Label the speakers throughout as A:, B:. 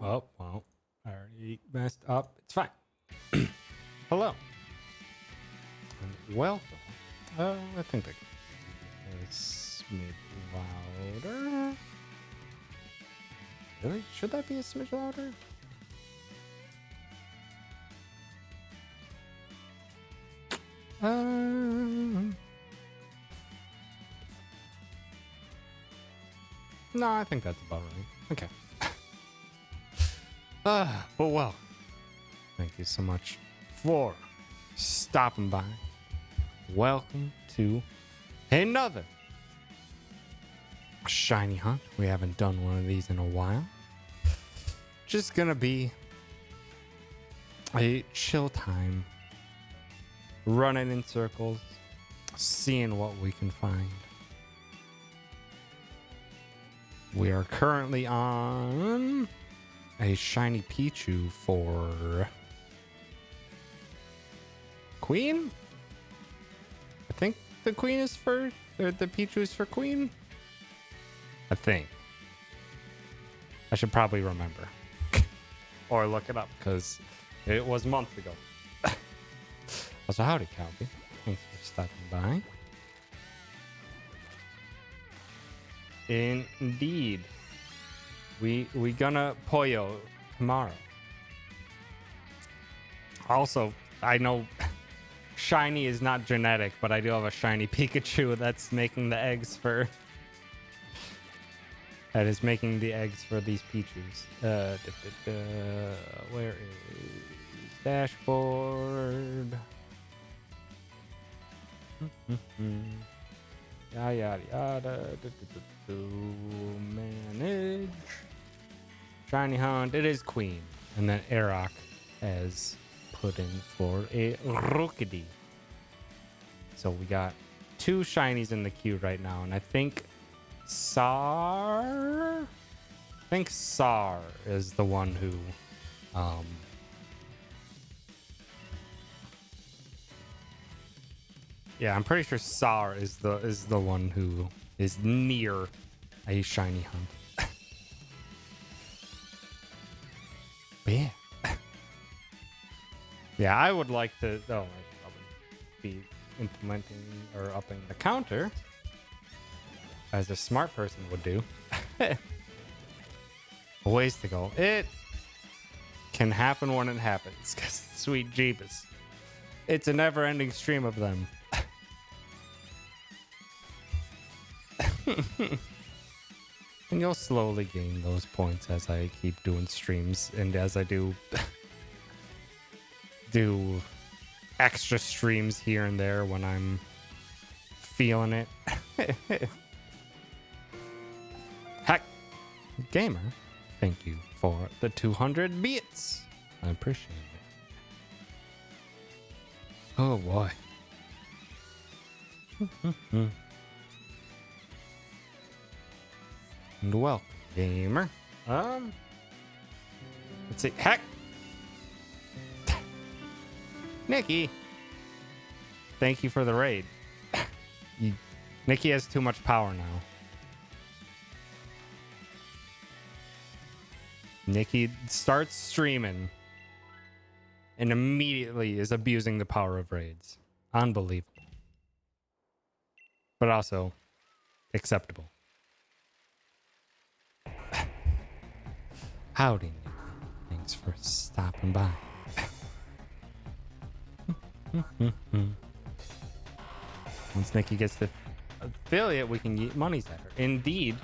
A: Oh, well, I already messed up. It's fine. Hello. And welcome. I think that is maybe louder. Really? Should that be a smidge louder? No, I think that's about right. Okay. But well, thank you so much for stopping by. Welcome to another shiny hunt. We haven't done one of these in a while. Just gonna be a chill time, running in circles, seeing what we can find. We are currently on a shiny Pichu for Queen? I think the Queen is for, or the Pichu is for Queen? I think. I should probably remember. Or look it up, because it was months ago. Also, howdy, Calby. Thanks for stopping by. Indeed. We gonna Poyo tomorrow. Also, I know shiny is not genetic, but I do have a shiny Pikachu that's making the eggs for... That is making the eggs for these Pichus. Where is dashboard? Yada yada yada. Manage. Shiny Hunt. It is Queen. And then Aroc has put in for a Rookity. So we got two shinies in the queue right now. And I think Sar is the one who yeah, I'm pretty sure Sar is the one who is near a shiny hunt. But yeah. Yeah, I would like to I would be implementing or upping the counter as a smart person would do. Ways to go. It can happen when it happens, because sweet Jeebus. It's a never-ending stream of them. And you'll slowly gain those points as I keep doing streams and as I do extra streams here and there when I'm feeling it. Heck, gamer, thank you for the 200 bits. I appreciate it. Oh boy. And welcome, gamer. Let's see. Heck, Nikki, thank you for the raid. Nikki has too much power now. Nikki starts streaming and immediately is abusing the power of raids. Unbelievable. But also acceptable. Howdy, Nikki. Thanks for stopping by. Once Nikki gets the affiliate, we can get monies at her. Indeed,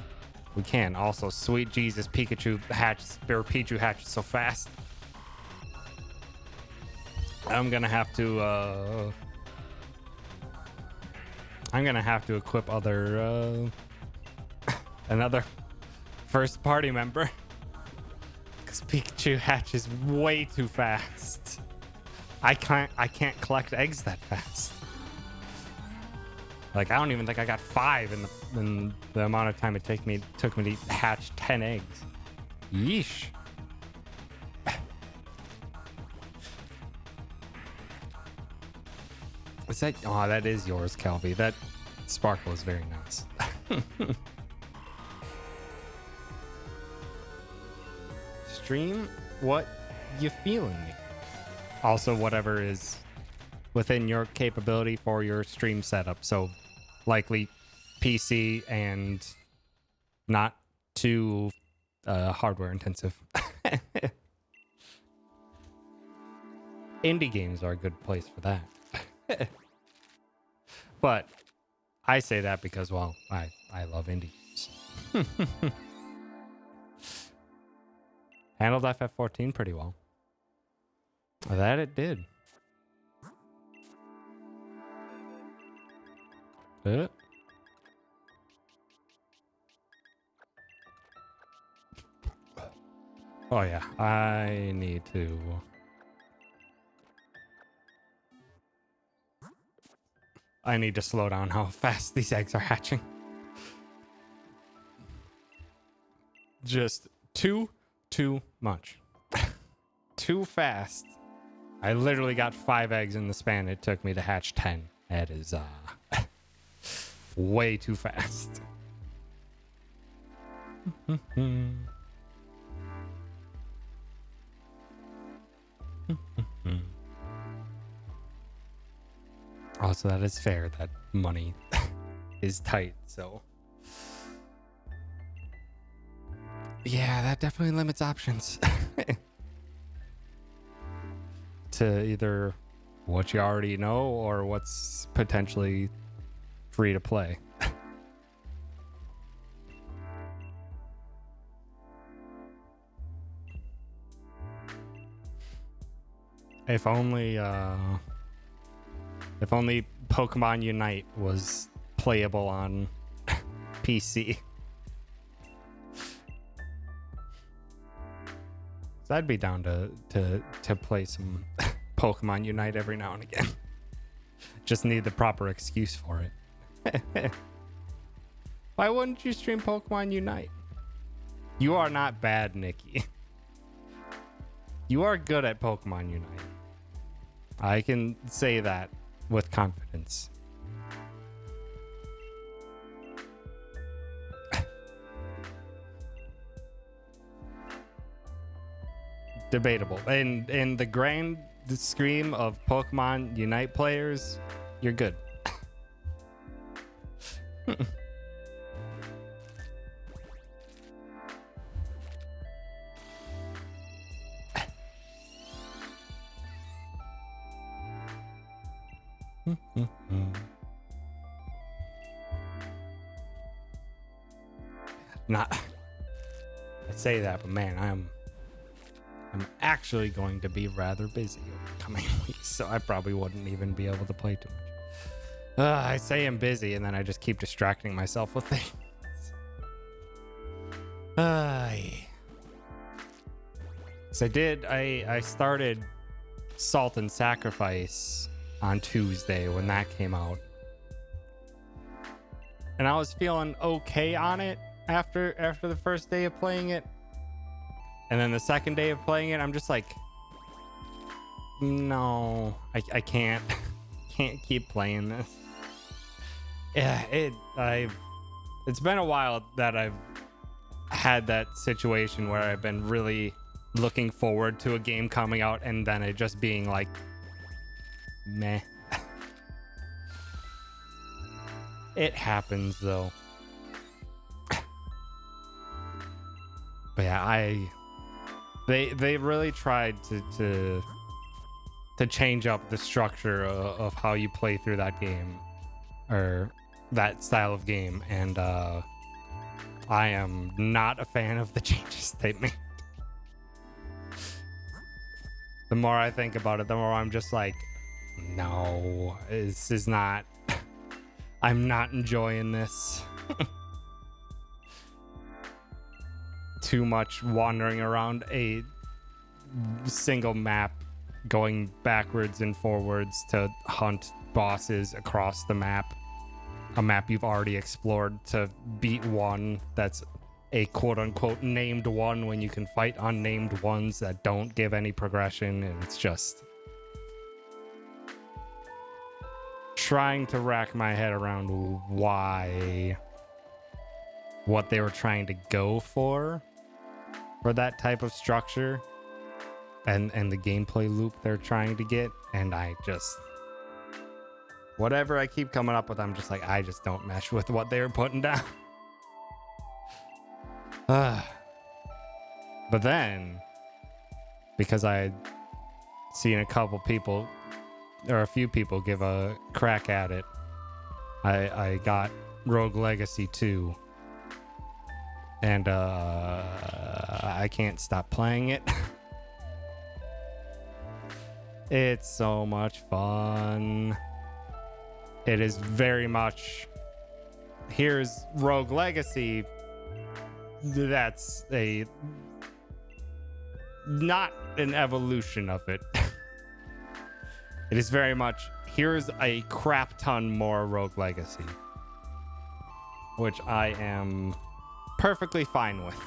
A: we can. Also, sweet Jesus, Pikachu hatches, or Pichu hatches so fast. I'm gonna have to equip other another first party member, because Pikachu hatches way too fast. I can't collect eggs that fast. Like, I don't even think I got 5 in the amount of time it took me to hatch 10 eggs. Yeesh. Is that? Oh, that is yours, Calvi. That sparkle is very nice. stream what you feeling. Also, whatever is within your capability for your stream setup. So likely PC and not too hardware intensive. Indie games are a good place for that. But I say that because, well, I love indie games. Handled FF14 pretty well. That it did. Oh yeah, I need to... slow down how fast these eggs are hatching. Just too much. Too fast. I literally got 5 eggs in the span it took me to hatch 10. That is way too fast. Also, that is fair that money is tight, so yeah, that definitely limits options. To either what you already know or what's potentially free to play. If only Pokemon Unite was playable on PC. So I'd be down to play some Pokemon Unite every now and again. Just need the proper excuse for it. Why wouldn't you stream Pokemon Unite? You are not bad, Nikki. You are good at Pokemon Unite. I can say that with confidence. Debatable. In the grand scheme of Pokemon Unite players, you're good. Not. I say that, but man, I'm actually going to be rather busy over the coming weeks, so I probably wouldn't even be able to play too much. I say I'm busy, and then I just keep distracting myself with things. So I started Salt and Sacrifice on Tuesday when that came out. And I was feeling okay on it after the first day of playing it. And then the second day of playing it, I'm just like, no, I can't keep playing this. Yeah, it's been a while that I've had that situation where I've been really looking forward to a game coming out and then it just being like, meh. It happens though. But yeah, they really tried to change up the structure of how you play through that game or that style of game, and I am not a fan of the changes they made. The more I think about it, the more I'm just like, no, this is not. I'm not enjoying this. Too much wandering around a single map, going backwards and forwards to hunt bosses across the map. A map you've already explored to beat one that's a quote-unquote named one when you can fight unnamed ones that don't give any progression, and it's just trying to rack my head around what they were trying to go for for that type of structure and the gameplay loop they're trying to get, and I just, whatever I keep coming up with, I'm just like, I just don't mesh with what they're putting down. But then, because I had seen a couple people, or a few people, give a crack at it, I got Rogue Legacy 2, and I can't stop playing it. It's so much fun. It is very much, here's Rogue Legacy. That's not an evolution of it. It is very much, here's a crap ton more Rogue Legacy, which I am perfectly fine with.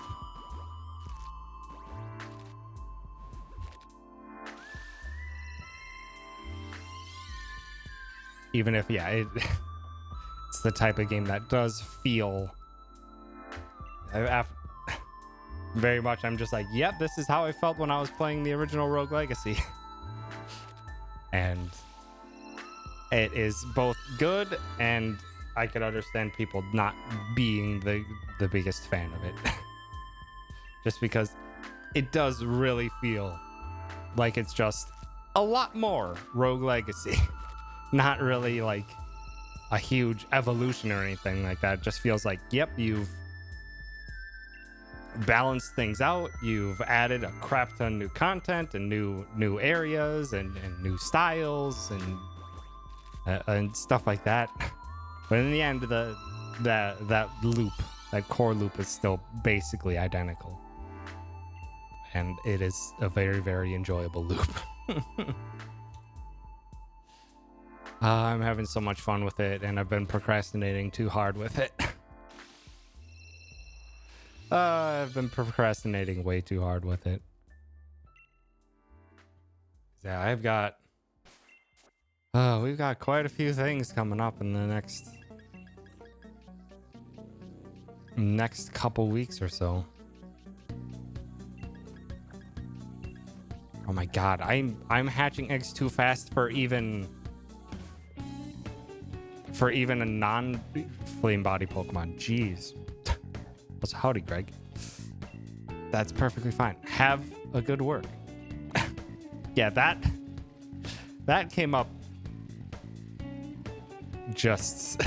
A: Even if, yeah, it's the type of game that does feel very much, I'm just like, yep, this is how I felt when I was playing the original Rogue Legacy. And it is both good, and I could understand people not being the biggest fan of it. Just because it does really feel like it's just a lot more Rogue Legacy. Not really like a huge evolution or anything like that. It just feels like, yep, you've balanced things out. You've added a crap ton of new content and new areas and new styles and stuff like that. But in the end, that loop, that core loop, is still basically identical, and it is a very, very enjoyable loop. I'm having so much fun with it, and I've been procrastinating too hard with it. I've been procrastinating way too hard with it. Yeah, we've got quite a few things coming up in the next couple weeks or so. Oh my god, I'm hatching eggs too fast for even a non-flame body Pokemon. Jeez. Also, howdy, Greg. That's perfectly fine. Have a good work. Yeah, that came up just...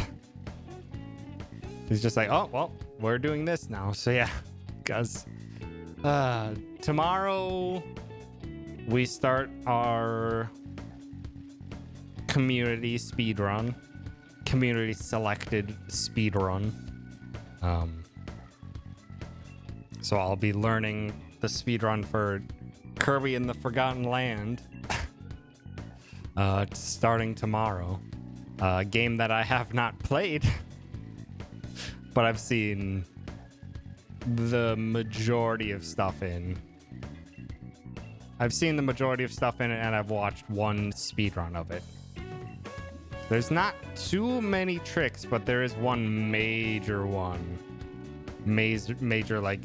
A: He's just like, oh, well, we're doing this now. So yeah, because tomorrow we start our community speedrun. Community selected speedrun. So I'll be learning the speedrun for Kirby in the Forgotten Land starting tomorrow. A game that I have not played, but I've seen the majority of stuff in. I've seen the majority of stuff in it, and I've watched one speedrun of it. There's not too many tricks, but there is one major one. Major like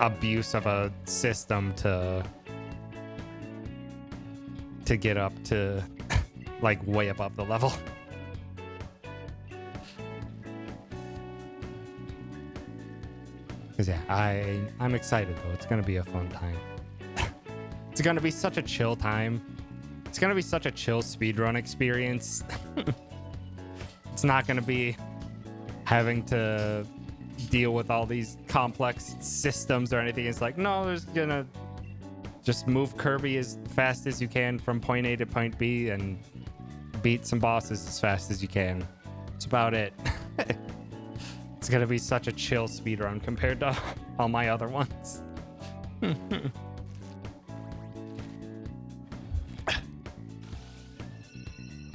A: abuse of a system to get up to like way above the level. Cause yeah, I'm excited though. It's gonna be a fun time. It's gonna be such a chill time. It's gonna be such a chill speedrun experience. It's not gonna be having to deal with all these complex systems or anything. It's like, no, there's gonna just move Kirby as fast as you can from point A to point B and beat some bosses as fast as you can. That's about it. It's gonna be such a chill speedrun compared to all my other ones.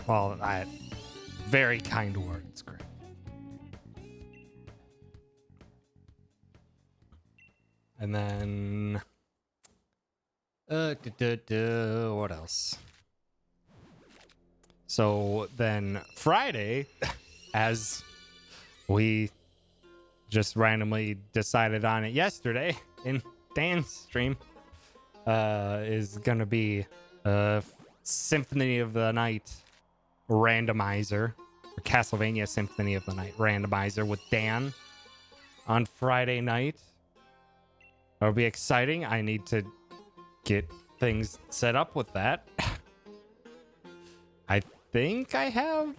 A: Well, very kind words, Greg. And then, what else? So then Friday, as we just randomly decided on it yesterday, in Dan's stream is gonna be Symphony of the Night randomizer, or Castlevania Symphony of the Night randomizer with Dan on Friday night. It'll be exciting. I need to get things set up with that. I think I have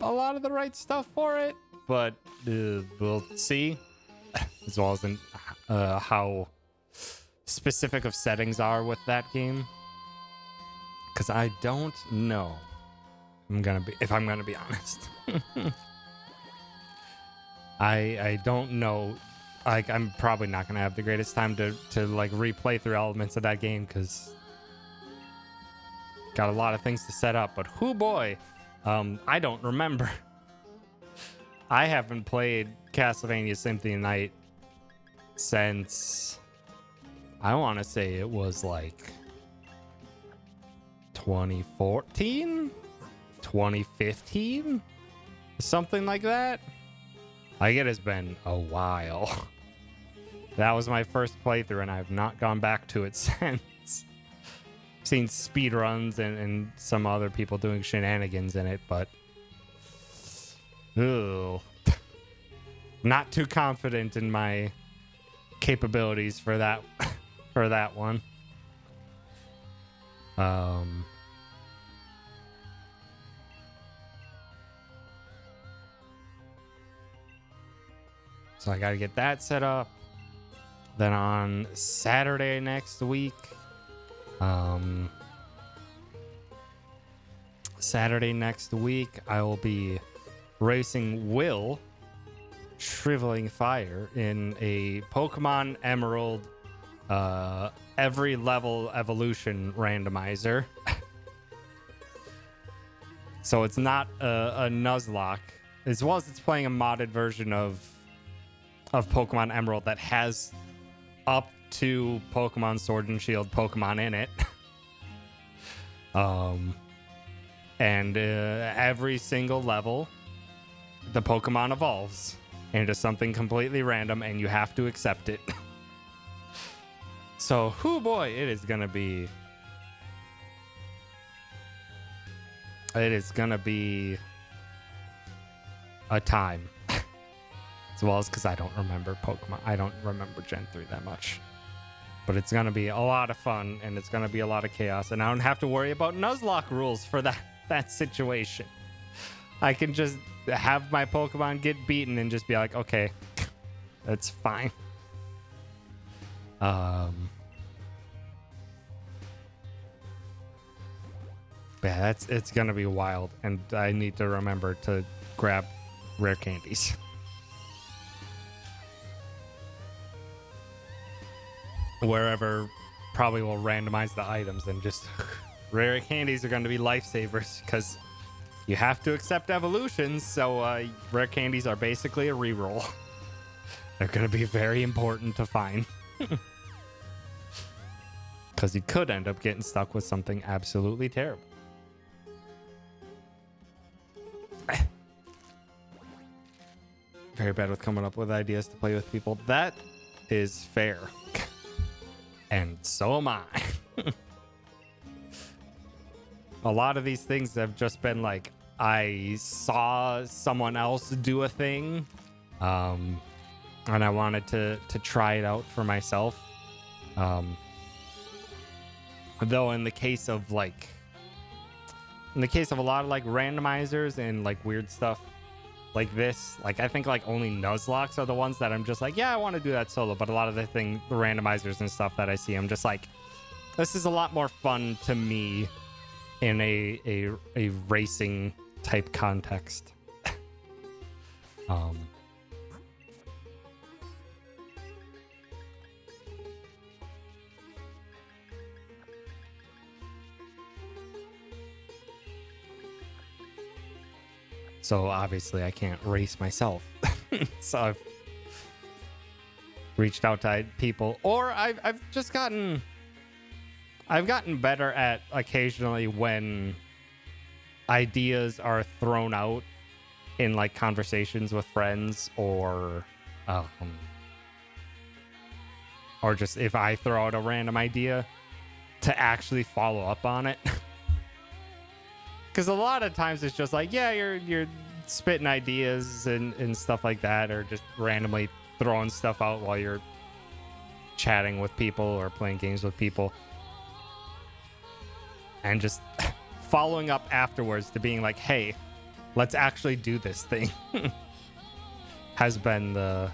A: a lot of the right stuff for it, but we'll see. As well as in how specific of settings are with that game, because I don't know. If I'm gonna be honest, I don't know. Like, I'm probably not gonna have the greatest time to like replay through elements of that game, because got a lot of things to set up. But whoo boy, I don't remember. I haven't played Castlevania Symphony of the Night since, I want to say it was like 2014, 2015, something like that. Like, it has been a while. That was my first playthrough, and I've not gone back to it since. Seen speedruns and some other people doing shenanigans in it, but ooh, not too confident in my capabilities for that one. So I got to get that set up. Then on Saturday next week, I will be racing Will Shriveling Fire in a Pokemon Emerald every level evolution randomizer. So it's not a Nuzlocke, as well as it's playing a modded version of Pokemon Emerald that has up to Pokemon Sword and Shield Pokemon in it. And every single level, the Pokemon evolves into something completely random, and you have to accept it. So, whoo boy, it is gonna be a time. As well as because I don't remember Pokemon. I don't remember Gen 3 that much. But it's going to be a lot of fun, and it's going to be a lot of chaos, and I don't have to worry about Nuzlocke rules for that situation. I can just have my Pokemon get beaten and just be like, okay, that's fine. Yeah, it's going to be wild, and I need to remember to grab rare candies. Wherever probably will randomize the items, and just rare candies are going to be lifesavers, because you have to accept evolutions. So rare candies are basically a reroll. They're going to be very important to find, because you could end up getting stuck with something absolutely terrible. Very bad with coming up with ideas to play with people. That is fair. And so am I. A lot of these things have just been like, I saw someone else do a thing, and I wanted to try it out for myself. Though in the case of a lot of like randomizers and like weird stuff like this, like I think like only Nuzlocks are the ones that I'm just like, yeah, I want to do that solo. But a lot of the randomizers and stuff that I see, I'm just like, this is a lot more fun to me in a racing type context. So obviously I can't race myself. So I've reached out to people, or I've gotten better at occasionally when ideas are thrown out in like conversations with friends, or or just if I throw out a random idea, to actually follow up on it. Because a lot of times it's just like, yeah, you're spitting ideas and stuff like that, or just randomly throwing stuff out while you're chatting with people or playing games with people, and just following up afterwards to being like, hey, let's actually do this thing. Has been the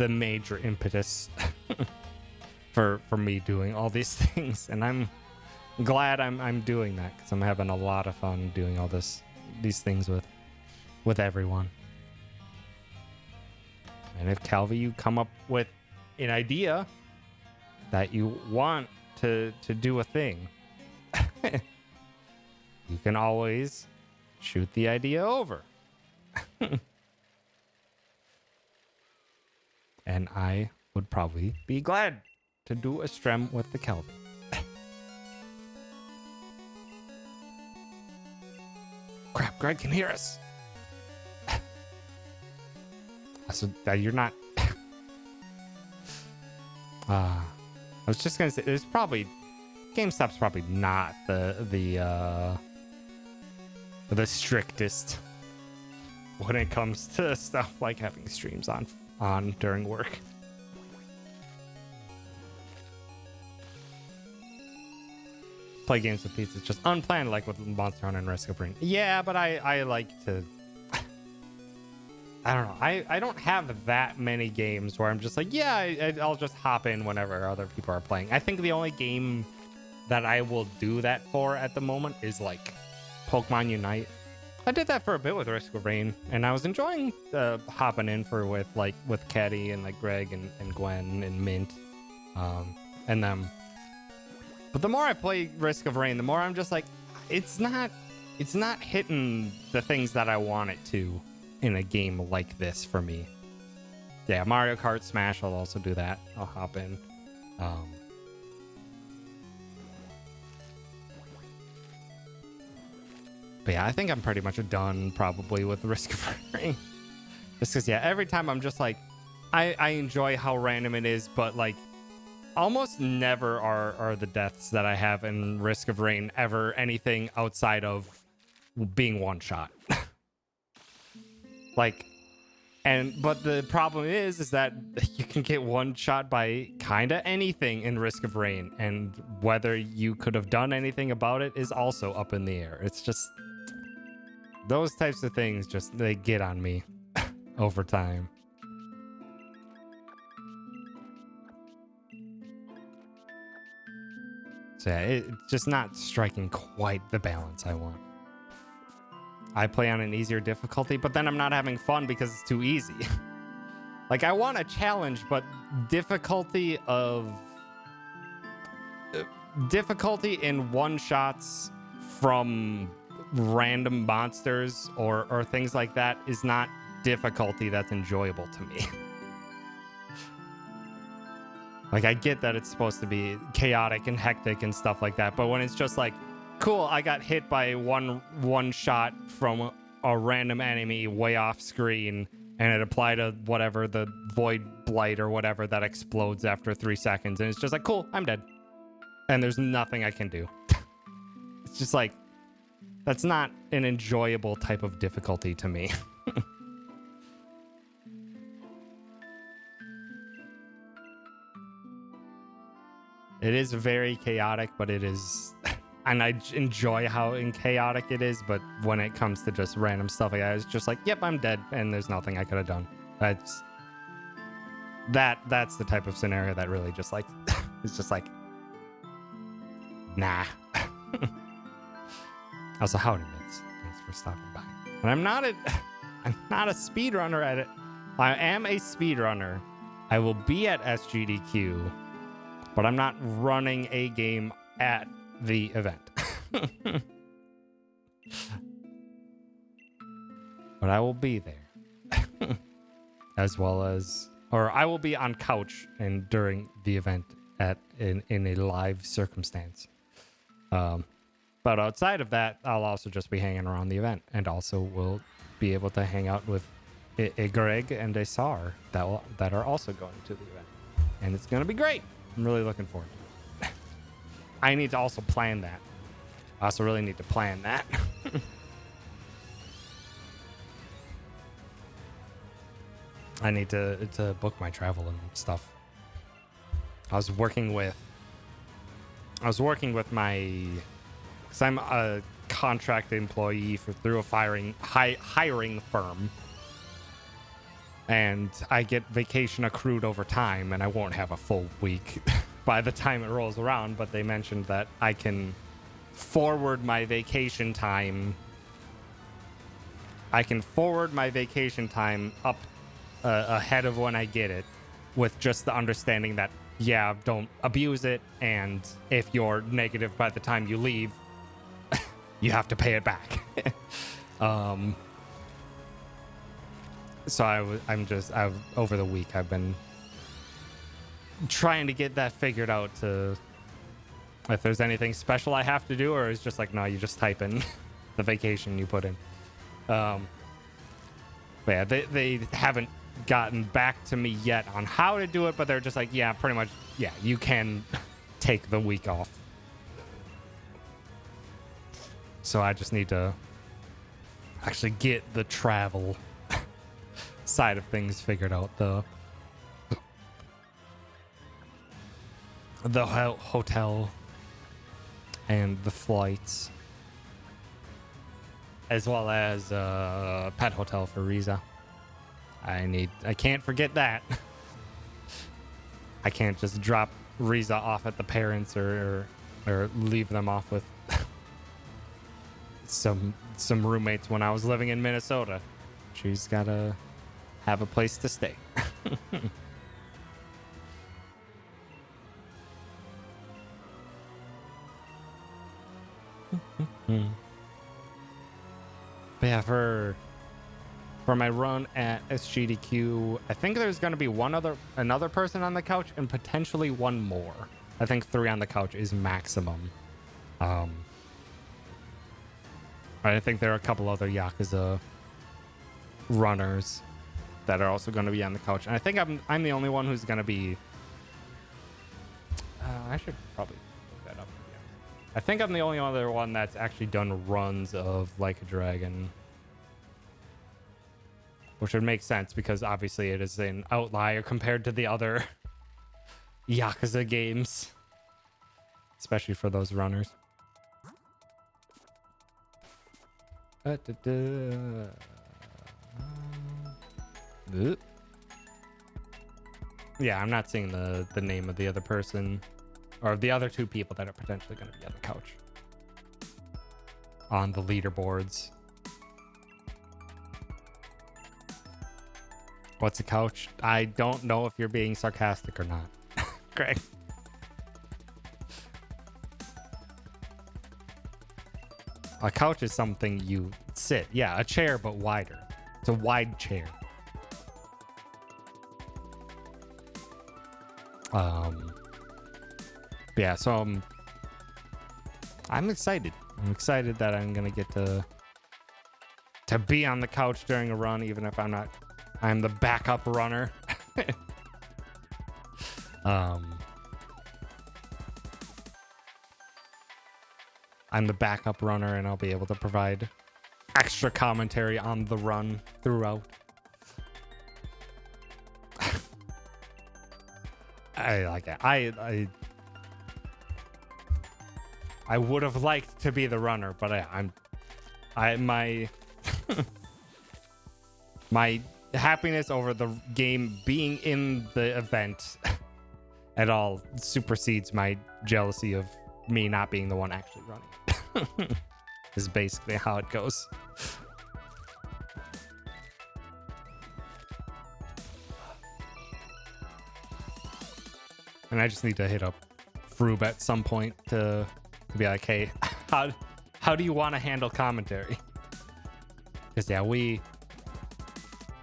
A: major impetus for me doing all these things, and I'm glad I'm doing that, because I'm having a lot of fun doing all these things with everyone. And if Calvi, you come up with an idea that you want to do a thing, you can always shoot the idea over. And I would probably be glad to do a stream with the Calvi. Crap, Greg can hear us. So you're not. I was just gonna say, there's probably GameStop's probably not the strictest when it comes to stuff like having streams on during work. Play games with pizza. It's just unplanned, like with Monster Hunter and Risk of Rain. Yeah, but I like to. I don't know. I don't have that many games where I'm just like, yeah, I'll just hop in whenever other people are playing. I think the only game that I will do that for at the moment is like Pokemon Unite. I did that for a bit with Risk of Rain, and I was enjoying hopping in with Caddy and like Greg and Gwen and Mint, and them. But the more I play Risk of Rain, the more I'm just like, it's not hitting the things that I want it to in a game like this for me. Yeah, Mario Kart Smash, I'll also do that. I'll hop in. But yeah, I think I'm pretty much done probably with Risk of Rain. Just because, yeah, every time I'm just like, I enjoy how random it is, but like, almost never are the deaths that I have in Risk of Rain ever anything outside of being one shot. Like, but the problem is that you can get one shot by kind of anything in Risk of Rain, and whether you could have done anything about it is also up in the air. It's just those types of things, just they get on me over time. So yeah, it's just not striking quite the balance I want. I play on an easier difficulty, but then I'm not having fun because it's too easy. Like, I want a challenge, but difficulty in one-shots from random monsters or things like that is not difficulty that's enjoyable to me. Like, I get that it's supposed to be chaotic and hectic and stuff like that, but when it's just like, cool, I got hit by one shot from a random enemy way off screen, and it applied to whatever, the void blight or whatever that explodes after 3 seconds, and it's just like, cool, I'm dead. And there's nothing I can do. It's just like, that's not an enjoyable type of difficulty to me. It is very chaotic, but it is... And I enjoy how chaotic it is, but when it comes to just random stuff like that, it's just like, yep, I'm dead, and there's nothing I could have done. That's the type of scenario that really just like, it's just like, nah. Also, howdy, Mitz. Thanks for stopping by. And I'm not a speedrunner at it. I am a speedrunner. I will be at SGDQ, but I'm not running a game at the event. But I will be there. As well as, or I will be on couch and during the event in a live circumstance. But outside of that, I'll also just be hanging around the event, and also will be able to hang out with a Greg and a Sar that are also going to the event, and it's gonna be great. I'm really looking forward to it. I need to also plan that. I also really need to plan that. I need to book my travel and stuff. I was working with my, because I'm a contract employee through a hiring firm, and I get vacation accrued over time, and I won't have a full week by the time it rolls around. But they mentioned that I can forward my vacation time. I can forward my vacation time up ahead of when I get it, with just the understanding that, yeah, don't abuse it, and if you're negative by the time you leave, you have to pay it back. So over the week I've been trying to get that figured out, to if there's anything special I have to do, or it's just like, no, you just type in the vacation you put in. But yeah, they haven't gotten back to me yet on how to do it, but they're just like, yeah, pretty much, yeah, you can take the week off. So I just need to actually get the travel side of things figured out. The hotel and the flights, as well as pet hotel for Riza. I can't forget that. I can't just drop Riza off at the parents or leave them off with some roommates when I was living in Minnesota. She's gotta have a place to stay. But yeah, for my run at SGDQ, I think there's going to be another person on the couch, and potentially one more. I think 3 on the couch is maximum. I think there are a couple other Yakuza runners that are also going to be on the couch, and I think I'm the only one who's going to be. I should probably look that up again. I think I'm the only other one that's actually done runs of Like a Dragon, which would make sense because obviously it is an outlier compared to the other Yakuza games, especially for those runners. Yeah, I'm not seeing the name of the other person or the other 2 people that are potentially going to be on the couch on the leaderboards. What's a couch? I don't know if you're being sarcastic or not. Greg. A couch is something you sit. Yeah, a chair, but wider. It's a wide chair. Yeah, so I'm excited. I'm excited that I'm gonna get to be on the couch during a run, even if I'm the backup runner. I'm the backup runner, and I'll be able to provide extra commentary on the run throughout. I like it. I would have liked to be the runner, but my my happiness over the game being in the event at all supersedes my jealousy of me not being the one actually running. Is basically how it goes. And I just need to hit up Froob at some point to be like, hey, how do you want to handle commentary? Because yeah, we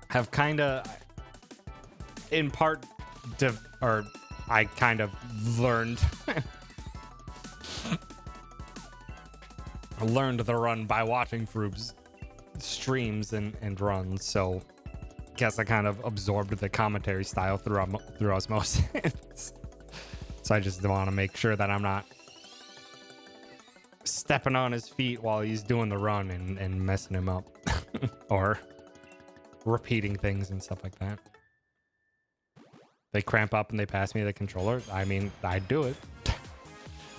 A: have kind of, in part, I kind of learned the run by watching Froob's streams and runs. So guess I kind of absorbed the commentary style through osmosis. So I just want to make sure that I'm not stepping on his feet while he's doing the run and messing him up. Or repeating things and stuff like that. They cramp up and they pass me the controller. I mean, I'd do it.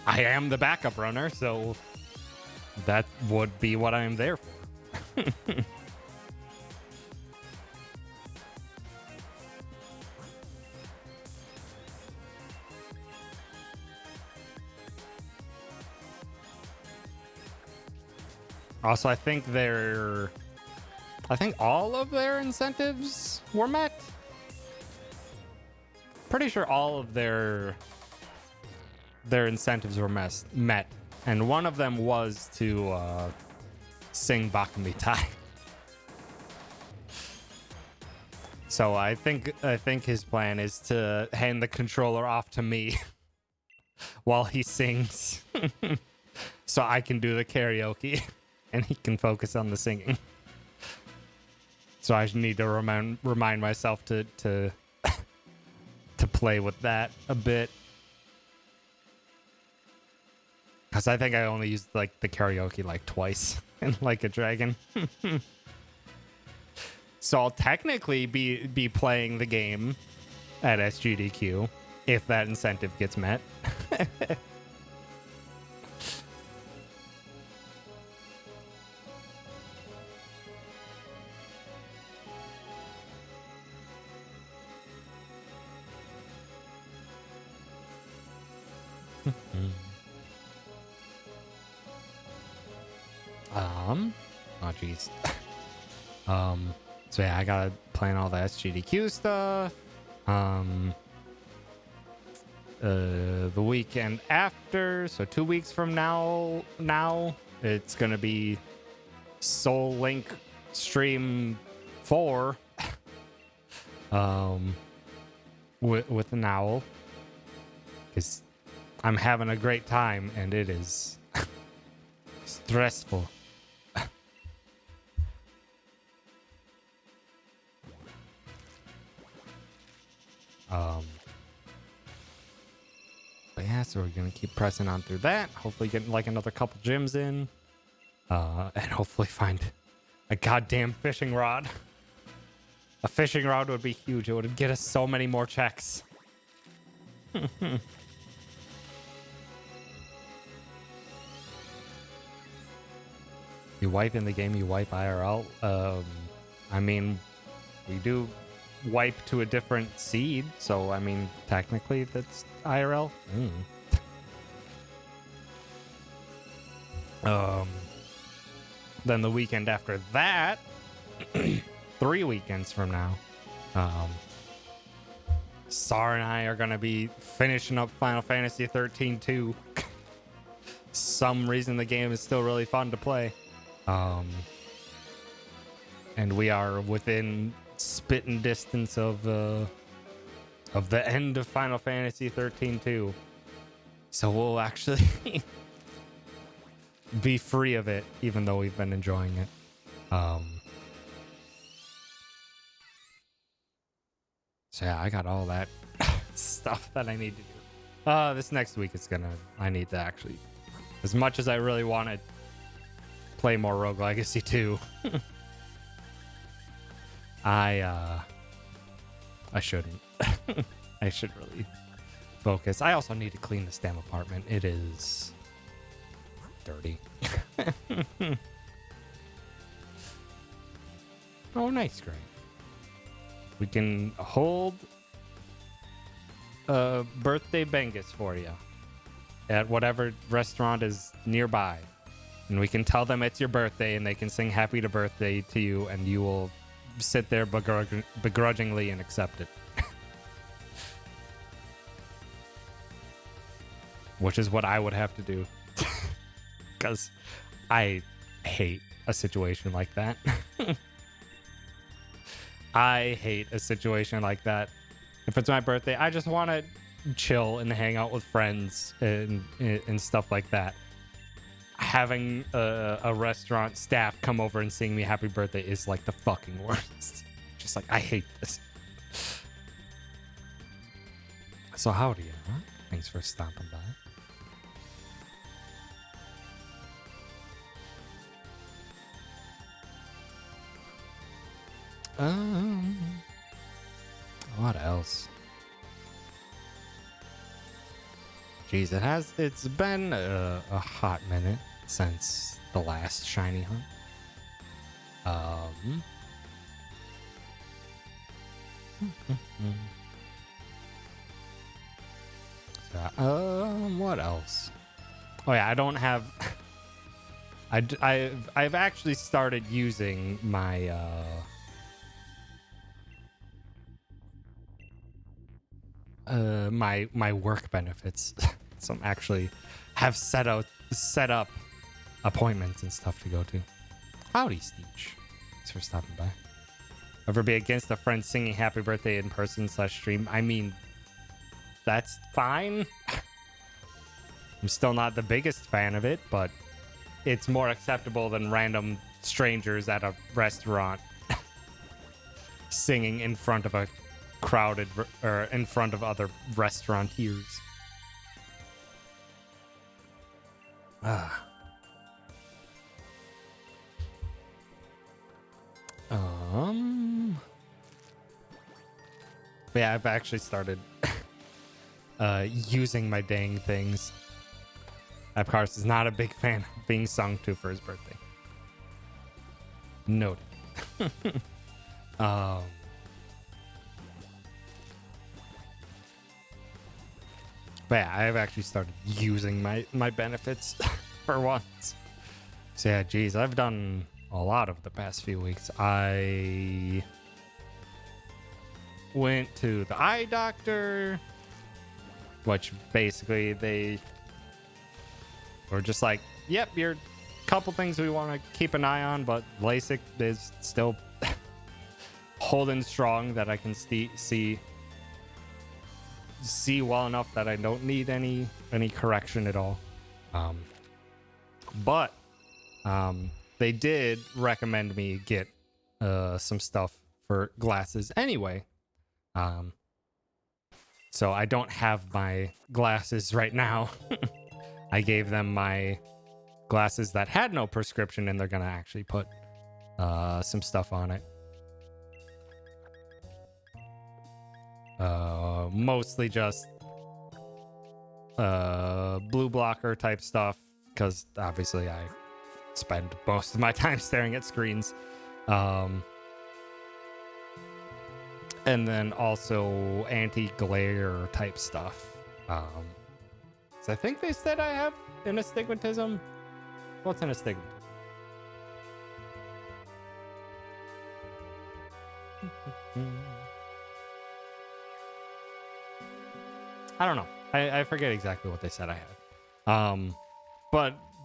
A: I am the backup runner, so that would be what I'm there for. Also, I think all of their incentives were met. Pretty sure all of their incentives were met, and one of them was to sing Bakumi Tai. So I think his plan is to hand the controller off to me while he sings, so I can do the karaoke and he can focus on the singing. So I need to remind myself to play with that a bit, because I think I only used like the karaoke like twice in Like a Dragon. So I'll technically be playing the game at SGDQ if that incentive gets met. Oh jeez. So yeah, I gotta plan all the SGDQ stuff. The weekend after, so 2 weeks from now, it's gonna be Soul Link Stream 4. With an owl, because I'm having a great time and it is stressful. But yeah, so we're gonna keep pressing on through that. Hopefully getting like another couple gyms in. And hopefully find a goddamn fishing rod. A fishing rod would be huge. It would get us so many more checks. You wipe in the game, you wipe IRL. I mean, we do wipe to a different seed, so I mean, technically that's IRL. Then the weekend after that, 3 weekends from now, Sar and I are gonna be finishing up Final Fantasy 13 2. Some reason the game is still really fun to play. And we are within spitting distance of the end of Final Fantasy 13 2. So we'll actually be free of it, even though we've been enjoying it. So yeah, I got all that stuff that I need to do. This next week I need to actually, as much as I really want to play more Rogue Legacy 2, I shouldn't. I should really focus. I also need to clean the STEM apartment. It is dirty. Oh, nice, Greg. We can hold a birthday Bengus for you at whatever restaurant is nearby. And we can tell them it's your birthday and they can sing happy to birthday to you and you will sit there begrudgingly and accept it. Which is what I would have to do. Because I hate a situation like that. I hate a situation like that. If it's my birthday, I just want to chill and hang out with friends and stuff like that. Having a restaurant staff come over and sing me happy birthday is like the fucking worst. Just like, I hate this. So howdy, huh? Thanks for stopping by. What else? Jeez, it's been a hot minute since the last shiny hunt. What else? Oh yeah, I don't have. I've actually started using my my work benefits. So I'm actually have set up appointments and stuff to go to. Howdy, Steech. Thanks for stopping by. Ever be against a friend singing happy birthday in person / stream? I mean, that's fine. I'm still not the biggest fan of it, but it's more acceptable than random strangers at a restaurant singing in front of a crowded or in front of other restaurateurs. Yeah, I've actually started using my dang things. Epcars is not a big fan of being sung to for his birthday. Noted. But yeah, I've actually started using my benefits for once. So yeah, geez, I've done a lot over the past few weeks. I went to the eye doctor, which basically they were just like, yep, you're a couple things we want to keep an eye on, but LASIK is still holding strong that I can see well enough that I don't need any correction at all. But they did recommend me get some stuff for glasses anyway. So I don't have my glasses right now. I gave them my glasses that had no prescription, and they're gonna actually put some stuff on it. Mostly just blue blocker type stuff, because obviously I spend most of my time staring at screens. And then also anti-glare type stuff. So I think they said I have an astigmatism. What's an astigmatism? I don't know. I forget exactly what they said I had.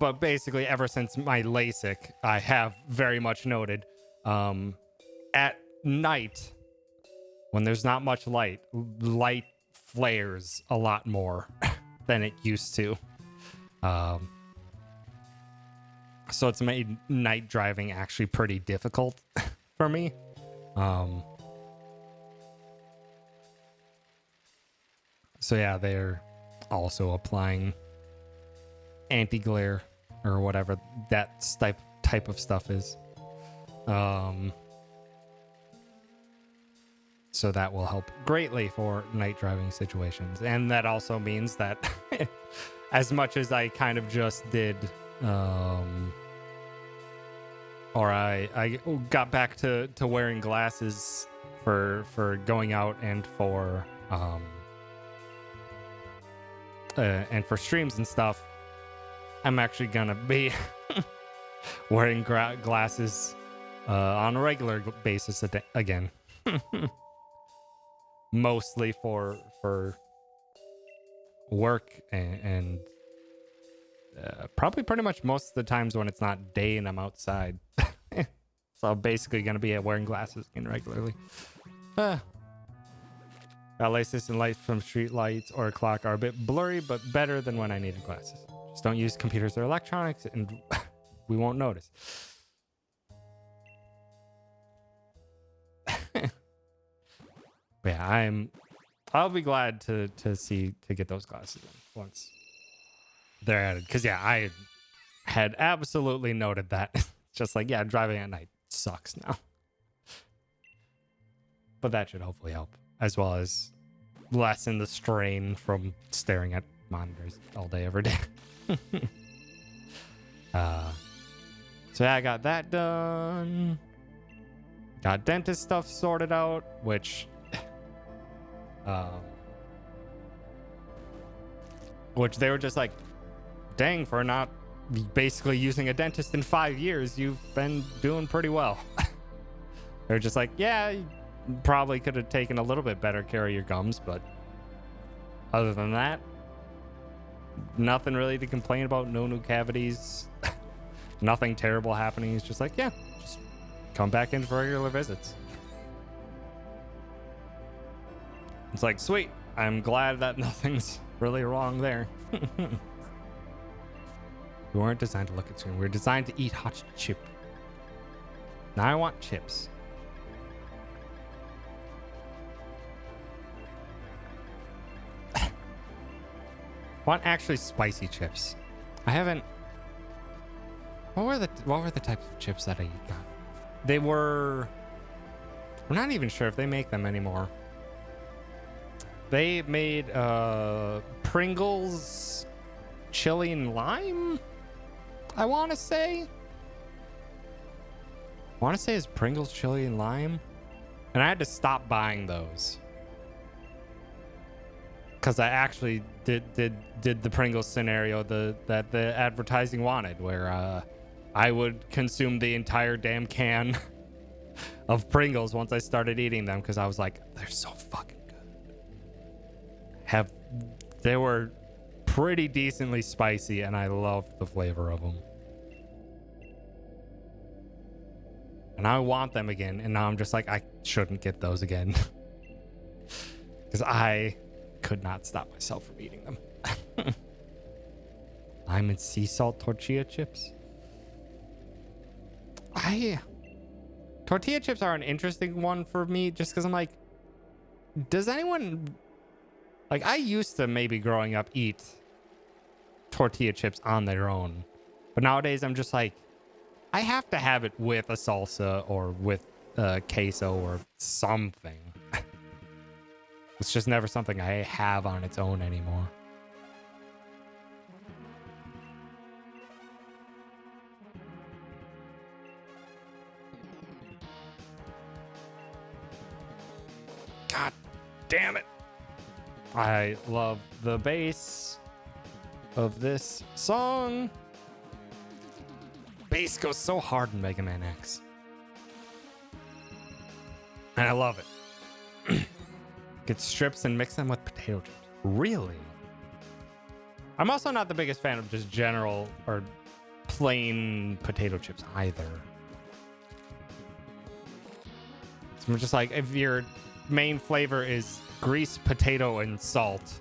A: But basically, ever since my LASIK, I have very much noted at night, when there's not much light flares a lot more than it used to. So it's made night driving actually pretty difficult for me. So yeah, they're also applying anti-glare or whatever that type of stuff is. So that will help greatly for night driving situations. And that also means that as much as I kind of just did, or I got back to wearing glasses for going out and for streams and stuff, I'm actually gonna be wearing glasses on a regular basis again. Mostly for work and probably pretty much most of the times when it's not day and I'm outside. So I'm basically going to be wearing glasses again regularly. LASIK and lights from street lights or a clock are a bit blurry, but better than when I needed glasses. Just don't use computers or electronics and we won't notice. Yeah, I'll be glad to get those glasses in once they're added. Because yeah, I had absolutely noted that. Just like, yeah, driving at night sucks now. But that should hopefully help, as well as lessen the strain from staring at monitors all day, every day. So yeah, I got that done. Got dentist stuff sorted out, which they were just like, dang, for not basically using a dentist in 5 years, you've been doing pretty well. They're just like, yeah, you probably could have taken a little bit better care of your gums, but other than that, nothing really to complain about. No new cavities. Nothing terrible happening. It's just like, yeah, just come back in for regular visits. It's like, sweet. I'm glad that nothing's really wrong there. We weren't designed to look at screen. We were designed to eat hot chip. Now I want chips. I want actually spicy chips. I haven't. What were the types of chips that I got? They were. I'm not even sure if they make them anymore. They made Pringles chili and lime, I want to say. It's Pringles chili and lime. And I had to stop buying those. Because I actually did the Pringles scenario that the advertising wanted, where I would consume the entire damn can of Pringles once I started eating them, because I was like, they're so fucking good. They were pretty decently spicy, and I loved the flavor of them. And I want them again, and now I'm just like, I shouldn't get those again. Because I could not stop myself from eating them. Lime and sea salt tortilla chips. Tortilla chips are an interesting one for me, just because I'm like, does anyone, like, I used to maybe growing up eat tortilla chips on their own, but nowadays I'm just like, I have to have it with a salsa or with queso or something. It's just never something I have on its own anymore. God damn it. I love the bass of this song. Bass goes so hard in Mega Man X. And I love it. Get strips and mix them with potato chips. Really? I'm also not the biggest fan of just general or plain potato chips either. So I'm just like, if your main flavor is grease, potato, and salt,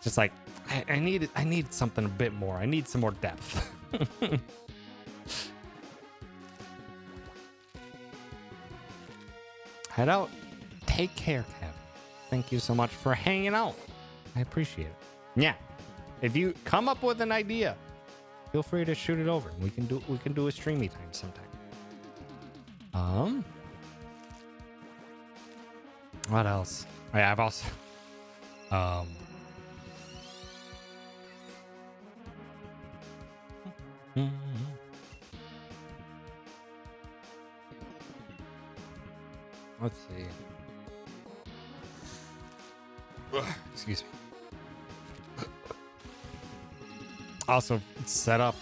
A: just like, I need something a bit more. I need some more depth. Head out. Take care, Kev. Thank you so much for hanging out. I appreciate it. Yeah. If you come up with an idea, feel free to shoot it over. We can do a streamy time sometime. What else? Oh, yeah, I've also let's see. Excuse me. Also set up,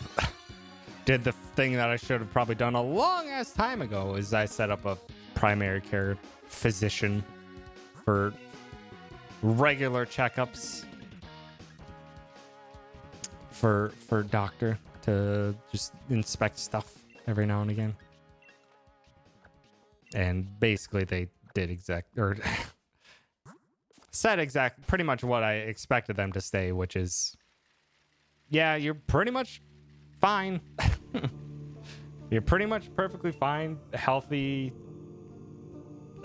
A: did the thing that I should have probably done a long ass time ago, is I set up a primary care physician for regular checkups for doctor to just inspect stuff every now and again. And basically they did said pretty much what I expected them to say, which is, yeah, you're pretty much fine. You're pretty much perfectly fine, healthy.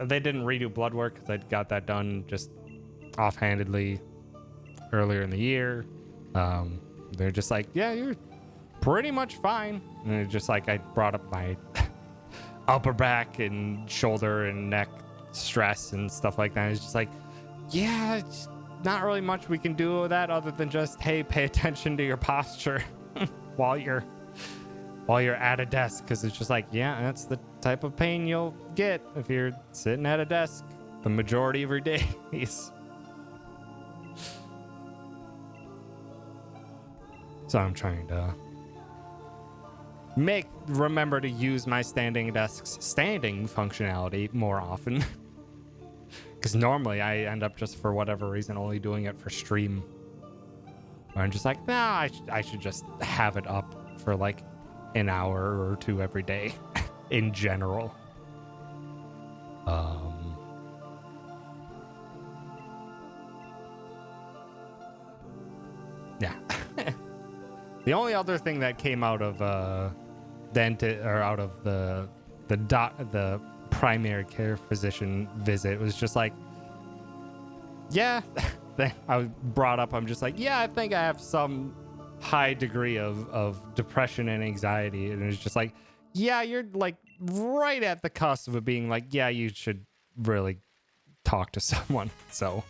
A: they didn't redo blood work because I got that done just offhandedly earlier in the year. They're just like, yeah, you're pretty much fine. And it's just like I brought up my upper back and shoulder and neck stress and stuff like that. It's just like, yeah, it's not really much we can do with that other than just, hey, pay attention to your posture while you're at a desk, because it's just like, yeah, that's the type of pain you'll get if you're sitting at a desk the majority of your days. So I'm trying to remember to use my standing desk's standing functionality more often. Because normally I end up just for whatever reason only doing it for stream. Where I'm just like, nah, I should just have it up for like an hour or two every day in general. Yeah. The only other thing that came out of out of the primary care physician visit was just like, yeah, I was brought up. I'm just like, yeah, I think I have some high degree of depression and anxiety, and it's just like, yeah, you're like right at the cusp of it being like, yeah, you should really talk to someone. So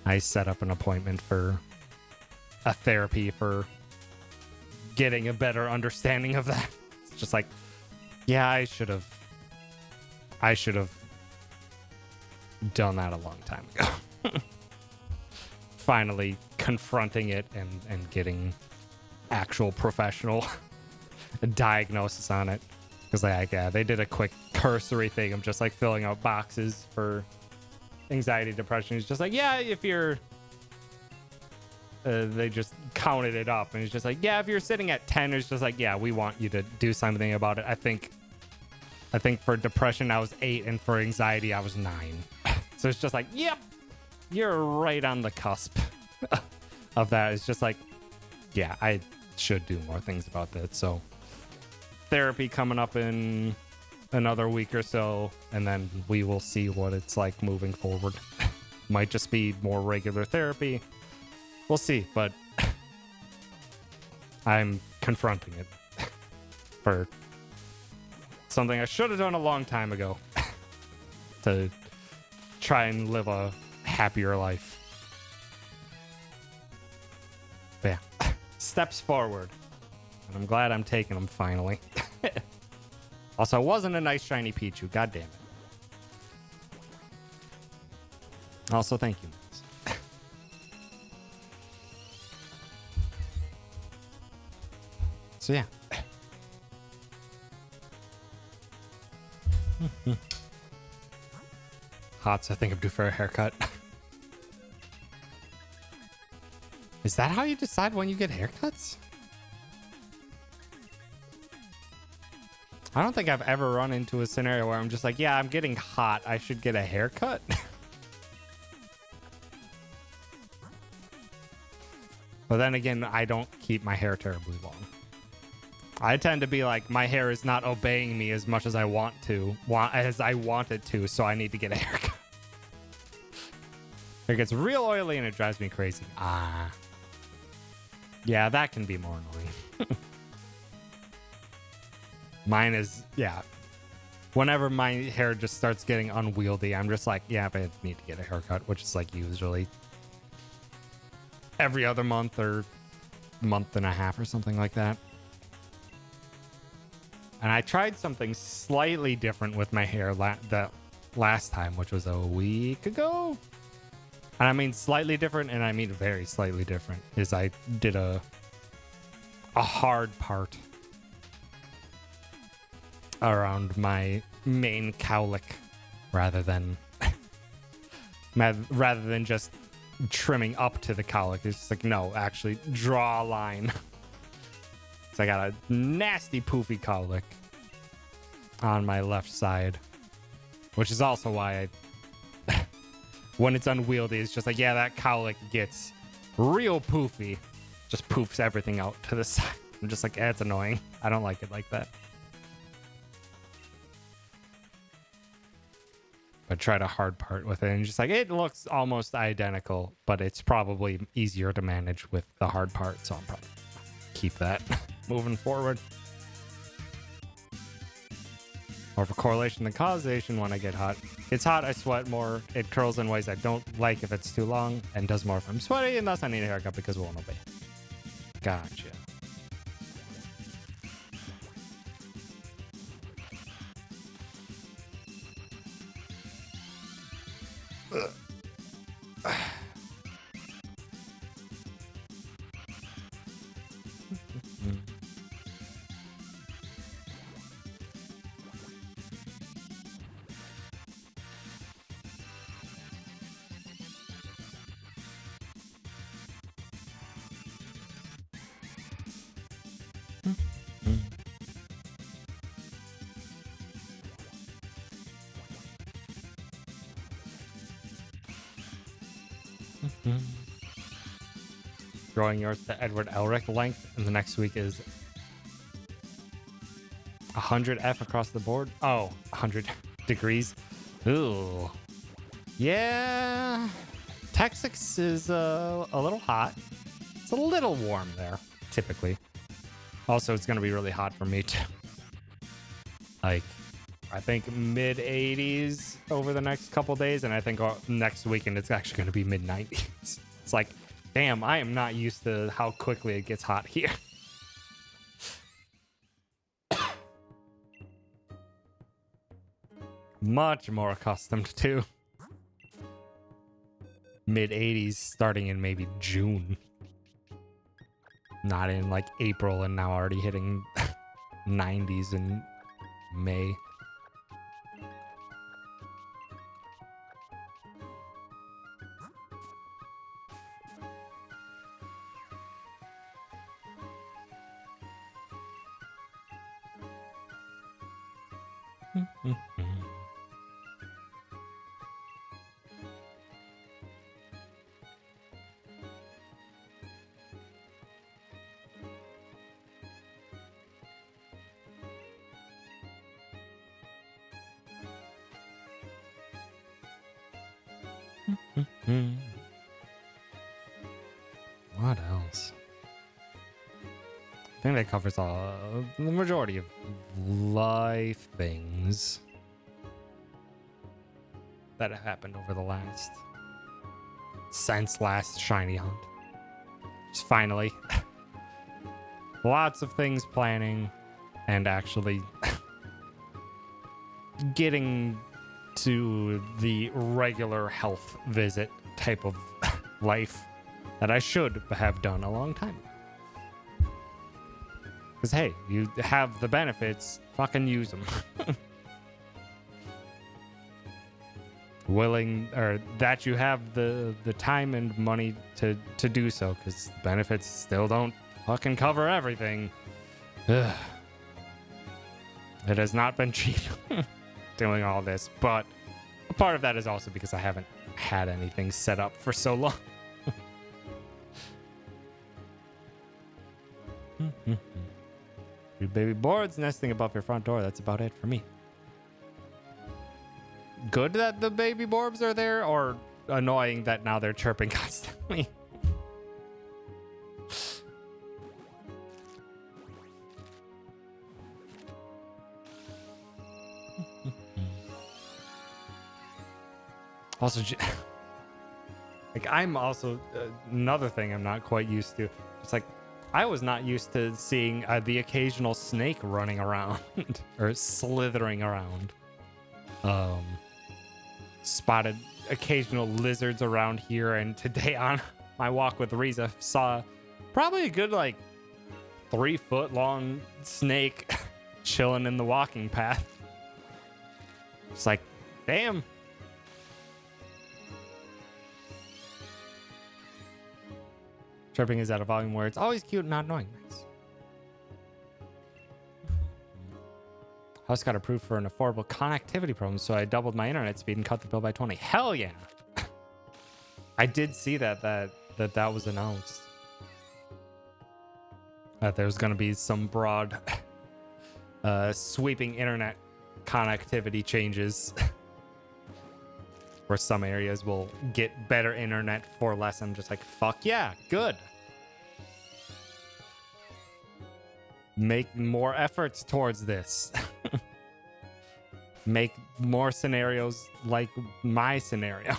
A: I set up an appointment for a therapy for getting a better understanding of that. It's just like, yeah, I should have done that a long time ago. Finally confronting it and getting actual professional diagnosis on it. Because like, yeah, they did a quick cursory thing of just like filling out boxes for anxiety, depression. It's just like, yeah, if you're they just counted it up, and it's just like, yeah, if you're sitting at 10, it's just like, yeah, we want you to do something about it. I think for depression I was 8, and for anxiety I was 9. So it's just like, yep, you're right on the cusp of that. It's just like, yeah, I should do more things about that. So therapy coming up in another week or so, and then we will see what it's like moving forward. Might just be more regular therapy. We'll see, but I'm confronting it for something I should have done a long time ago to try and live a happier life. But yeah, steps forward. And I'm glad I'm taking them finally. Also, it wasn't a nice shiny Pichu. God damn it. Also, thank you. So yeah. Hots, I think I'm due for a haircut. Is that how you decide when you get haircuts? I don't think I've ever run into a scenario where I'm just like, yeah, I'm getting hot, I should get a haircut. But then again, I don't keep my hair terribly long. I tend to be like, my hair is not obeying me as much as I want it to, so I need to get a haircut. It gets real oily and it drives me crazy. Yeah, that can be more annoying. Mine is, yeah. Whenever my hair just starts getting unwieldy, I'm just like, yeah, but I need to get a haircut, which is like usually every other month or month and a half or something like that. And I tried something slightly different with my hair that last time, which was a week ago. And I mean slightly different, and I mean very slightly different, is I did a hard part around my main cowlick rather than just trimming up to the cowlick. It's just like, no, actually draw a line. So I got a nasty poofy cowlick on my left side, which is also why when it's unwieldy, it's just like, yeah, that cowlick gets real poofy. Just poofs everything out to the side. I'm just like, it's annoying. I don't like it like that. I tried a hard part with it and just like, it looks almost identical, but it's probably easier to manage with the hard part. So I'll probably keep that moving forward. More of a correlation than causation when I get hot. It's hot, I sweat more. It curls in ways I don't like if it's too long, and does more if I'm sweaty, and thus I need a haircut because it won't obey. Gotcha. Growing yours to Edward Elric length, and the next week is 100 F across the board. Oh, 100 degrees. Ooh. Yeah. Texas is a little hot. It's a little warm there, typically. Also, it's going to be really hot for me, too. Like, I think mid 80s over the next couple days, and I think next weekend it's actually going to be mid 90s. It's like, damn, I am not used to how quickly it gets hot here. Much more accustomed to mid 80s starting in maybe June. Not in like April and now already hitting 90s in May. What else? I think that covers the majority of life things that have happened over the since last shiny hunt. Just finally lots of things planning and actually getting to the regular health visit type of life that I should have done a long time ago. Because, hey, you have the benefits, fucking use them. That you have the time and money to do so, because benefits still don't fucking cover everything. Ugh. It has not been cheap doing all this, but a part of that is also because I haven't had anything set up for so long. Your baby boards nesting above your front door. That's about it for me. Good that the baby borbs are there, or annoying that now they're chirping constantly? Also, like, I'm also another thing I'm not quite used to. It's like, I was not used to seeing the occasional snake running around or slithering around. Spotted occasional lizards around here, and today on my walk with Riza saw probably a good like 3-foot long snake chilling in the walking path. It's like, damn. Chirping is at a volume where it's always cute and not annoying. Nice. House got approved for an affordable connectivity program, so I doubled my internet speed and cut the bill by 20. Hell yeah! I did see that was announced. That there's going to be some broad, sweeping internet connectivity changes where some areas will get better internet for less. I'm just like, fuck yeah, good. Make more efforts towards this. Make more scenarios like my scenario,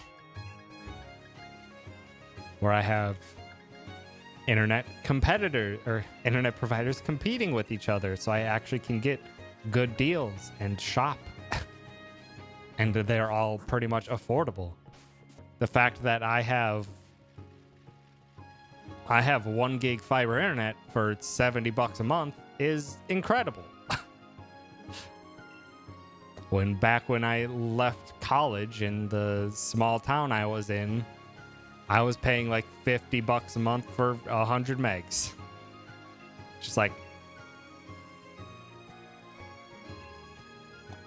A: where I have internet providers competing with each other, so I actually can get good deals and shop. And they're all pretty much affordable. The fact that I have 1 gig fiber internet for $70 a month is incredible. Back when I left college in the small town I was in, I was paying like $50 a month for 100 megs. Just like,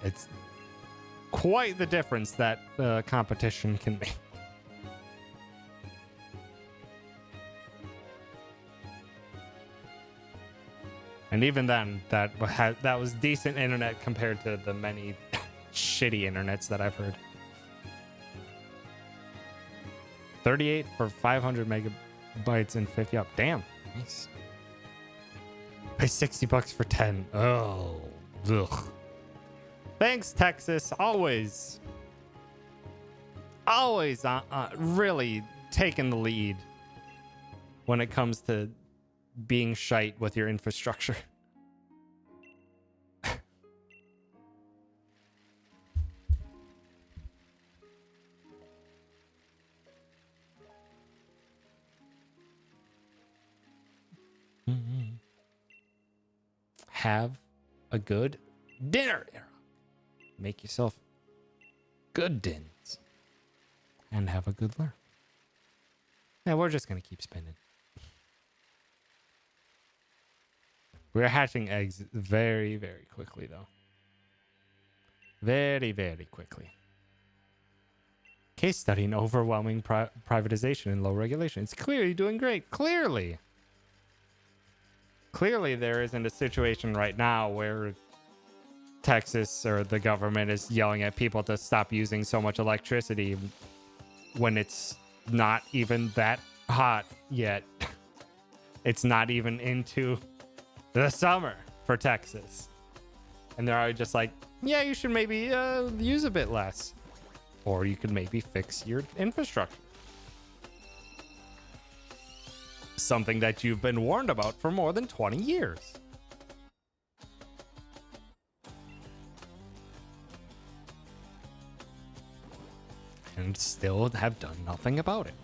A: it's quite the difference that competition can make. And even then, that was decent internet compared to the many shitty internets that I've heard. 38 for 500 megabytes and 50 up. Damn, nice. Pay $60 for 10. Oh, ugh. Thanks, Texas. Always really taking the lead when it comes to being shite with your infrastructure. Have a good dinner, Era. Make yourself good dins and have a good lurk. Yeah, we're just gonna keep spinning. We're hatching eggs very, very quickly, though. Very, very quickly. Case study in overwhelming privatization and low regulation. It's clearly doing great. Clearly. Clearly, there isn't a situation right now where Texas or the government is yelling at people to stop using so much electricity when it's not even that hot yet. It's not even into the summer for Texas. And they're already just like, yeah, you should maybe use a bit less. Or you could maybe fix your infrastructure. Something that you've been warned about for more than 20 years. And still have done nothing about it.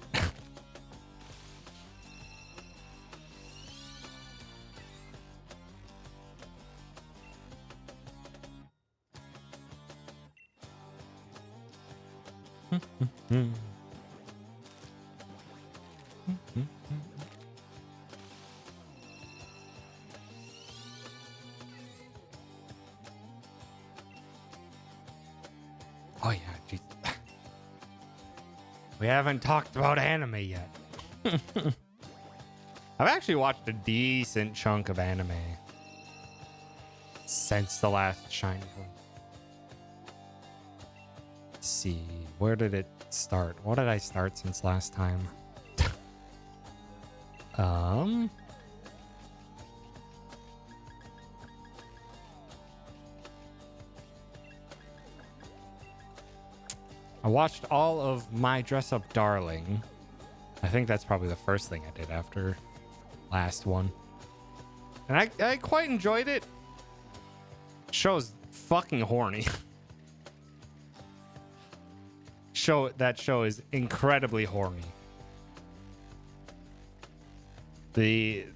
A: Oh yeah, geez. We haven't talked about anime yet. I've actually watched a decent chunk of anime since the last shiny one. Let's see, where did it start? What did I start since last time? I watched all of My Dress Up Darling. I think that's probably the first thing I did after last one. And I quite enjoyed it. Show's fucking horny. That show is incredibly horny. The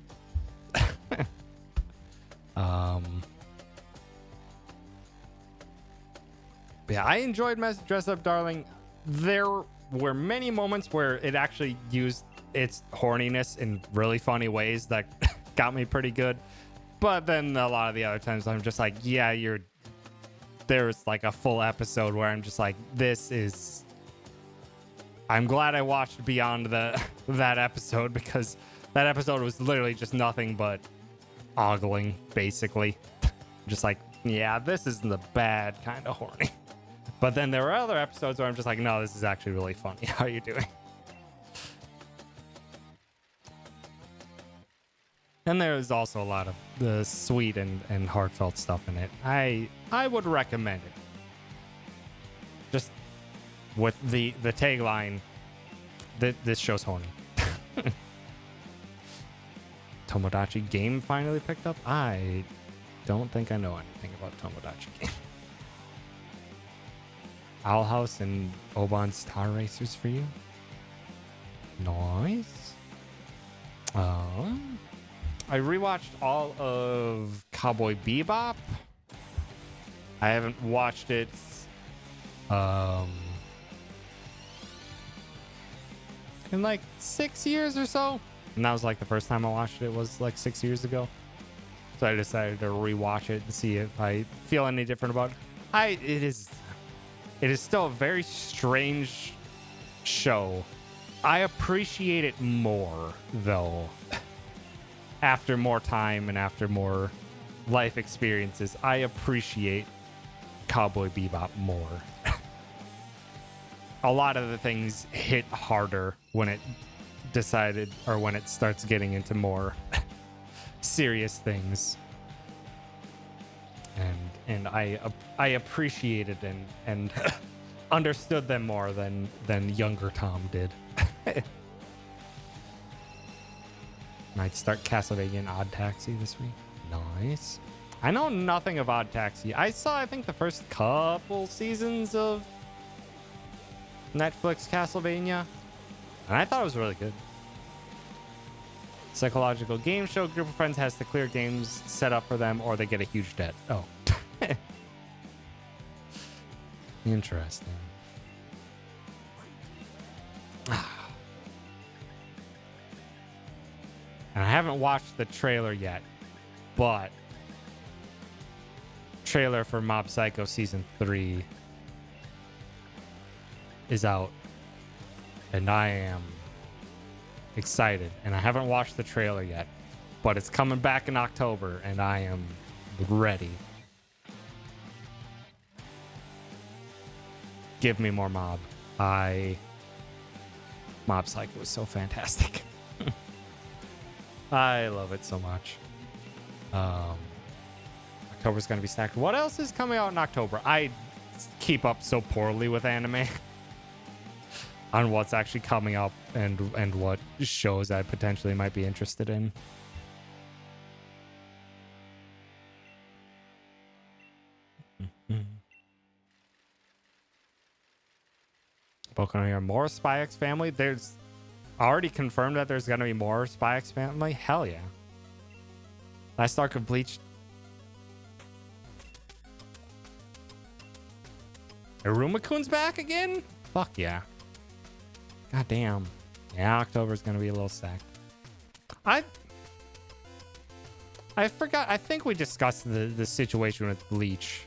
A: yeah, I enjoyed Dress Up Darling. There were many moments where it actually used its horniness in really funny ways that got me pretty good. But then a lot of the other times I'm just like, yeah, there's like a full episode where I'm just like, I'm glad I watched beyond that episode, because that episode was literally just nothing but ogling, basically. Just like, yeah, this isn't the bad kind of horny. But then there were other episodes where I'm just like, no, this is actually really funny. How are you doing? And there's also a lot of the sweet and heartfelt stuff in it. I would recommend it. Just with the tagline, this show's horny. Tomodachi Game finally picked up? I don't think I know anything about Tomodachi Game. Owl House and Oban Star Racers for you? Nice. I rewatched all of Cowboy Bebop. I haven't watched it in like 6 years or so. And that was like the first time I watched it was like 6 years ago. So I decided to rewatch it and see if I feel any different about it. It is still a very strange show. I appreciate it more though. After more time and after more life experiences, I appreciate Cowboy Bebop more. A lot of the things hit harder when it decided, or when it starts getting into more serious things. And I appreciated and understood them more than younger Tom did. Might start Castlevania Odd Taxi this week. Nice. I know nothing of Odd Taxi. I think the first couple seasons of Netflix Castlevania, and I thought it was really good. Psychological game show. Group of friends has to clear games set up for them, or they get a huge debt. Oh. Interesting. And I haven't watched the trailer yet, but trailer for Mob Psycho Season 3 is out. And I am excited. And I haven't watched the trailer yet, but it's coming back in October, and I am ready. Give me more Mob. Mob Psycho is so fantastic. I love it so much. October's gonna be stacked. What else is coming out in October? I keep up so poorly with anime on what's actually coming up and what shows I potentially might be interested in. Spoken on here. More Spy X Family. There's already confirmed that there's gonna be more Spy X Family. Hell yeah. Last arc of Bleach. Iruma-kun's back again? Fuck yeah. God damn. Yeah, October's gonna be a little stacked. I forgot. I think we discussed the situation with Bleach.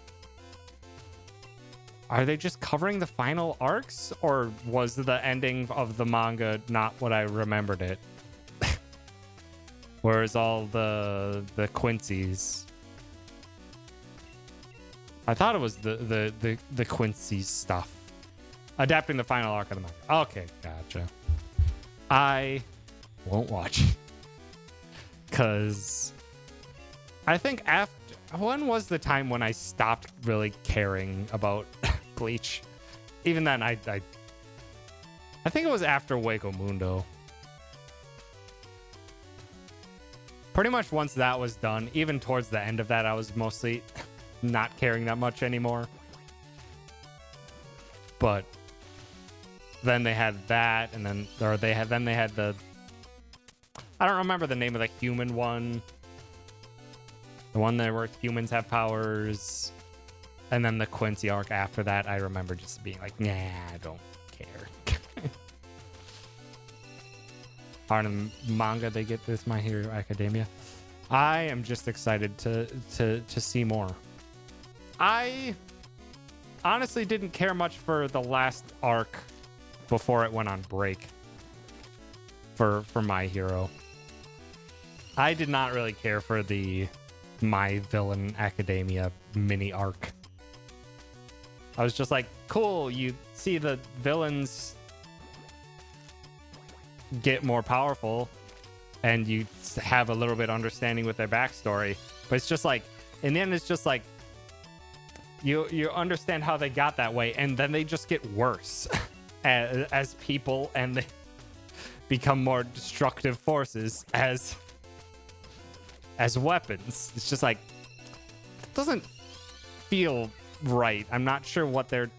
A: Are they just covering the final arcs, or was the ending of the manga not what I remembered it? Whereas all the Quincy's, I thought it was the Quincy's stuff, adapting the final arc of the manga. Okay, gotcha. I won't watch because I think after, when was the time when I stopped really caring about Bleach? Even then, I think it was after Hueco Mundo. Pretty much once that was done, even towards the end of that, I was mostly not caring that much anymore. But then they had that, and then they had the, I don't remember the name of the human one. The one there where humans have powers. And then the Quincy arc after that, I remember just being like, nah, I don't care. Part of the manga they get this My Hero Academia. I am just excited to see more. I honestly didn't care much for the last arc before it went on break for My Hero. I did not really care for the My Villain Academia mini arc. I was just like, cool. You see the villains get more powerful and you have a little bit of understanding with their backstory, but it's just like in the end it's just like you understand how they got that way, and then they just get worse as people, and they become more destructive forces as weapons. It's just like, it doesn't feel right. I'm not sure what they're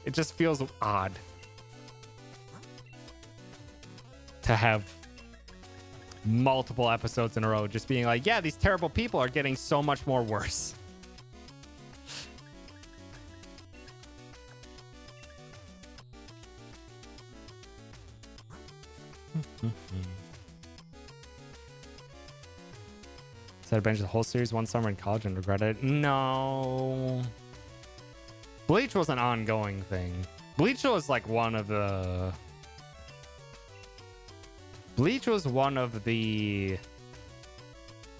A: it just feels odd to have multiple episodes in a row just being like, yeah, these terrible people are getting so much more worse. Said I binged the whole series one summer in college and regretted it. No. Bleach was an ongoing thing. Bleach was like one of the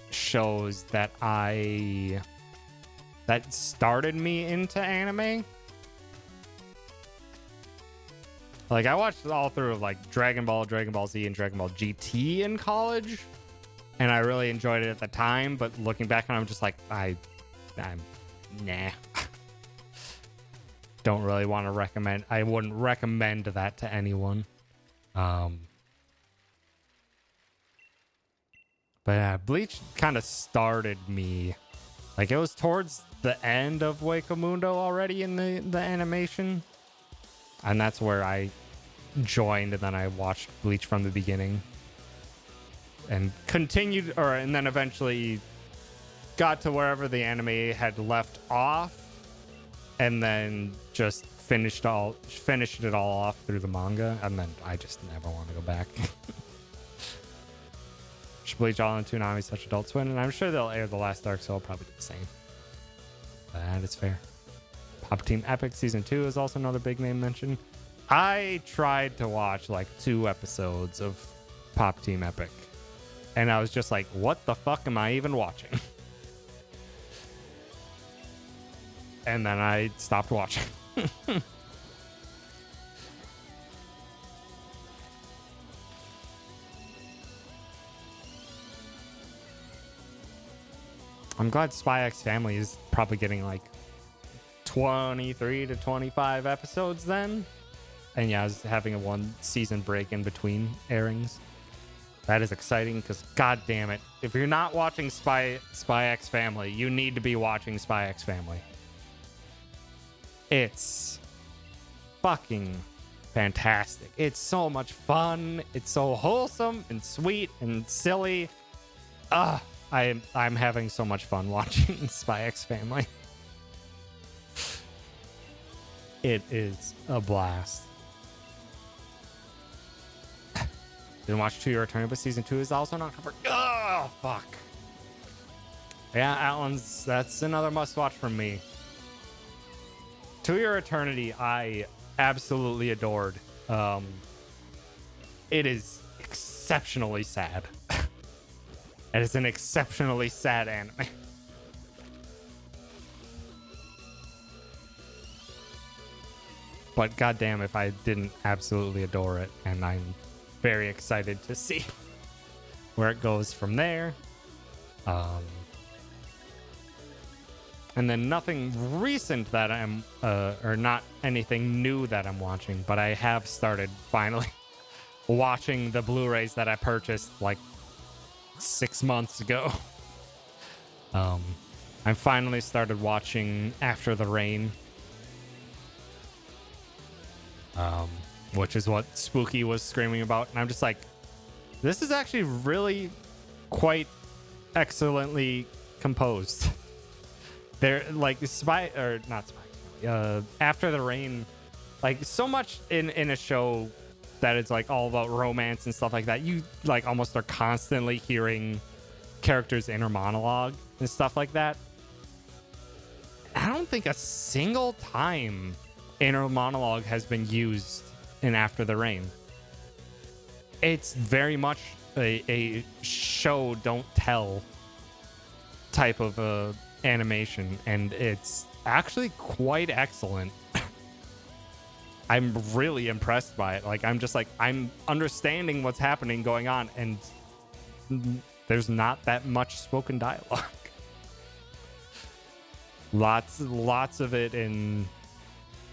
A: shows that started me into anime. Like, I watched all through like Dragon Ball, Dragon Ball Z, and Dragon Ball GT in college, and I really enjoyed it at the time. But looking back on it, I'm just like, I'm nah. Don't really want to recommend. I wouldn't recommend that to anyone. But yeah, Bleach kind of started me. Like, it was towards the end of Wakamundo already in the animation. And that's where I joined, and then I watched Bleach from the beginning. And continued, and then eventually got to wherever the anime had left off. And then just finished it all off through the manga. And then I just never want to go back. Bleach all in Toonami, such Adult Swim, and I'm sure they'll air the last arc, so I'll probably do the same. That is fair. Pop Team Epic Season 2 is also another big name mention. I tried to watch like 2 episodes of Pop Team Epic, and I was just like, what the fuck am I even watching? And then I stopped watching. I'm glad Spy X Family is probably getting like 23 to 25 episodes then. And yeah, I was having a 1 season break in between airings. That is exciting because, god damn it, if you're not watching Spy X Family, you need to be watching Spy X Family. It's fucking fantastic. It's so much fun. It's so wholesome and sweet and silly. I'm having so much fun watching Spy X Family. It is a blast. Didn't watch To Your Eternity, but season 2 is also not covered. Oh, fuck. Yeah, that's another must watch from me. To Your Eternity, I absolutely adored. It is exceptionally sad. And it's an exceptionally sad anime. But goddamn if I didn't absolutely adore it. And I'm very excited to see where it goes from there. And then nothing recent that I'm, or not anything new that I'm watching, but I have started finally watching the Blu-rays that I purchased like 6 months ago. I finally started watching After the Rain, which is what Spooky was screaming about, and I'm just like, this is actually really quite excellently composed. They're like After the Rain, like so much in a show that it's like all about romance and stuff like that, you like almost are constantly hearing characters' inner monologue and stuff like that. I don't think a single time inner monologue has been used in After the Rain. It's very much a show don't tell type of animation, and it's actually quite excellent. I'm really impressed by it. Like, I'm just like, I'm understanding what's happening going on, and there's not that much spoken dialogue. lots of it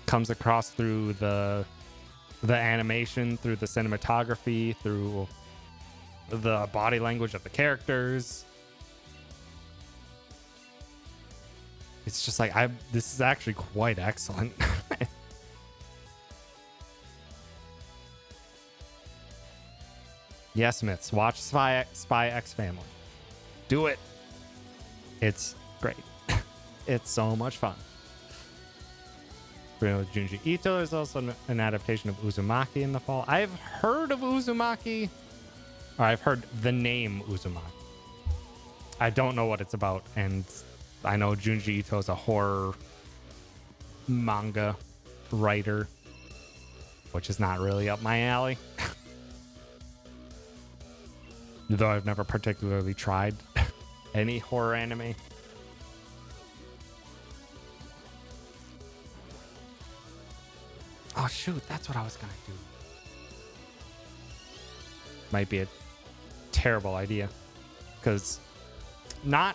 A: comes across through the animation, through the cinematography, through the body language of the characters. It's just like, this is actually quite excellent. Yes, Myths, watch Spy X Family. Do it. It's great. It's so much fun. Junji Ito is also an adaptation of Uzumaki in the fall. I've heard of Uzumaki, or I've heard the name Uzumaki. I don't know what it's about, and I know Junji Ito is a horror manga writer, which is not really up my alley. Though I've never particularly tried any horror anime. Oh shoot, that's what I was gonna do. Might be a terrible idea, because not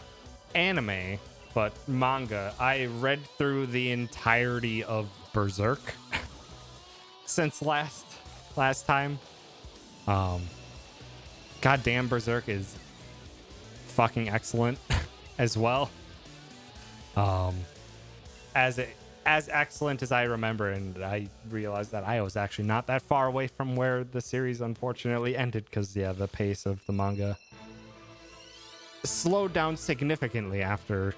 A: anime, but manga. I read through the entirety of Berserk since last time. Goddamn, Berserk is fucking excellent as well. As excellent as I remember, and I realized that I was actually not that far away from where the series unfortunately ended, because yeah, the pace of the manga slowed down significantly after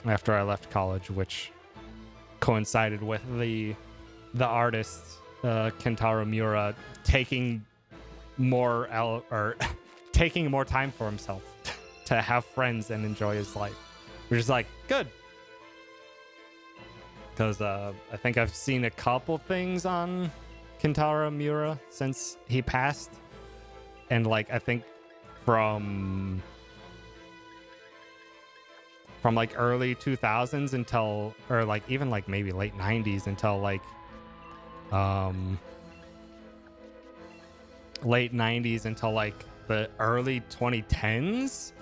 A: I left college, which coincided with the artist Kentaro Miura taking more time for himself to have friends and enjoy his life, which is like good, because I think I've seen a couple things on Kentaro Miura since he passed, and like I think from like early 2000s until, or like even like maybe late 90s until like late 90s until like the early 2010s,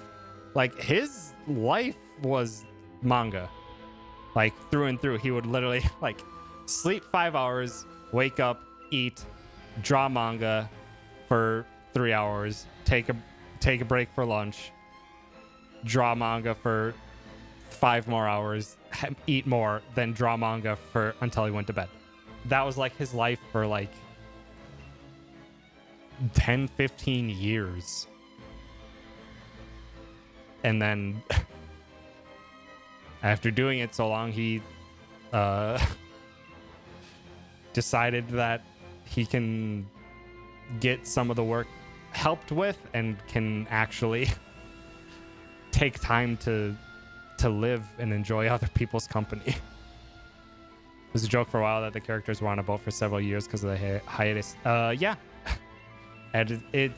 A: like his life was manga, like through and through. He would literally like sleep 5 hours, wake up, eat, draw manga for 3 hours, take a break for lunch, draw manga for 5 more hours, eat more, then draw manga for until he went to bed. That was like his life for like 10-15 years. And then after doing it so long, he decided that he can get some of the work helped with and can actually take time to live and enjoy other people's company. It was a joke for a while that the characters were on a boat for several years because of the hiatus. Yeah. And it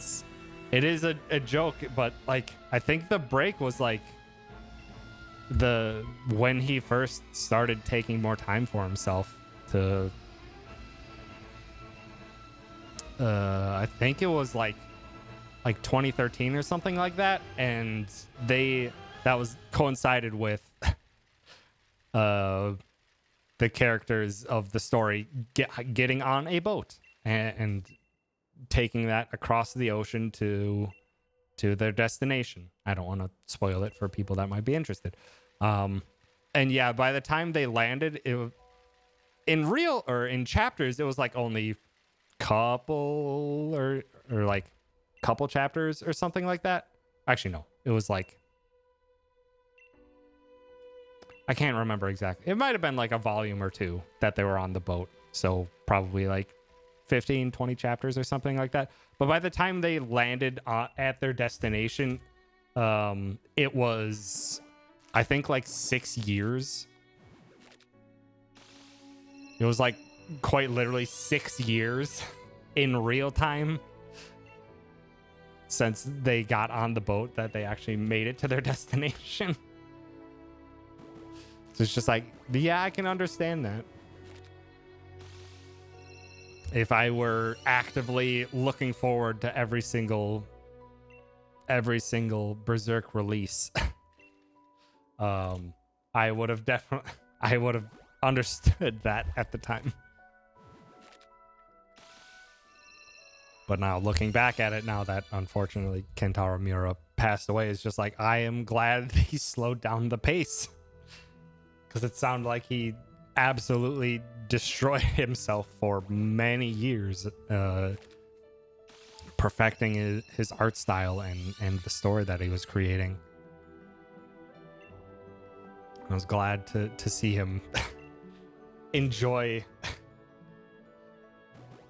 A: is a joke, but like I think the break was like when he first started taking more time for himself to I think it was like 2013 or something like that, and that was coincided with the characters of the story getting on a boat and taking that across the ocean to their destination. I don't want to spoil it for people that might be interested. And yeah, by the time they landed, in chapters, it was like only couple or like couple chapters or something like that. Actually, no, it was like, I can't remember exactly. It might have been like a volume or two that they were on the boat. So probably like 15, 20 chapters or something like that. But by the time they landed at their destination, it was, I think, like 6 years. It was like quite literally 6 years in real time since they got on the boat that they actually made it to their destination. It's just like, yeah, I can understand that. If I were actively looking forward to every single Berserk release, I would have understood that at the time. But now looking back at it, now that unfortunately Kentaro Miura passed away, it's just like, I am glad he slowed down the pace. Because it sounded like he absolutely destroyed himself for many years, perfecting his art style and the story that he was creating. I was glad to see him enjoy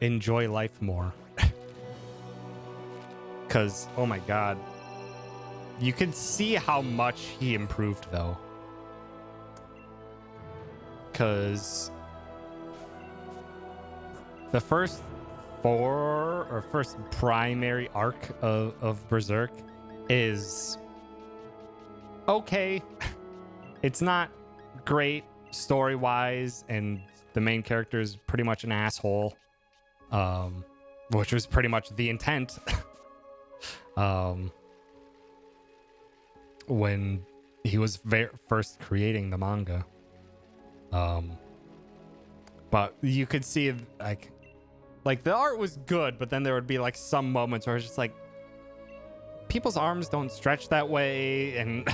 A: life more. Because, oh my god, you can see how much he improved, though. Because the first primary arc of Berserk is okay. It's not great story-wise, and the main character is pretty much an asshole, which was pretty much the intent. When he was first creating the manga. But you could see like the art was good, but then there would be like some moments where it's just like, people's arms don't stretch that way and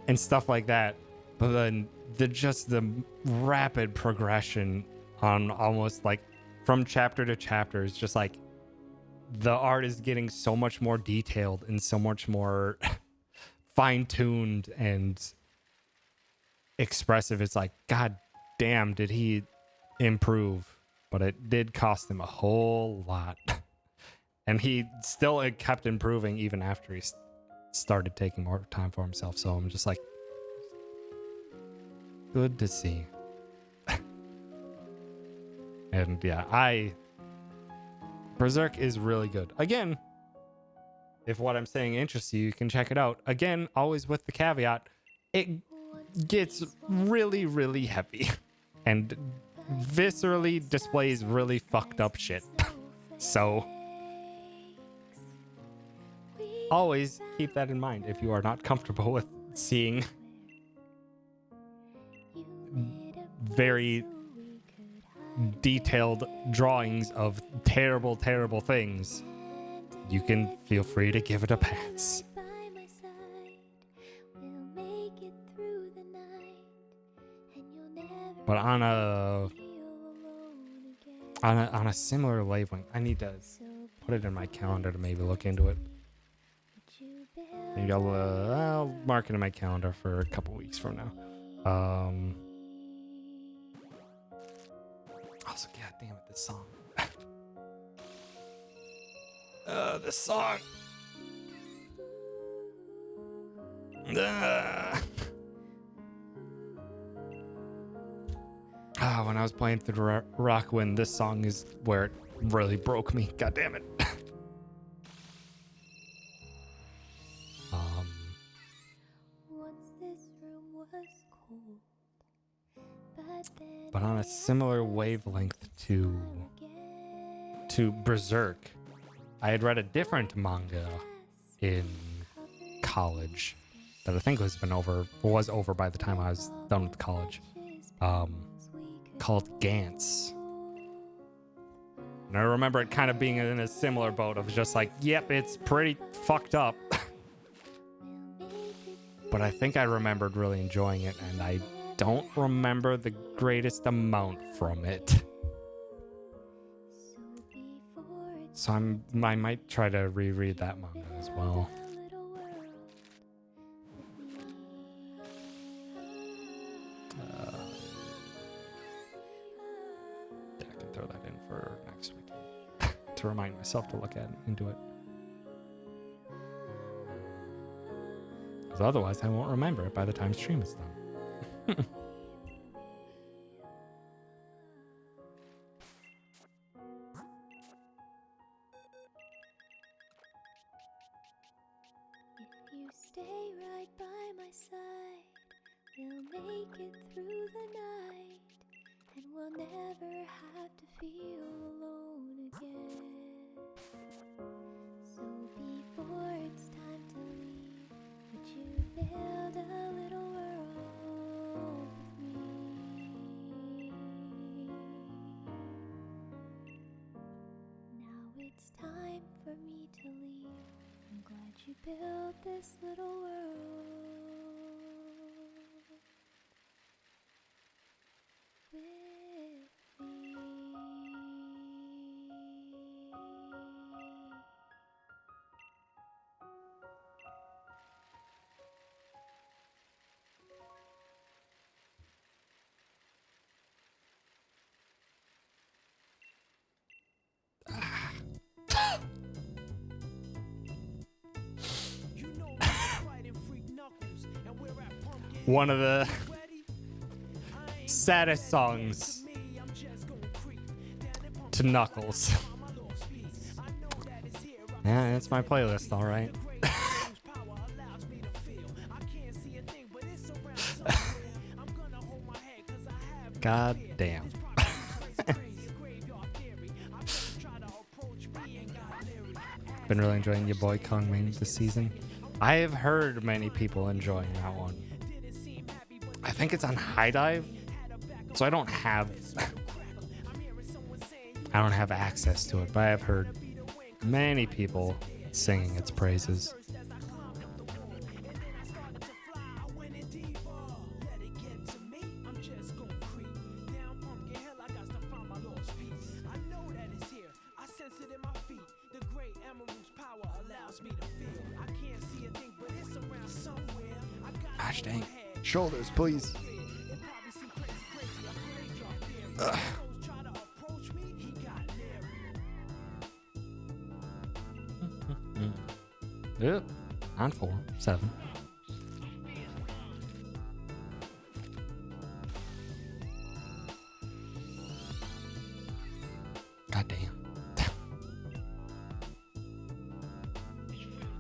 A: and stuff like that. But then the rapid progression on almost like from chapter to chapter is just like, the art is getting so much more detailed and so much more fine-tuned and expressive. It's like, god damn, did he improve? But it did cost him a whole lot. And he still kept improving even after he started taking more time for himself. So I'm just like, good to see. And yeah, Berserk is really good. Again, if what I'm saying interests you, you can check it out. Again, always with the caveat, it gets really, really heavy and viscerally displays really fucked up shit. So always keep that in mind if you are not comfortable with seeing very detailed drawings of terrible, terrible things. You can feel free to give it a pass. But on a similar wavelength, I need to put it in my calendar to maybe look into it. Maybe I'll mark it in my calendar for a couple weeks from now. Also, god damn it, this song. This song. When I was playing through Rockwind, this song is where it really broke me. God damn it. But on a similar wavelength to Berserk, I had read a different manga in college that I think was over by the time I was done with college, called Gantz. And I remember it kind of being in a similar boat of just like, yep, it's pretty fucked up. But I think I remembered really enjoying it, and I don't remember the greatest amount from it. So I might try to reread that manga as well. Yeah, I can throw that in for next week to remind myself to look at into it. Because otherwise I won't remember it by the time stream is done.
B: We'll make it through the night, and we'll never have to feel alone again. So before it's time to leave, would you build a little world with me? Now it's time for me to leave. I'm glad you built this little world with me.
A: One of the saddest songs to Knuckles. Yeah, that's my playlist, all right. God damn. Been really enjoying your boy Kong Main this season. I have heard many people enjoying that one. I think it's on High Dive, so I don't have access to it, but I have heard many people singing its praises. Gosh dang. Shoulders, please. Ugh. Yep. On 4, 7. God damn.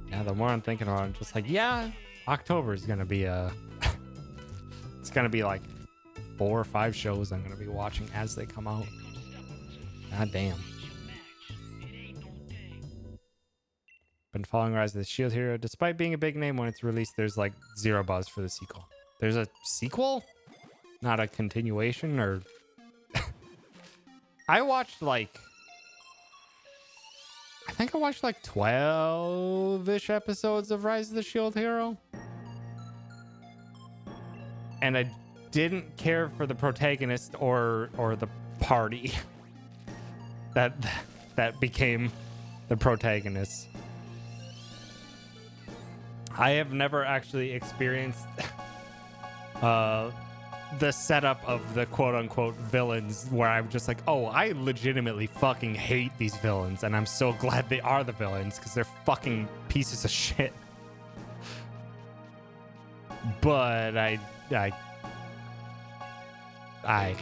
A: Yeah, the more I'm thinking about it, I'm just like, yeah, October is gonna be it's gonna be like 4 or 5 shows I'm gonna be watching as they come out. God damn. Been following Rise of the Shield Hero. Despite being a big name when it's released, there's like zero buzz for the sequel. There's a sequel? Not a continuation or... I think I watched like 12-ish episodes of Rise of the Shield Hero. And I didn't care for the protagonist or the party that became the protagonist. I have never actually experienced the setup of the quote-unquote villains where I'm just like, oh, I legitimately fucking hate these villains, and I'm so glad they are the villains because they're fucking pieces of shit. But I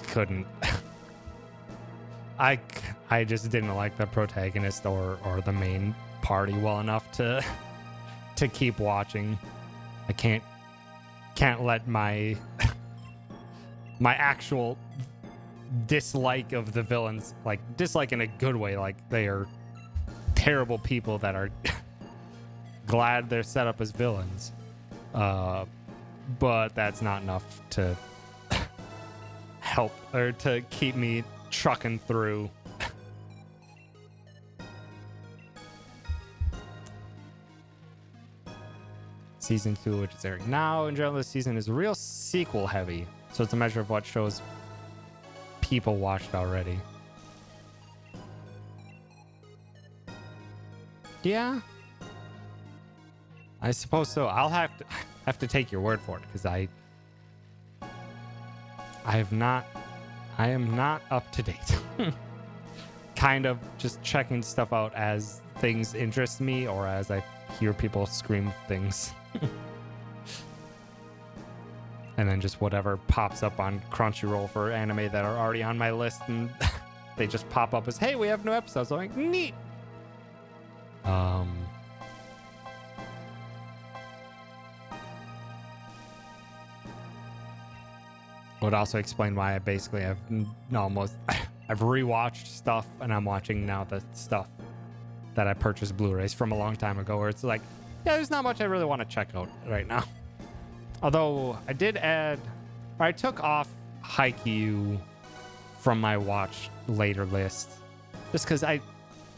A: couldn't. I just didn't like the protagonist or the main party well enough to keep watching. I can't let my my actual dislike of the villains, like dislike in a good way, like they are terrible people that are glad they're set up as villains. But that's not enough to help or to keep me trucking through. Season 2, which is airing now. In general, this season is real sequel heavy, so it's a measure of what shows people watched already. Yeah, I suppose so. I'll have to take your word for it because I am not up to date. Kind of just checking stuff out as things interest me or as I hear people scream things. And then just whatever pops up on Crunchyroll for anime that are already on my list, and they just pop up as, hey, we have new episodes. I'm like, neat. Would also explain why I basically have almost I've rewatched stuff and I'm watching now the stuff that I purchased Blu-rays from a long time ago, where it's like, yeah, there's not much I really want to check out right now. Although I did add, or I took off Haikyuu from my watch later list, just because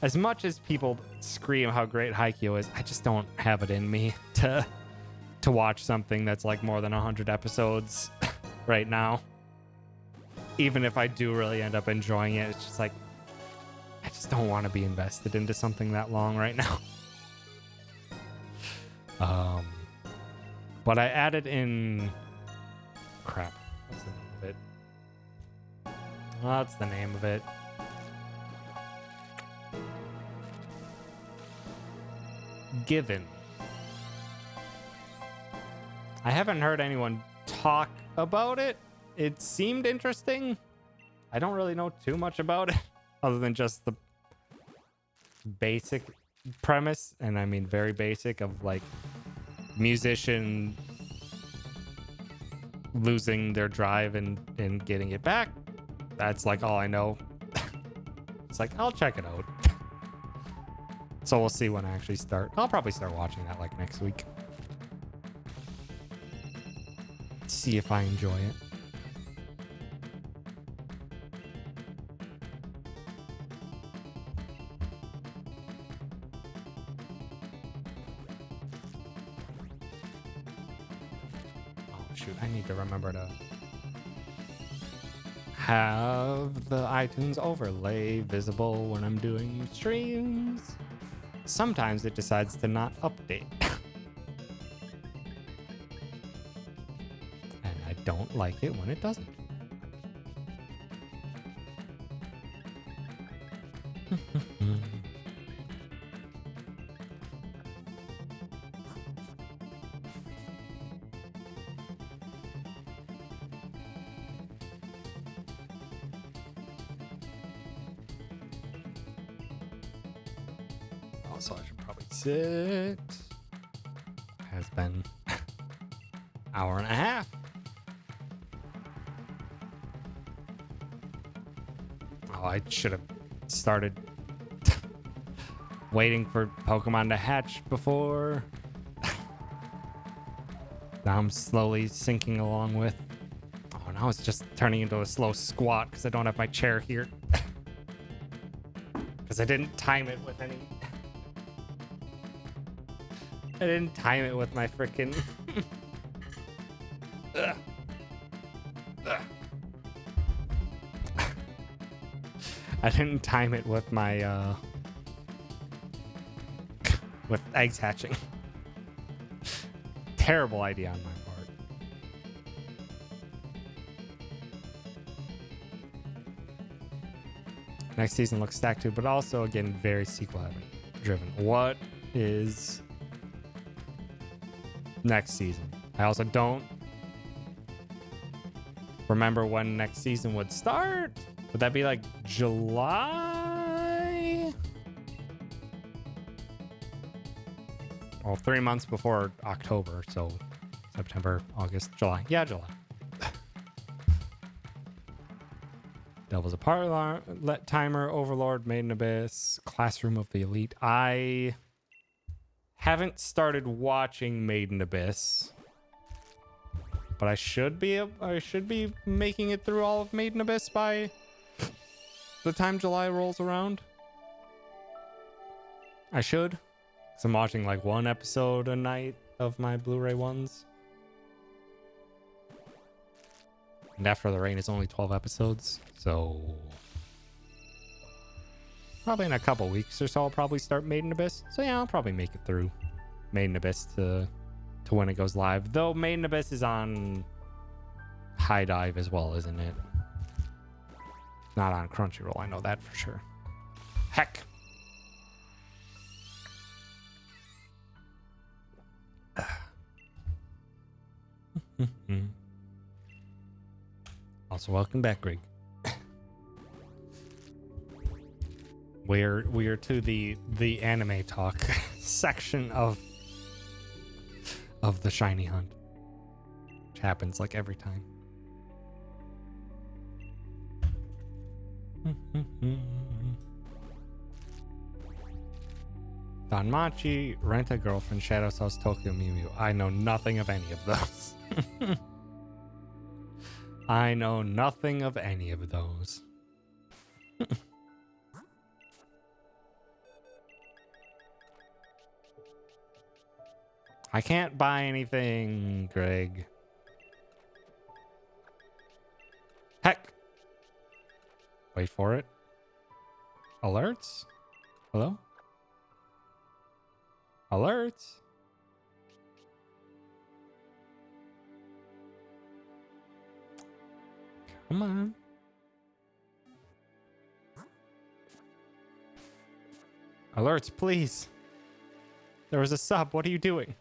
A: as much as people scream how great Haikyuu is, I just don't have it in me to watch something that's like more than 100 episodes right now. Even if I do really end up enjoying it, it's just like, I just don't want to be invested into something that long right now. But I added in... Crap. What's the name of it? What's the name of it? Given. I haven't heard anyone talk about it. It seemed interesting. I don't really know too much about it other than just the basic premise, and I mean very basic, of like musician losing their drive and getting it back. That's like all I know. It's like, I'll check it out. So we'll see when I actually start. I'll probably start watching that like next week. See if I enjoy it. Oh shoot, I need to remember to have the iTunes overlay visible when I'm doing streams. Sometimes it decides to not update. And I don't like it when it doesn't. Also, I should probably sit. Has been hour and a half. Oh, I should have started waiting for Pokemon to hatch before. Now I'm slowly sinking along with. Oh, now it's just turning into a slow squat because I don't have my chair here. Because I didn't time it with any... I didn't time it with my freaking... I didn't time it with my, with eggs hatching. Terrible idea on my part. Next season looks stacked too, but also, again, very sequel driven. What is next season? I also don't remember when next season would start. Would that be like July? Well, 3 months before October, so September, August, July. Yeah, July. Devil's Apart, Timer, Overlord, Maiden Abyss, Classroom of the Elite. I haven't started watching Maiden Abyss, but I should be making it through all of Maiden Abyss by the time July rolls around. I should, because I'm watching like one episode a night of my Blu-ray ones. And After the Rain is only 12 episodes, so probably in a couple weeks or so I'll probably start Maiden Abyss. So yeah, I'll probably make it through Maiden Abyss to when it goes live. Though Maiden Abyss is on High Dive as well, isn't it? Not on Crunchyroll, I know that for sure. Heck. Also, welcome back, Greg. We're to the anime talk section of the Shiny Hunt, which happens like every time. Danmachi, Rent a Girlfriend, Shadow's House, Tokyo Mew Mew. I know nothing of any of those. I know nothing of any of those. I can't buy anything, Greg. Heck. Wait for it. Alerts? Hello? Alerts? Come on. Alerts, please. There was a sub. What are you doing?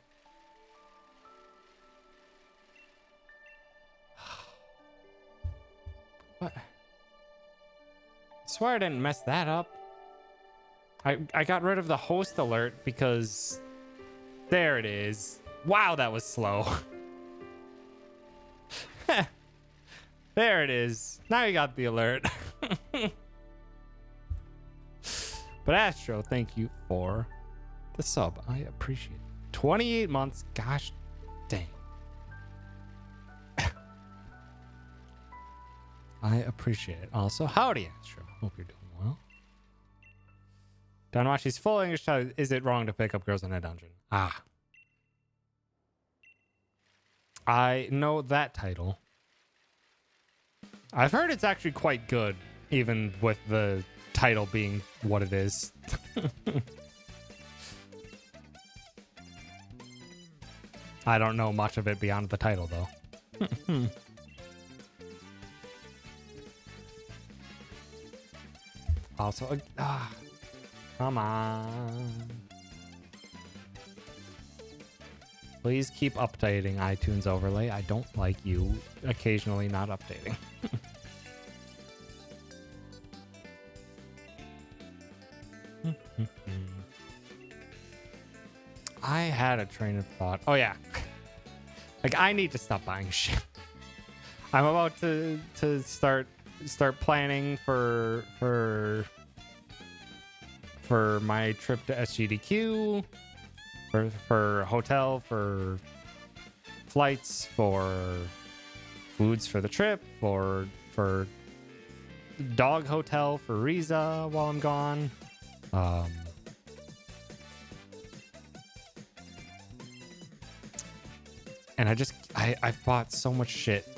A: What? I swear I didn't mess that up. I got rid of the host alert because there it is. Wow, that was slow. There it is. Now you got the alert. But Astro, thank you for the sub. I appreciate it. 28 months. Gosh dang. I appreciate it. Also, howdy, Astro. Hope you're doing well. Danmachi's full English title. Is it wrong to pick up girls in a dungeon? Ah. I know that title. I've heard it's actually quite good, even with the title being what it is. I don't know much of it beyond the title, though. Also, come on. Please keep updating iTunes overlay. I don't like you occasionally not updating. I had a train of thought. Oh yeah. Like I need to stop buying shit. I'm about to start planning for my trip to SGDQ, for hotel, for flights, for foods for the trip, for dog hotel for Riza while I'm gone. And I've bought so much shit.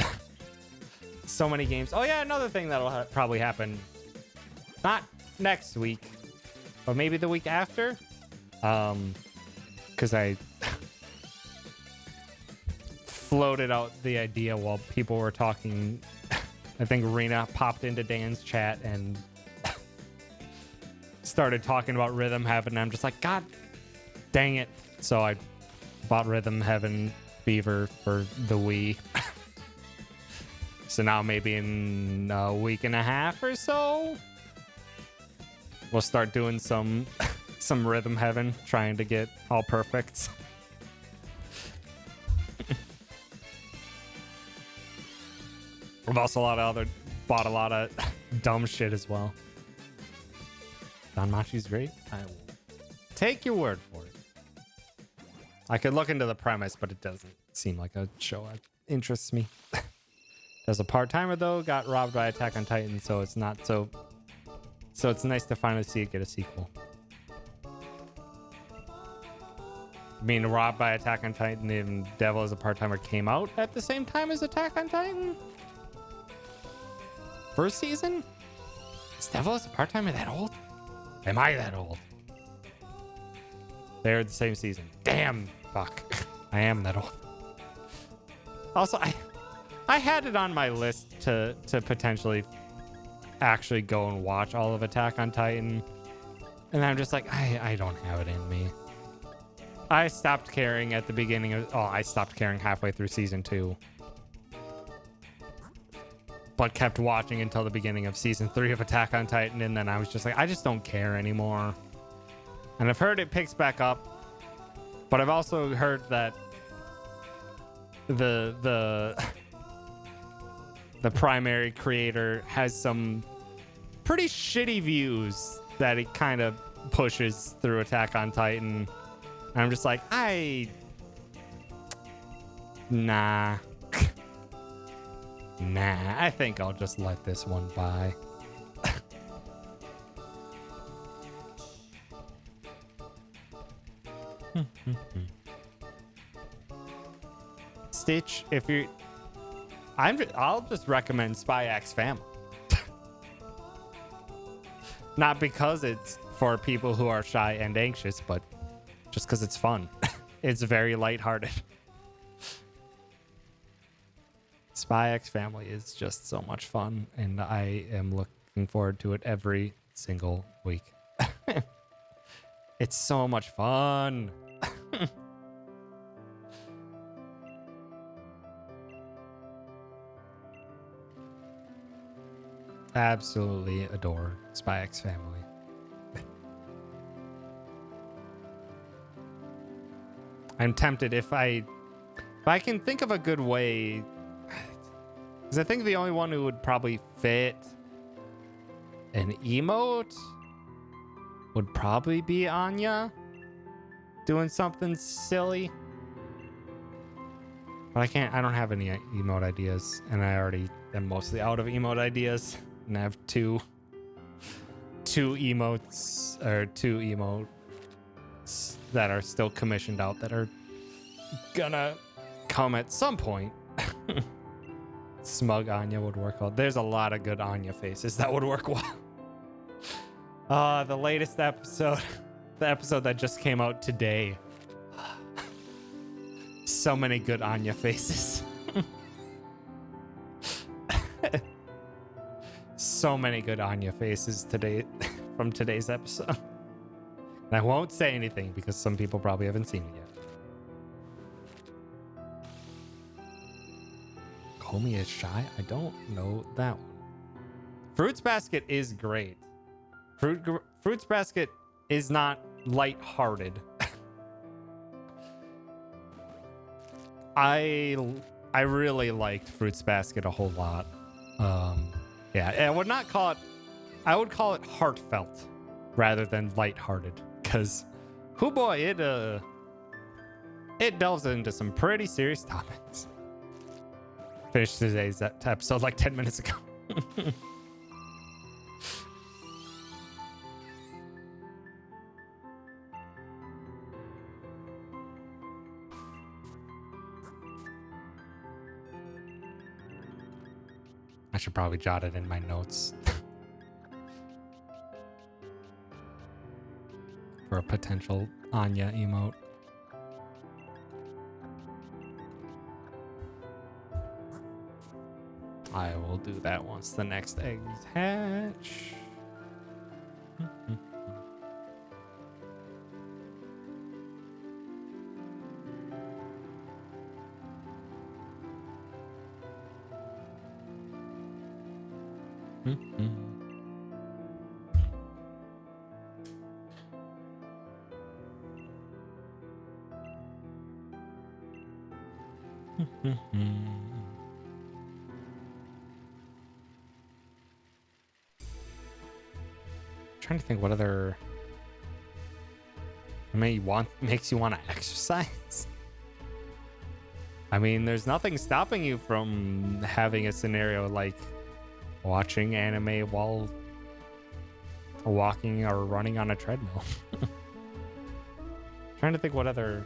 A: So many games. Oh yeah, another thing that'll probably happen. Not next week, but maybe the week after. Because I floated out the idea while people were talking. I think Rena popped into Dan's chat and started talking about Rhythm Heaven. And I'm just like, God dang it. So I bought Rhythm Heaven Fever for the Wii. So now maybe in a week and a half or so, we'll start doing some Rhythm Heaven, trying to get all perfect. I've also bought a lot of dumb shit as well. Danmachi's great. I will take your word for it. I could look into the premise, but it doesn't seem like a show that interests me. As a part-timer though, got robbed by Attack on Titan, so it's not so it's nice to finally see it get a sequel. Being robbed by Attack on Titan and Devil as a part-timer came out at the same time as Attack on Titan? First season? Is Devil as a part-timer that old? Am I that old? They're the same season. Damn, fuck. I am that old. Also, I had it on my list to potentially actually go and watch all of Attack on Titan. And I'm just like, I don't have it in me. I stopped caring at the beginning of... Oh, I stopped caring halfway through season 2. But kept watching until the beginning of season 3 of Attack on Titan. And then I was just like, I just don't care anymore. And I've heard it picks back up. But I've also heard that the primary creator has some pretty shitty views that it kind of pushes through Attack on Titan. And I'm just like, nah. Nah, I think I'll just let this one by. Stitch, if you're... I'll just recommend Spy X Family. Not because it's for people who are shy and anxious, but just because it's fun. It's very lighthearted. Spy X Family is just so much fun, and I am looking forward to it every single week. It's so much fun. Absolutely adore Spy X Family. I'm tempted if I can think of a good way, because I think the only one who would probably fit an emote would probably be Anya doing something silly. But I don't have any emote ideas, and I already am mostly out of emote ideas. And I have two emotes that are still commissioned out that are gonna come at some point. Smug Anya would work well. There's a lot of good Anya faces that would work well. The latest episode, the episode that just came out today. So many good Anya faces. So many good Anya faces today from today's episode. And I won't say anything because some people probably haven't seen it yet. Komi is shy? I don't know that one. Fruits Basket is great. Fruits Basket is not lighthearted. I really liked Fruits Basket a whole lot. Yeah, I would call it heartfelt rather than lighthearted, because oh boy, it delves into some pretty serious topics. Finished today's episode like 10 minutes ago. I should probably jot it in my notes for a potential Anya emote. I will do that once the next eggs hatch. Trying to think what other makes you want to exercise. I mean, there's nothing stopping you from having a scenario like watching anime while walking or running on a treadmill. Trying to think what other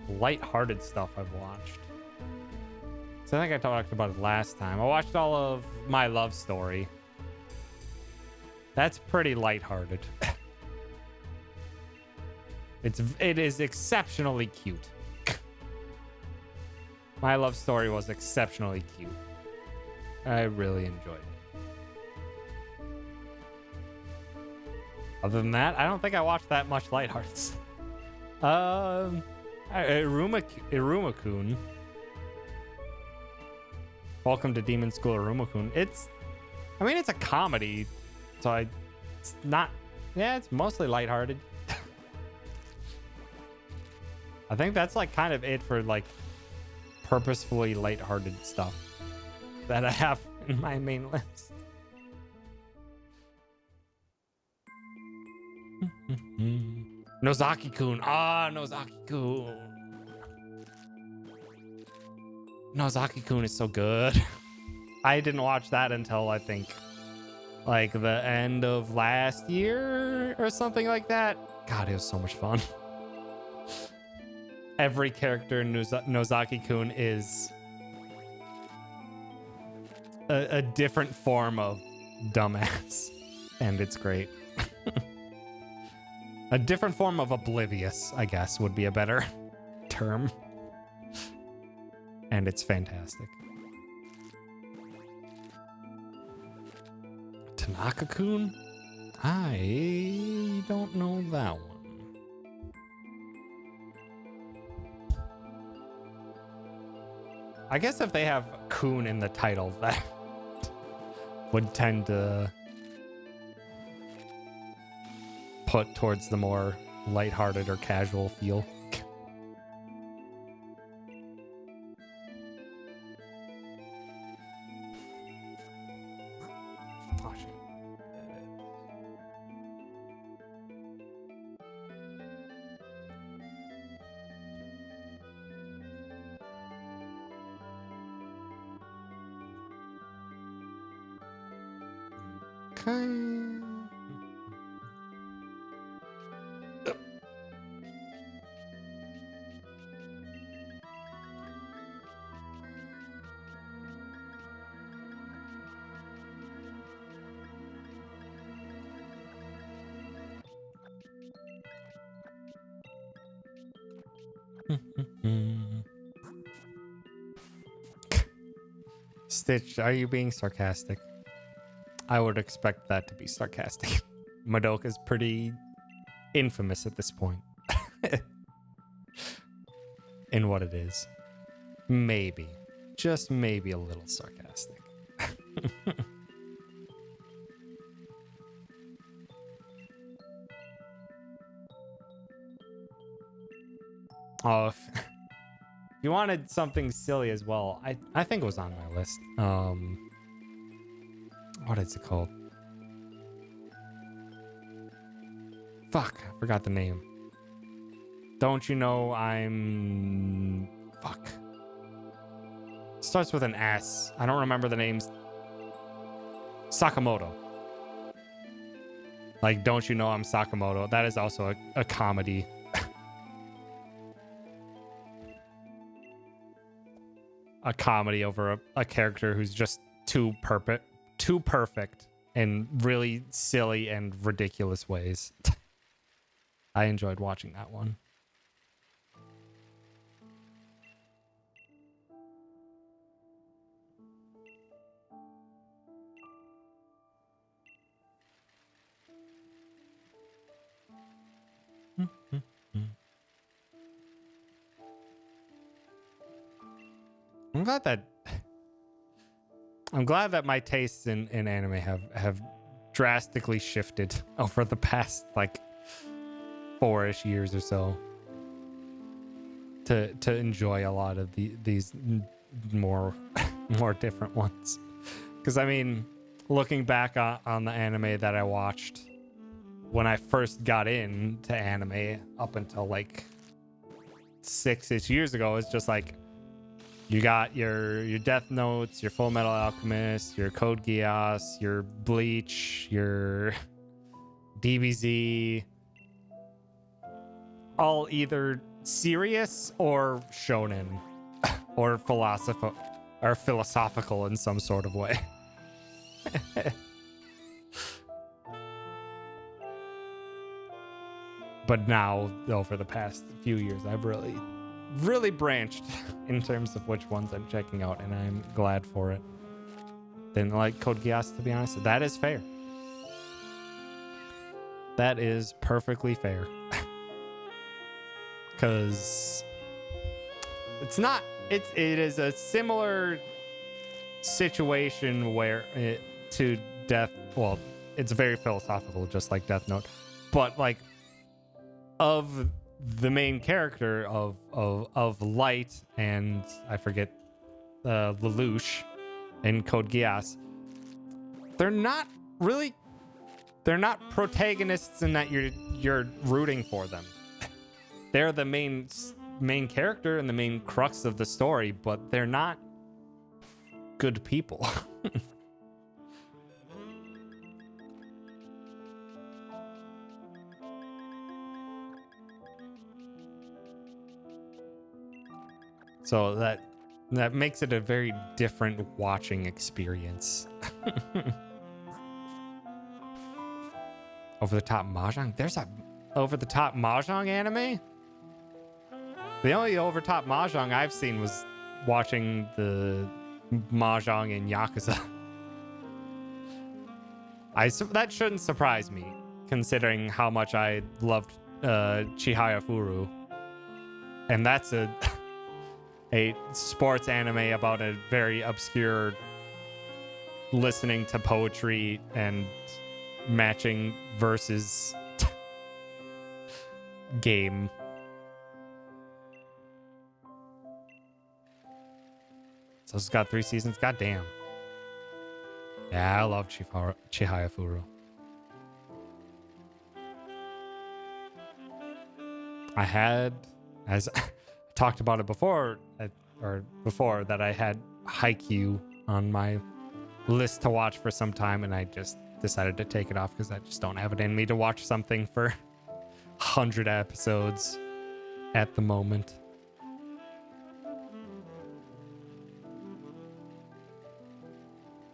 A: lighthearted stuff I've watched. So I think I talked about it last time. I watched all of My Love Story. That's pretty lighthearted. It is exceptionally cute. My Love Story was exceptionally cute. I really enjoyed it. Other than that, I don't think I watched that much lighthearted stuff. Iruma-kun. Welcome to Demon School Iruma-kun. It's a comedy, so it's not, it's mostly lighthearted. I think that's like kind of it for like purposefully lighthearted stuff that I have in my main list. Nozaki-kun. Ah, Nozaki-kun. Nozaki-kun is so good. I didn't watch that until I think like the end of last year or something like that. God, it was so much fun. Every character in Nozaki-kun is a different form of dumbass, and it's great. A different form of oblivious, I guess, would be a better term. And it's fantastic. Tanaka-kun? I don't know that one. I guess if they have kun in the title, that would tend to put towards the more lighthearted or casual feel. Oh, shit. Okay. Stitch, are you being sarcastic? I would expect that to be sarcastic. Madoka's pretty infamous at this point. In what it is. Maybe. Just maybe a little sarcastic. Oh, if you wanted something silly as well, I think it was on my list. What is it called? Fuck, I forgot the name. Don't you know I'm... Fuck. Starts with an S. I don't remember the names. Sakamoto. Like, don't you know I'm Sakamoto? That is also a comedy. A comedy over a character who's just too perfect in really silly and ridiculous ways. I enjoyed watching that one. I'm glad that my tastes in anime have drastically shifted over the past like 4-ish years or so to enjoy a lot of these more different ones. Because I mean, looking back on the anime that I watched when I first got into anime up until like 6-ish years ago, it's just like you got your Death Notes, your Full Metal Alchemist, your Code Geass, your Bleach, your DBZ, all either serious or shonen or philosophical in some sort of way. But now, over the past few years, I've really branched in terms of which ones I'm checking out, and I'm glad for it. Didn't like Code Geass, to be honest. That is fair. That is perfectly fair. Because it is a similar situation where to Death, well, it's very philosophical, just like Death Note, but like of the main character of Light and I forget Lelouch in Code Geass, they're they're not protagonists in that you're rooting for them. They're the main character and the main crux of the story, but they're not good people. So that makes it a very different watching experience. Over the top mahjong? There's a over the top mahjong anime? The only over top mahjong I've seen was watching the mahjong in Yakuza. That shouldn't surprise me, considering how much I loved Chihaya Furu. And that's a sports anime about a very obscure listening to poetry and matching versus game. So it's got 3 seasons. God damn. Yeah, I love Chihaya Furu. I had, as I talked about it before, that I had Haikyuu on my list to watch for some time, and I just decided to take it off because I just don't have it in me to watch something for 100 episodes at the moment.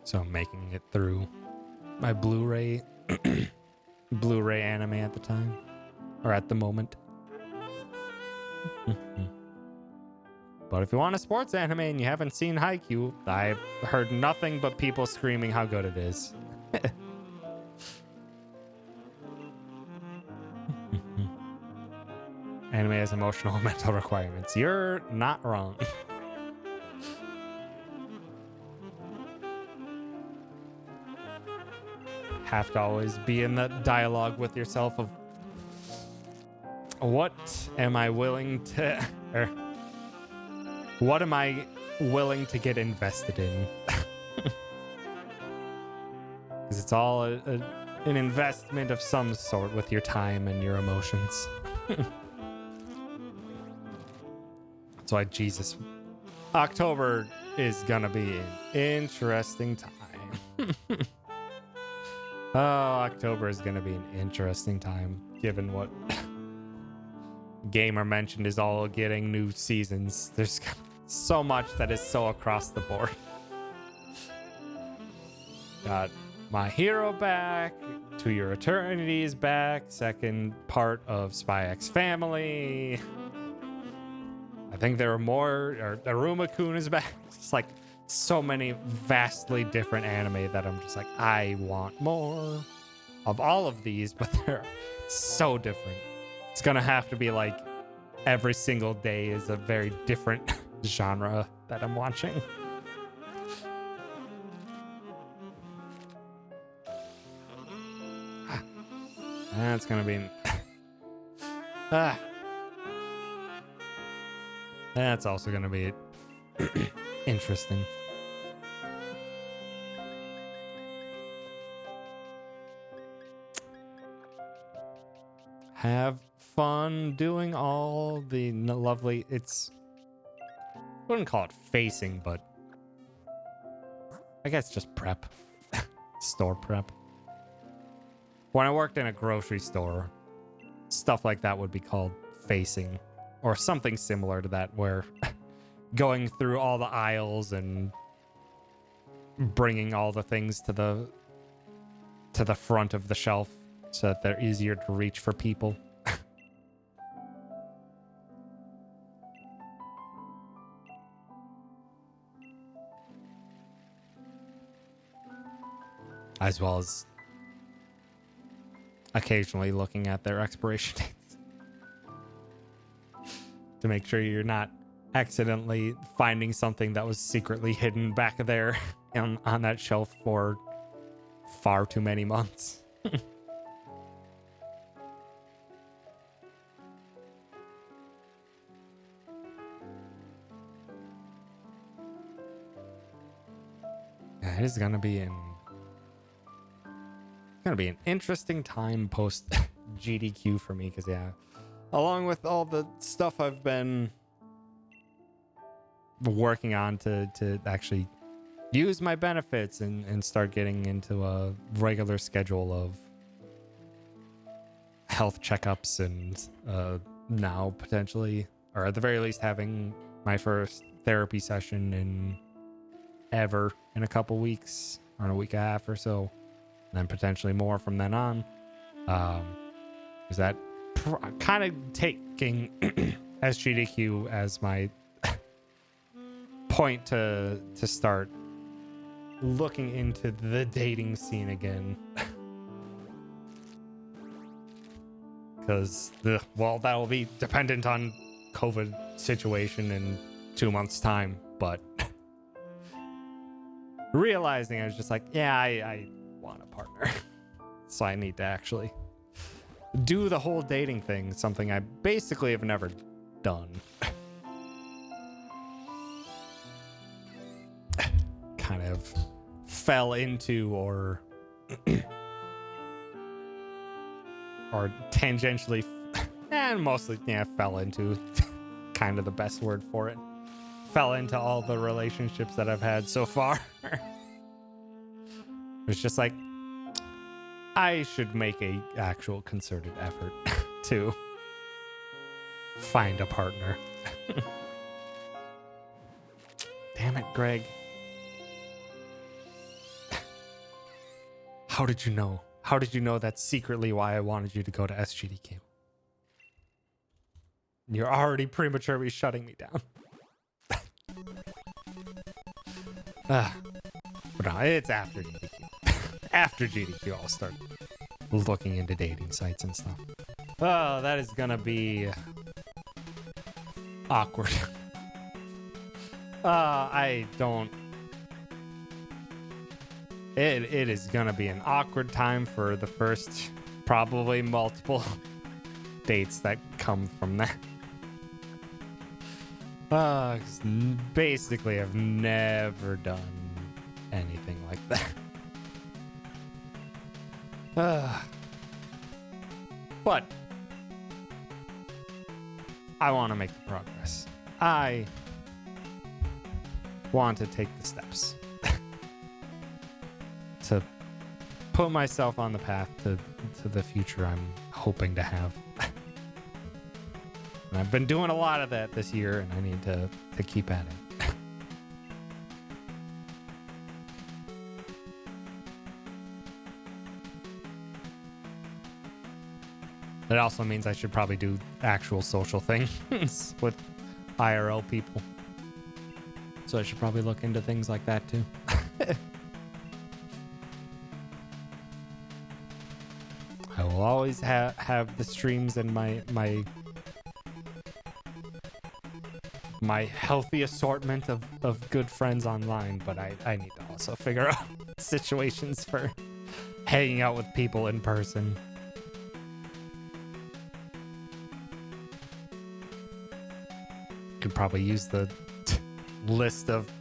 A: So I'm making it through my Blu-ray anime at the time, or at the moment. But if you want a sports anime and you haven't seen Haikyuu, I've heard nothing but people screaming how good it is. Anime has emotional and mental requirements. You're not wrong. Have to always be in the dialogue with yourself of what am I willing to, or what am I willing to get invested in? Because it's all an investment of some sort with your time and your emotions. That's why, Jesus, October is gonna be an interesting time. Oh, October is gonna be an interesting time, given what Gamer mentioned is all getting new seasons. There's so much that is so across the board. Got My Hero back, To Your Eternity is back, second part of Spy X Family. I think there are more, or Aruma-kun is back. It's like so many vastly different anime that I'm just like, I want more of all of these, but they're so different. It's gonna have to be like every single day is a very different genre that I'm watching. That's gonna be that's also gonna be interesting. Have fun doing all the lovely, I wouldn't call it facing, but I guess just prep. Store prep. When I worked in a grocery store, stuff like that would be called facing, or something similar to that, where going through all the aisles and bringing all the things to the front of the shelf so that they're easier to reach for people. As well as occasionally looking at their expiration dates to make sure you're not accidentally finding something that was secretly hidden back there on that shelf for far too many months. Yeah, it is gonna be an gonna be an interesting time post GDQ for me, because yeah, along with all the stuff I've been working on to actually use my benefits and start getting into a regular schedule of health checkups and now potentially, or at the very least, having my first therapy session in a couple weeks, or in a week and a half or so, and then potentially more from then on. Is that kind of taking SGDQ as my point to start looking into the dating scene again. Because that will be dependent on COVID situation in 2 months time, but realizing I was just like, yeah, I want a partner. So I need to actually do the whole dating thing, something I basically have never done. Kind of fell into or tangentially and mostly fell into kind of the best word for it. Fell into all the relationships that I've had so far. It's just like, I should make a actual concerted effort to find a partner. Damn it, Greg. How did you know? How did you know that's secretly why I wanted you to go to SGDQ? You're already prematurely shutting me down. But no, it's after GDQ. After GDQ, I'll start looking into dating sites and stuff. Oh, that is gonna be awkward. I don't. It is gonna be an awkward time for the first, probably multiple dates that come from that. 'Cause basically, I've never done anything like that. But I want to make the progress. I want to take the steps to put myself on the path to the future I'm hoping to have. And I've been doing a lot of that this year, and I need to keep at it. It also means I should probably do actual social things with IRL people. So I should probably look into things like that too. I will always have the streams and my healthy assortment of good friends online, but I need to also figure out situations for hanging out with people in person. Could probably use the list of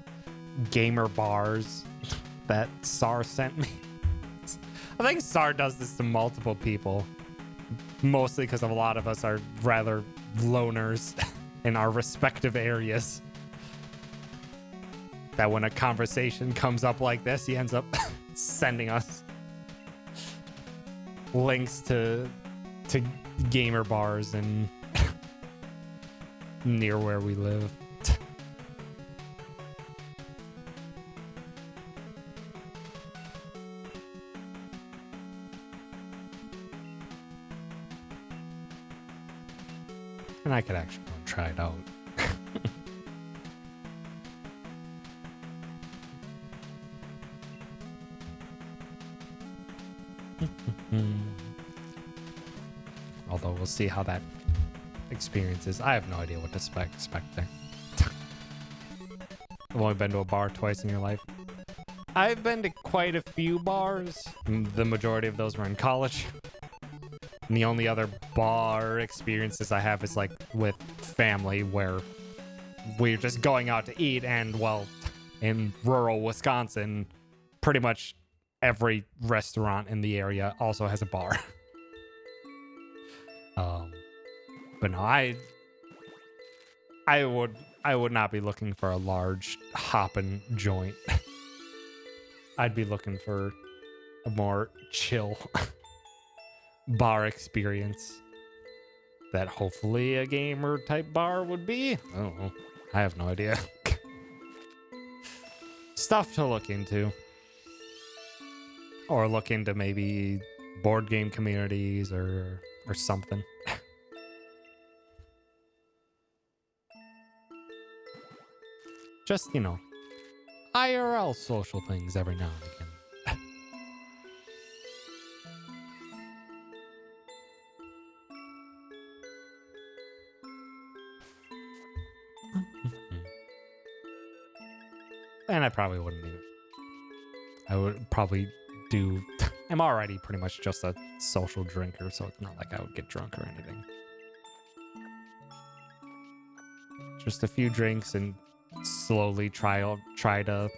A: gamer bars that SAR sent me. I think SAR does this to multiple people, mostly because a lot of us are rather loners in our respective areas. That when a conversation comes up like this, he ends up sending us links to gamer bars and near where we live. And I could actually go and try it out. Although we'll see how that experience is. I have no idea what to expect there. I've only been to a bar twice in your life. I've been to quite a few bars. The majority of those were in college. And the only other bar experiences I have is like with family, where we're just going out to eat, and well, in rural Wisconsin, pretty much every restaurant in the area also has a bar. But no, I would not be looking for a large hopping joint. I'd be looking for a more chill bar experience that hopefully a gamer type bar would be. I don't know. I have no idea. Stuff to look into. Or look into maybe board game communities or something. Just, you know, IRL social things every now and again. And I probably wouldn't even. I would probably do. I'm already pretty much just a social drinker, so it's not like I would get drunk or anything. Just a few drinks and slowly try to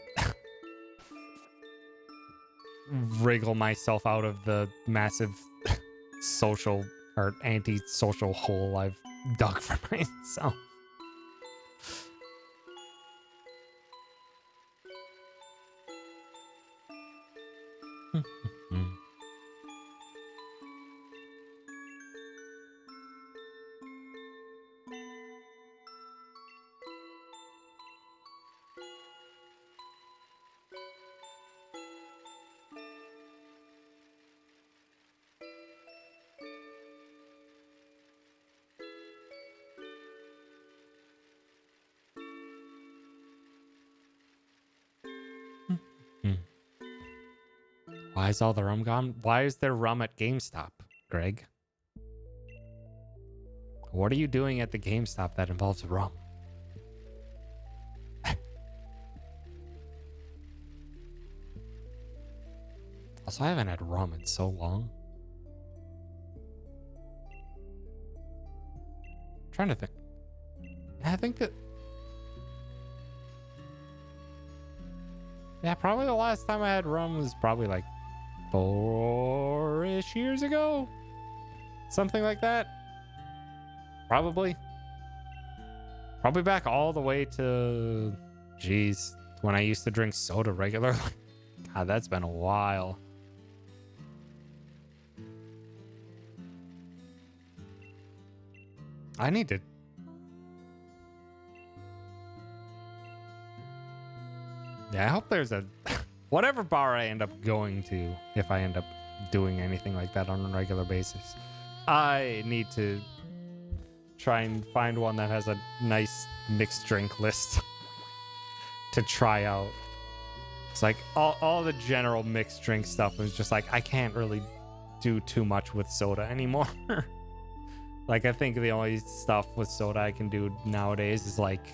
A: wriggle myself out of the massive social or anti-social hole I've dug for myself. Why is all the rum gone? Why is there rum at GameStop, Greg? What are you doing at the GameStop that involves rum? Also, I haven't had rum in so long. I'm trying to think. I think that... Yeah, probably the last time I had rum was probably like 4-ish years ago. Something like that. Probably back all the way to, geez, when I used to drink soda regularly. God, that's been a while. I need to... Yeah, I hope there's a... Whatever bar I end up going to, if I end up doing anything like that on a regular basis, I need to try and find one that has a nice mixed drink list to try out. It's like all the general mixed drink stuff is just like, I can't really do too much with soda anymore. Like, I think the only stuff with soda I can do nowadays is like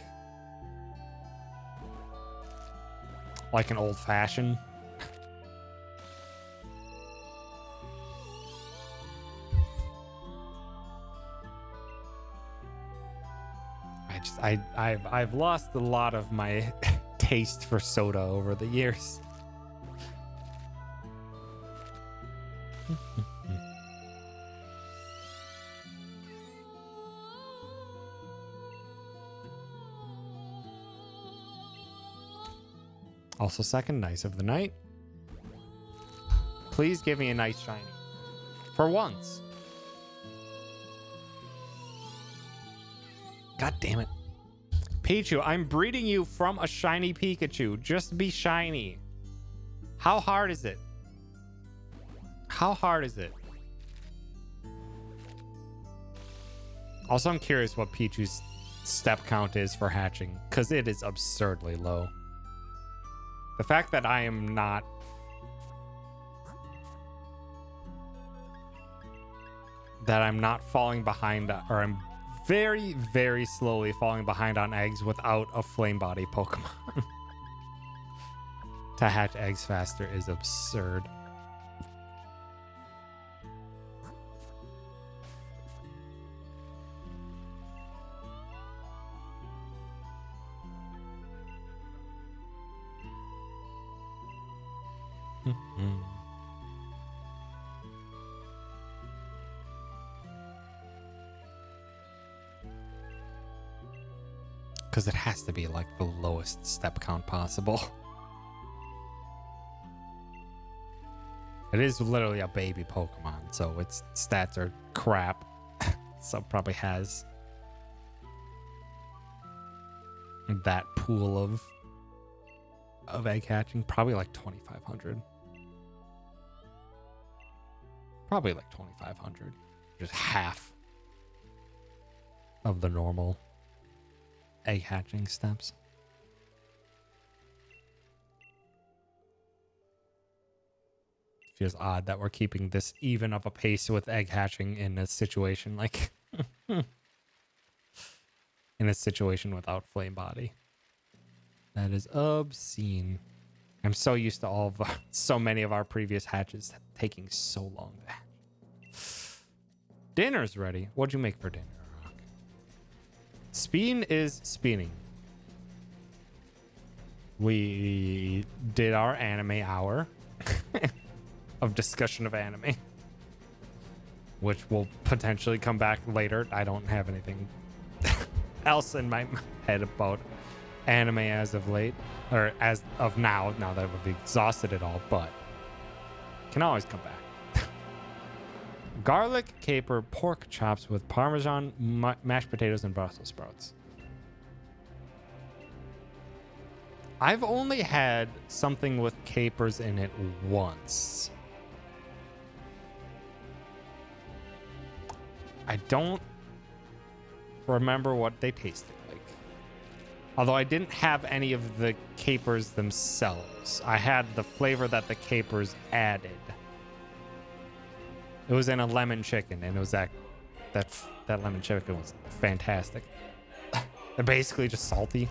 A: an old fashioned. I've lost a lot of my taste for soda over the years. Also, second nice of the night. Please give me a nice shiny. For once. God damn it. Pichu, I'm breeding you from a shiny Pikachu. Just be shiny. How hard is it? How hard is it? Also, I'm curious what Pichu's step count is for hatching, because it is absurdly low. The fact that I am not... that I'm not falling behind, or I'm very, very slowly falling behind on eggs without a flame body Pokemon. To hatch eggs faster is absurd. Because it has to be like the lowest step count possible. It is literally a baby Pokemon, so its stats are crap. So probably has that pool of egg hatching. Probably like 2,500. Probably like 2,500. Just half of the normal egg hatching steps. Feels odd that we're keeping this even of a pace with egg hatching in a situation like in a situation without flame body. That is obscene. I'm so used to all of so many of our previous hatches taking so long to hatch. Dinner's ready. What'd you make for dinner? Speen is spinning. We did our anime hour of discussion of anime, which will potentially come back later. I don't have anything else in my head about anime as of late, or as of now that we've exhausted it all, but can always come back. Garlic, caper, pork chops with Parmesan, mashed potatoes, and Brussels sprouts. I've only had something with capers in it once. I don't remember what they tasted like. Although I didn't have any of the capers themselves. I had the flavor that the capers added. It was in a lemon chicken, and it was that lemon chicken was fantastic. They're basically just salty.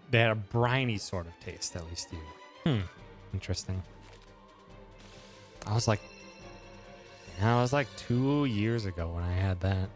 A: They had a briny sort of taste, at least you. Interesting. I was like 2 years ago when I had that.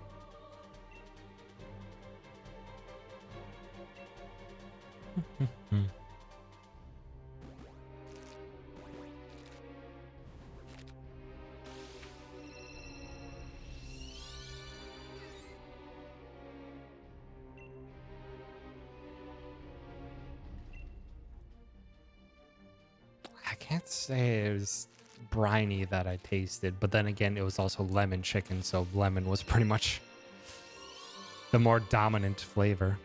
A: I can't say it was briny that I tasted, but then again, it was also lemon chicken, so lemon was pretty much the more dominant flavor.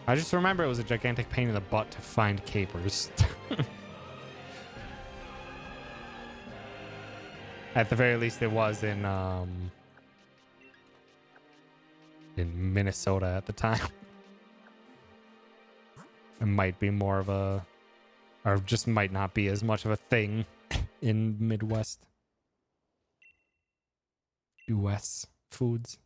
A: I just remember it was a gigantic pain in the butt to find capers. At the very least, it was in Minnesota at the time. It might be more of a, or just might not be as much of a thing in Midwest US foods.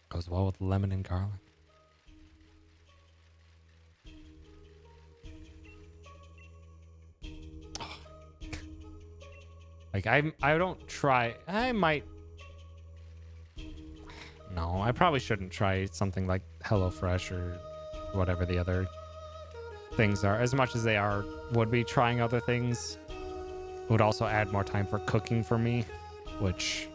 A: Goes well with lemon and garlic. Oh. Like I don't try. I might. No, I probably shouldn't try something like HelloFresh or whatever the other things are. As much as they would be trying other things, it would also add more time for cooking for me, which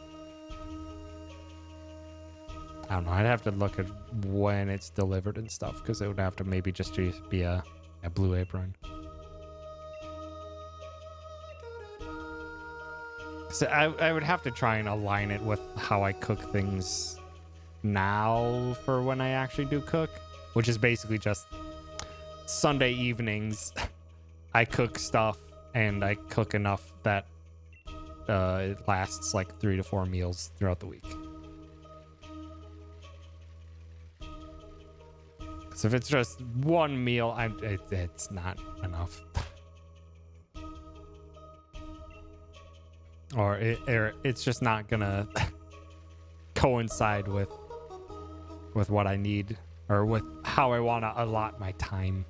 A: I don't know. I'd have to look at when it's delivered and stuff, because it would have to maybe just be a Blue Apron. So I would have to try and align it with how I cook things now for when I actually do cook, which is basically just Sunday evenings. I cook stuff and I cook enough that it lasts like 3 to 4 meals throughout the week. So if it's just one meal, it's not enough. Or it's just not gonna coincide with what I need or with how I want to allot my time.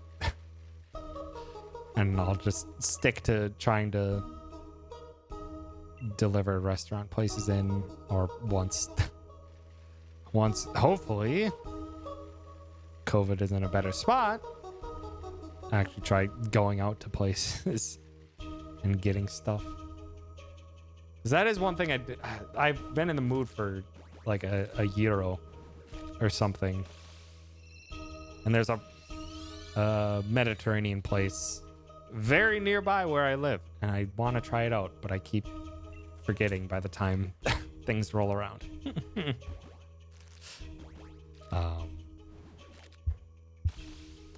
A: And I'll just stick to trying to deliver restaurant places in, or once hopefully COVID is in a better spot, actually try going out to places and getting stuff. Because that is one thing I've been in the mood for like a gyro or something. And there's a Mediterranean place very nearby where I live, and I want to try it out, but I keep forgetting by the time things roll around.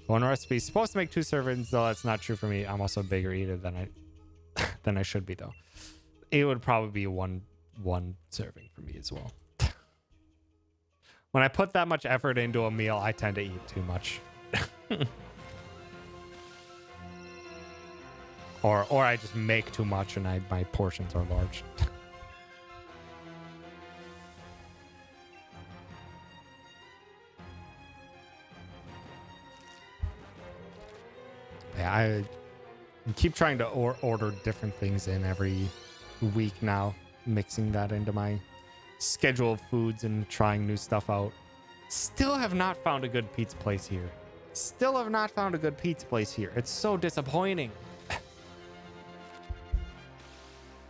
A: One recipe is supposed to make 2 servings, though that's not true for me. I'm also a bigger eater than I should be, though. It would probably be one serving for me as well. When I put that much effort into a meal, I tend to eat too much. Or I just make too much and my portions are large. Yeah, I keep trying to order different things in every week now, mixing that into my schedule of foods and trying new stuff out. Still have not found a good pizza place here. It's so disappointing.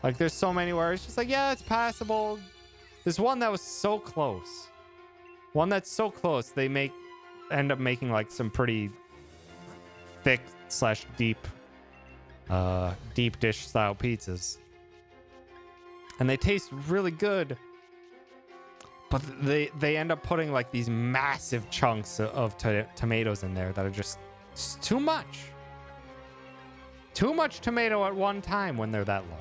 A: Like, there's so many where it's just like, yeah, it's passable. There's one that was so close. One that's so close, they end up making like some pretty thick / deep dish style pizzas. And they taste really good. But they end up putting like these massive chunks of tomatoes in there that are just too much. Too much tomato at one time when they're that large.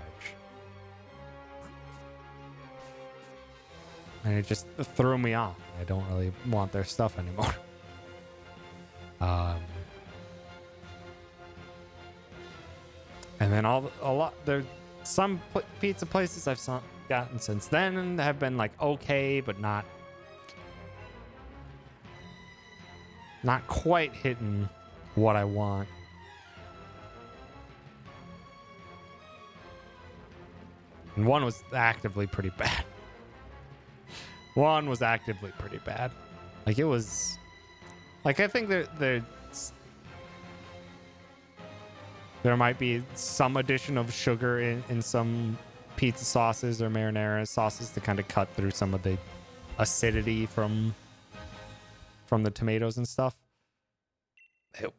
A: And it just threw me off. I don't really want their stuff anymore. And then there's some pizza places I've gotten since then have been like okay, but not quite hitting what I want. And one was actively pretty bad. Like, it was like, I think there might be some addition of sugar in some pizza sauces or marinara sauces to kind of cut through some of the acidity from the tomatoes and stuff.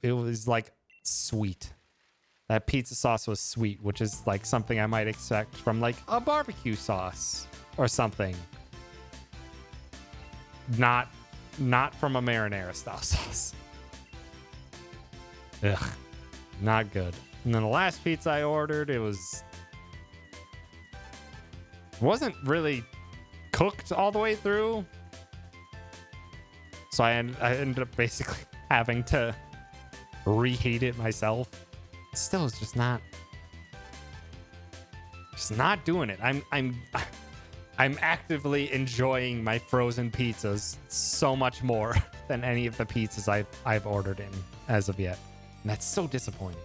A: It was like sweet. That pizza sauce was sweet, which is like something I might expect from like a barbecue sauce or something. Not from a marinara style sauce. Ugh, not good. And then the last pizza I ordered, it wasn't really cooked all the way through. So I ended up basically having to reheat it myself. It still is just not doing it. I'm actively enjoying my frozen pizzas so much more than any of the pizzas I've ordered in as of yet. And that's so disappointing.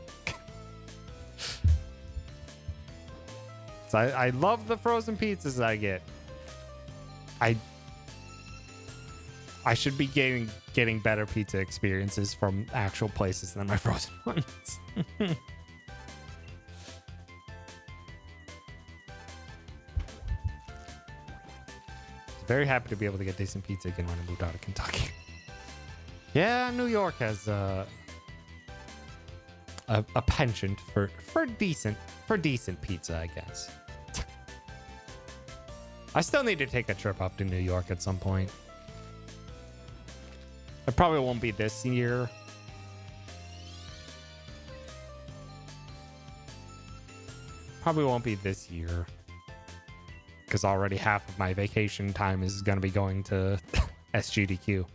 A: So I love the frozen pizzas I get. I should be getting better pizza experiences from actual places than my frozen ones. Very happy to be able to get decent pizza again when I moved out of Kentucky. Yeah, New York has a penchant for decent pizza, I guess. I still need to take a trip up to New York at some point. It probably won't be this year. Because already half of my vacation time is going to be going to SGDQ.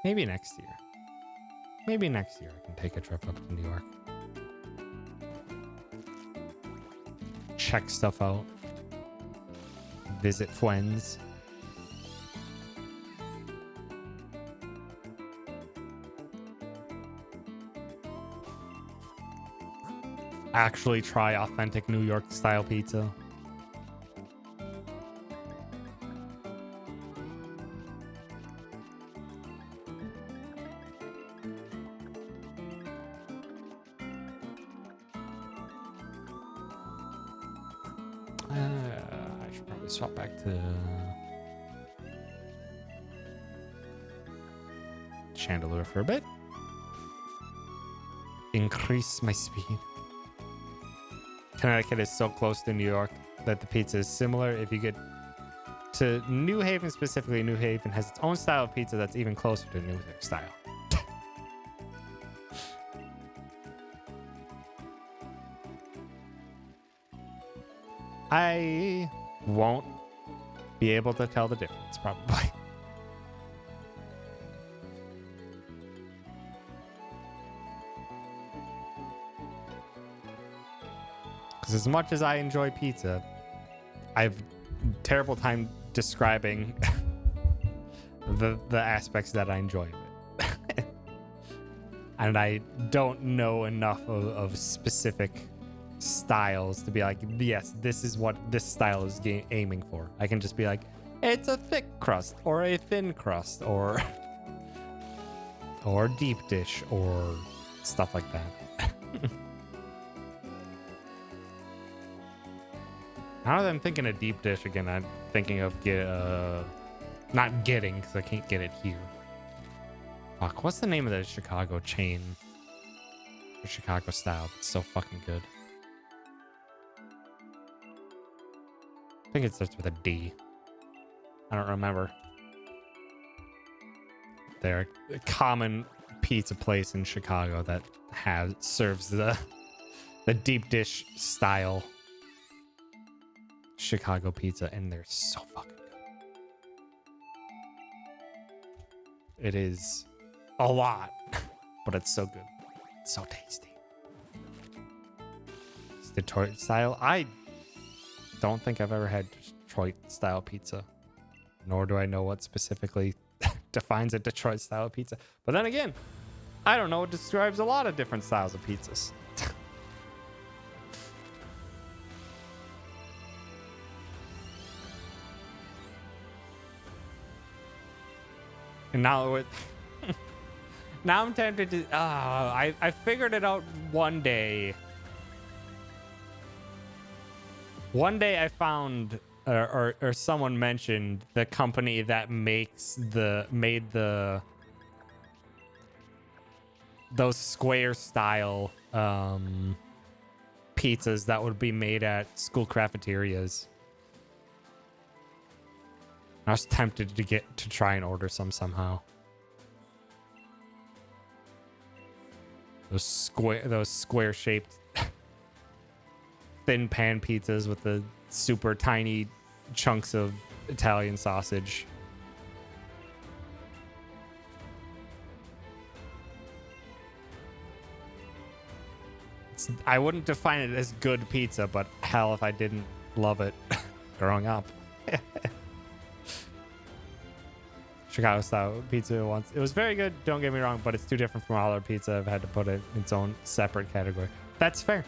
A: Maybe next year. maybe next year I can take a trip up to New York. Check stuff out. Visit friends. Actually try authentic New York style pizza. I should probably swap back to Chandelier for a bit. Increase my speed. Connecticut is so close to New York that the pizza is similar. If you get to New Haven specifically, New Haven has its own style of pizza that's even closer to New York style. I won't be able to tell the difference, probably. Because as much as I enjoy pizza, I have a terrible time describing the aspects that I enjoy of it. And I don't know enough of specific styles to be like, yes, this is what this style is aiming for. I can just be like, it's a thick crust or a thin crust or deep dish or stuff like that. Now that I'm thinking of deep dish again, I'm thinking of not getting, because I can't get it here. Fuck, what's the name of the Chicago chain? The Chicago style. It's so fucking good. I think it starts with a D. I don't remember. They're a common pizza place in Chicago that serves the deep dish style Chicago pizza, and they're so fucking good. It is a lot, but it's so good. It's so tasty. It's Detroit style. I don't think I've ever had Detroit style pizza, nor do I know what specifically defines a Detroit style pizza. But then again, I don't know what describes a lot of different styles of pizzas. And now now I'm tempted to. I figured it out one day. One day I found, or someone mentioned the company that made those square style pizzas that would be made at school cafeterias. I was tempted to try and order some somehow. Those square shaped thin pan pizzas with the super tiny chunks of Italian sausage. I wouldn't define it as good pizza, but hell if I didn't love it growing up. Chicago style pizza once. It was very good, don't get me wrong, but it's too different from all other pizza. I've had to put it in its own separate category. That's fair.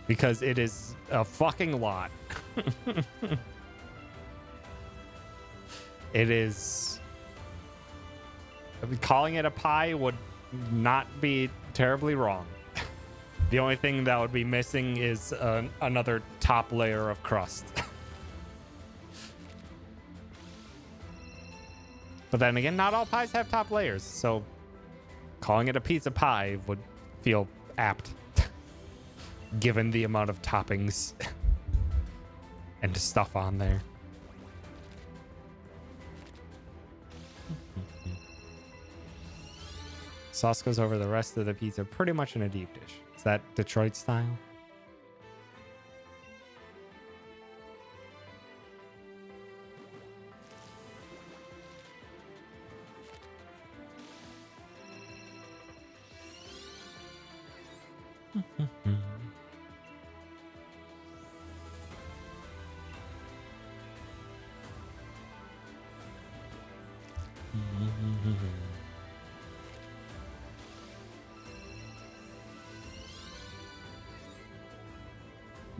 A: Because it is a fucking lot. It is. Calling it a pie would not be terribly wrong. The only thing that would be missing is another top layer of crust. But then again, not all pies have top layers, so calling it a pizza pie would feel apt, given the amount of toppings and stuff on there. Sauce goes over the rest of the pizza pretty much in a deep dish. Is that Detroit style?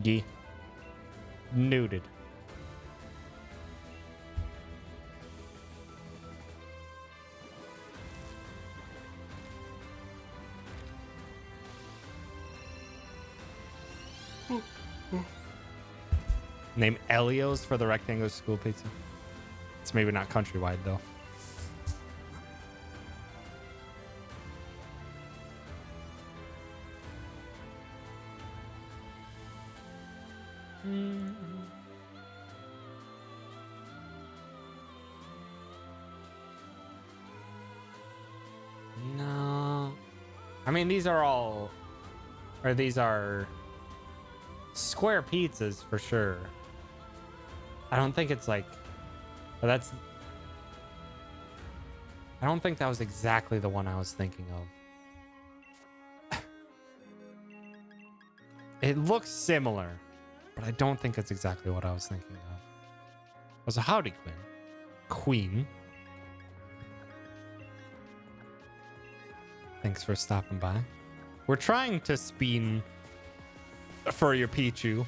A: Gee. Noted. Name Elio's for the rectangular school pizza. It's maybe not countrywide though. No. I mean, these are square pizzas for sure. I don't think it's like, but I don't think that was exactly the one I was thinking of. It looks similar, but I don't think it's exactly what I was thinking of. It was a howdy queen. Thanks for stopping by. We're trying to spin for your Pichu.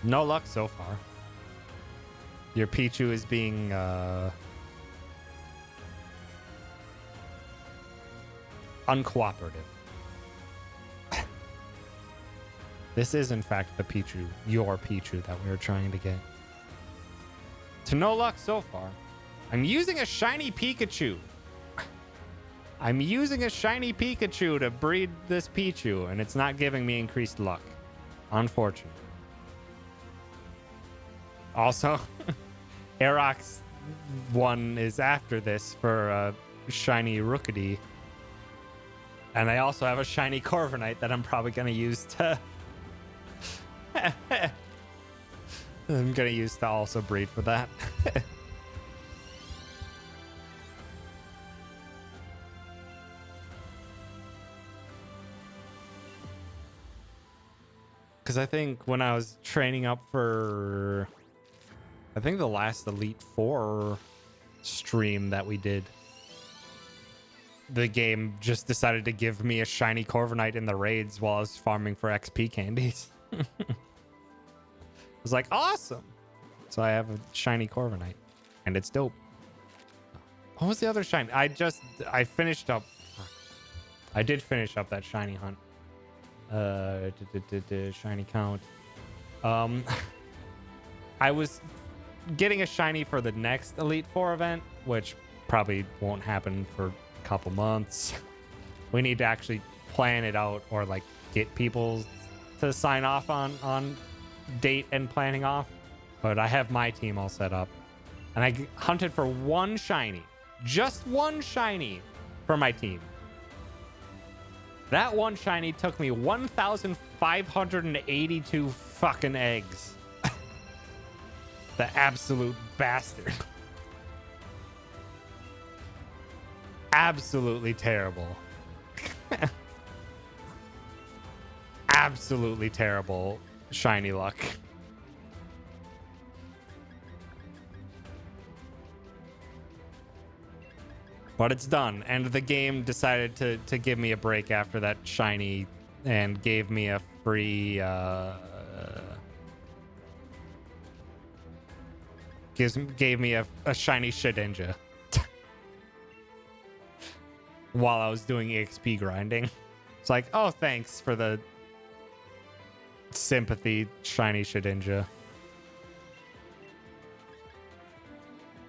A: No luck so far. Your Pichu is being uncooperative. This is in fact the Pichu, your Pichu that we were trying to get. To no luck so far. I'm using a shiny Pikachu. I'm using a shiny Pikachu to breed this Pichu, and it's not giving me increased luck. Unfortunate. Also, Aerox one is after this for shiny Rookity. And I also have a shiny Corviknight that I'm probably going to use to... I'm going to use to also breed for that. Because I think when I was training up for... I think the last Elite Four stream that we did, the game just decided to give me a shiny Corviknight in the raids while I was farming for XP candies. I was like, awesome. So I have a shiny Corviknight, and it's dope. What was the other shiny? I finished up. I did finish up that shiny hunt. Shiny count. I was getting a shiny for the next Elite Four event, which probably won't happen for a couple months. We need to actually plan it out, or like get people to sign off on date and planning off. But I have my team all set up, and I hunted for one shiny, just one shiny for my team. That one shiny took me 1,582 fucking eggs. The absolute bastard. Absolutely terrible. Absolutely terrible shiny luck. But it's done, and the game decided to give me a break after that shiny and gave me a free gave me a shiny Shedinja while I was doing EXP grinding. It's like, oh, thanks for the sympathy, shiny Shedinja.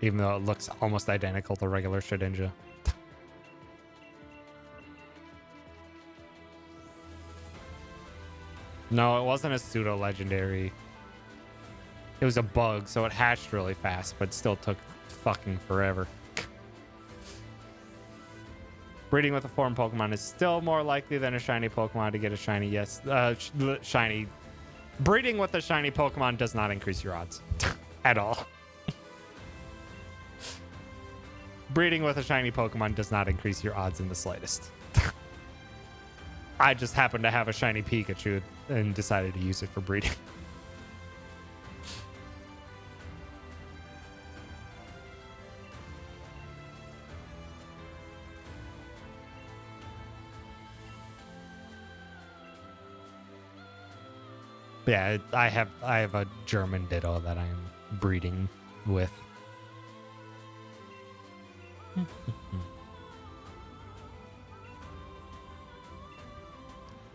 A: Even though it looks almost identical to regular Shedinja. No, it wasn't a pseudo-legendary. It was a bug, so it hatched really fast, but still took fucking forever. Breeding with a foreign Pokemon is still more likely than a shiny Pokemon to get a shiny. Yes, shiny. Breeding with a shiny Pokemon does not increase your odds at all. Breeding with a shiny Pokemon does not increase your odds in the slightest. I just happened to have a shiny Pikachu and decided to use it for breeding. Yeah, I have a German Ditto that I'm breeding with.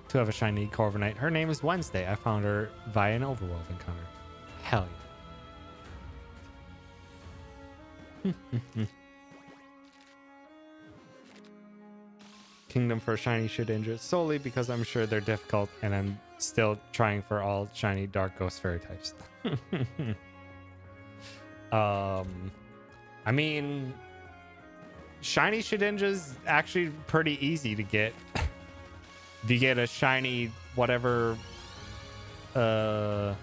A: To have a shiny Corviknight. Her name is Wednesday. I found her via an Overworld encounter. Hell yeah. Kingdom for shiny Shedinja solely because I'm sure they're difficult and I'm still trying for all shiny Dark Ghost Fairy types. I mean, shiny Shedinja's actually pretty easy to get. If you get a shiny whatever, is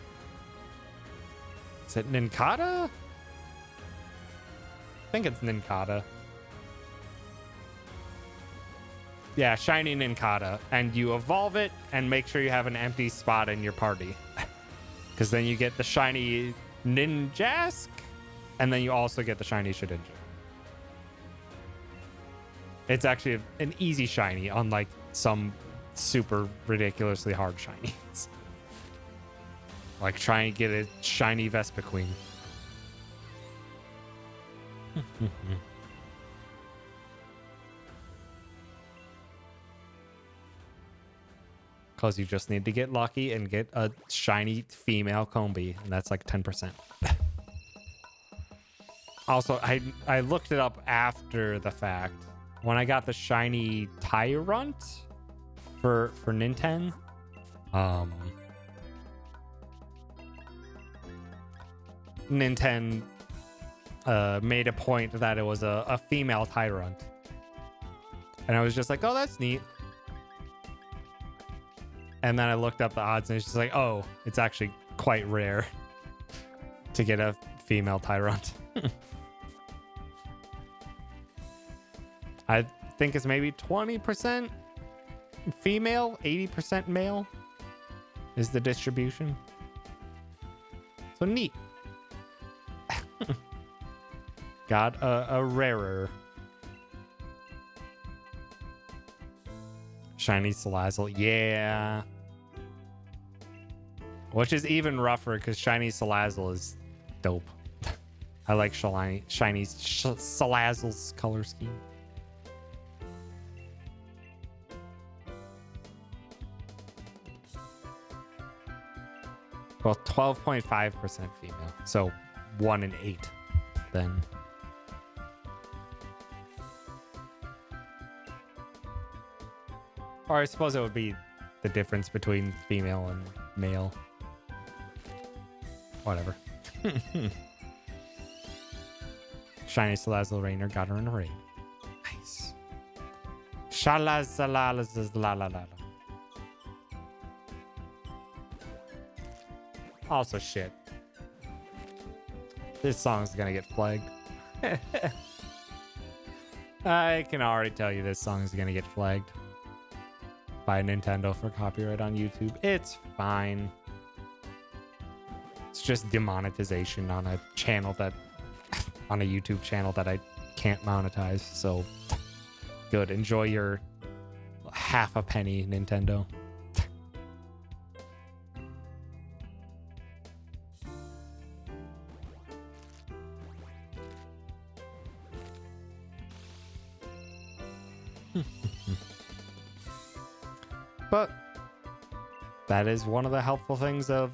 A: it Nincada? I think it's Nincada. Yeah, shiny Nincada, and you evolve it and make sure you have an empty spot in your party, because then you get the shiny Ninjask, and then you also get the shiny Shedinja. It's actually an easy shiny, unlike some super ridiculously hard shinies. Like trying to get a shiny Vespiquen. Because you just need to get lucky and get a shiny female Combi, and that's like 10%. Also, I looked it up after the fact. When I got the shiny Tyrant for Nintendo, Nintendo made a point that it was a female Tyrant. And I was just like, oh, that's neat. And then I looked up the odds and it's just like, oh, it's actually quite rare to get a female Tyrant. I think it's maybe 20% female, 80% male is the distribution. So neat. Got a rarer shiny Salazzle. Yeah. Which is even rougher because shiny Salazzle is dope. I like shiny Salazzle's color scheme. Well, 12.5% female. So 1 in 8 then. Or I suppose it would be the difference between female and male. Whatever. Shiny Salazzle Rainer got her in a raid. Nice. Shalazalalalala. Also shit. This song's gonna get flagged. I can already tell you this song is gonna get flagged by Nintendo for copyright on YouTube. It's fine. It's just demonetization on a channel that on a YouTube channel that I can't monetize. So good. Enjoy your half a penny, Nintendo. But that is one of the helpful things of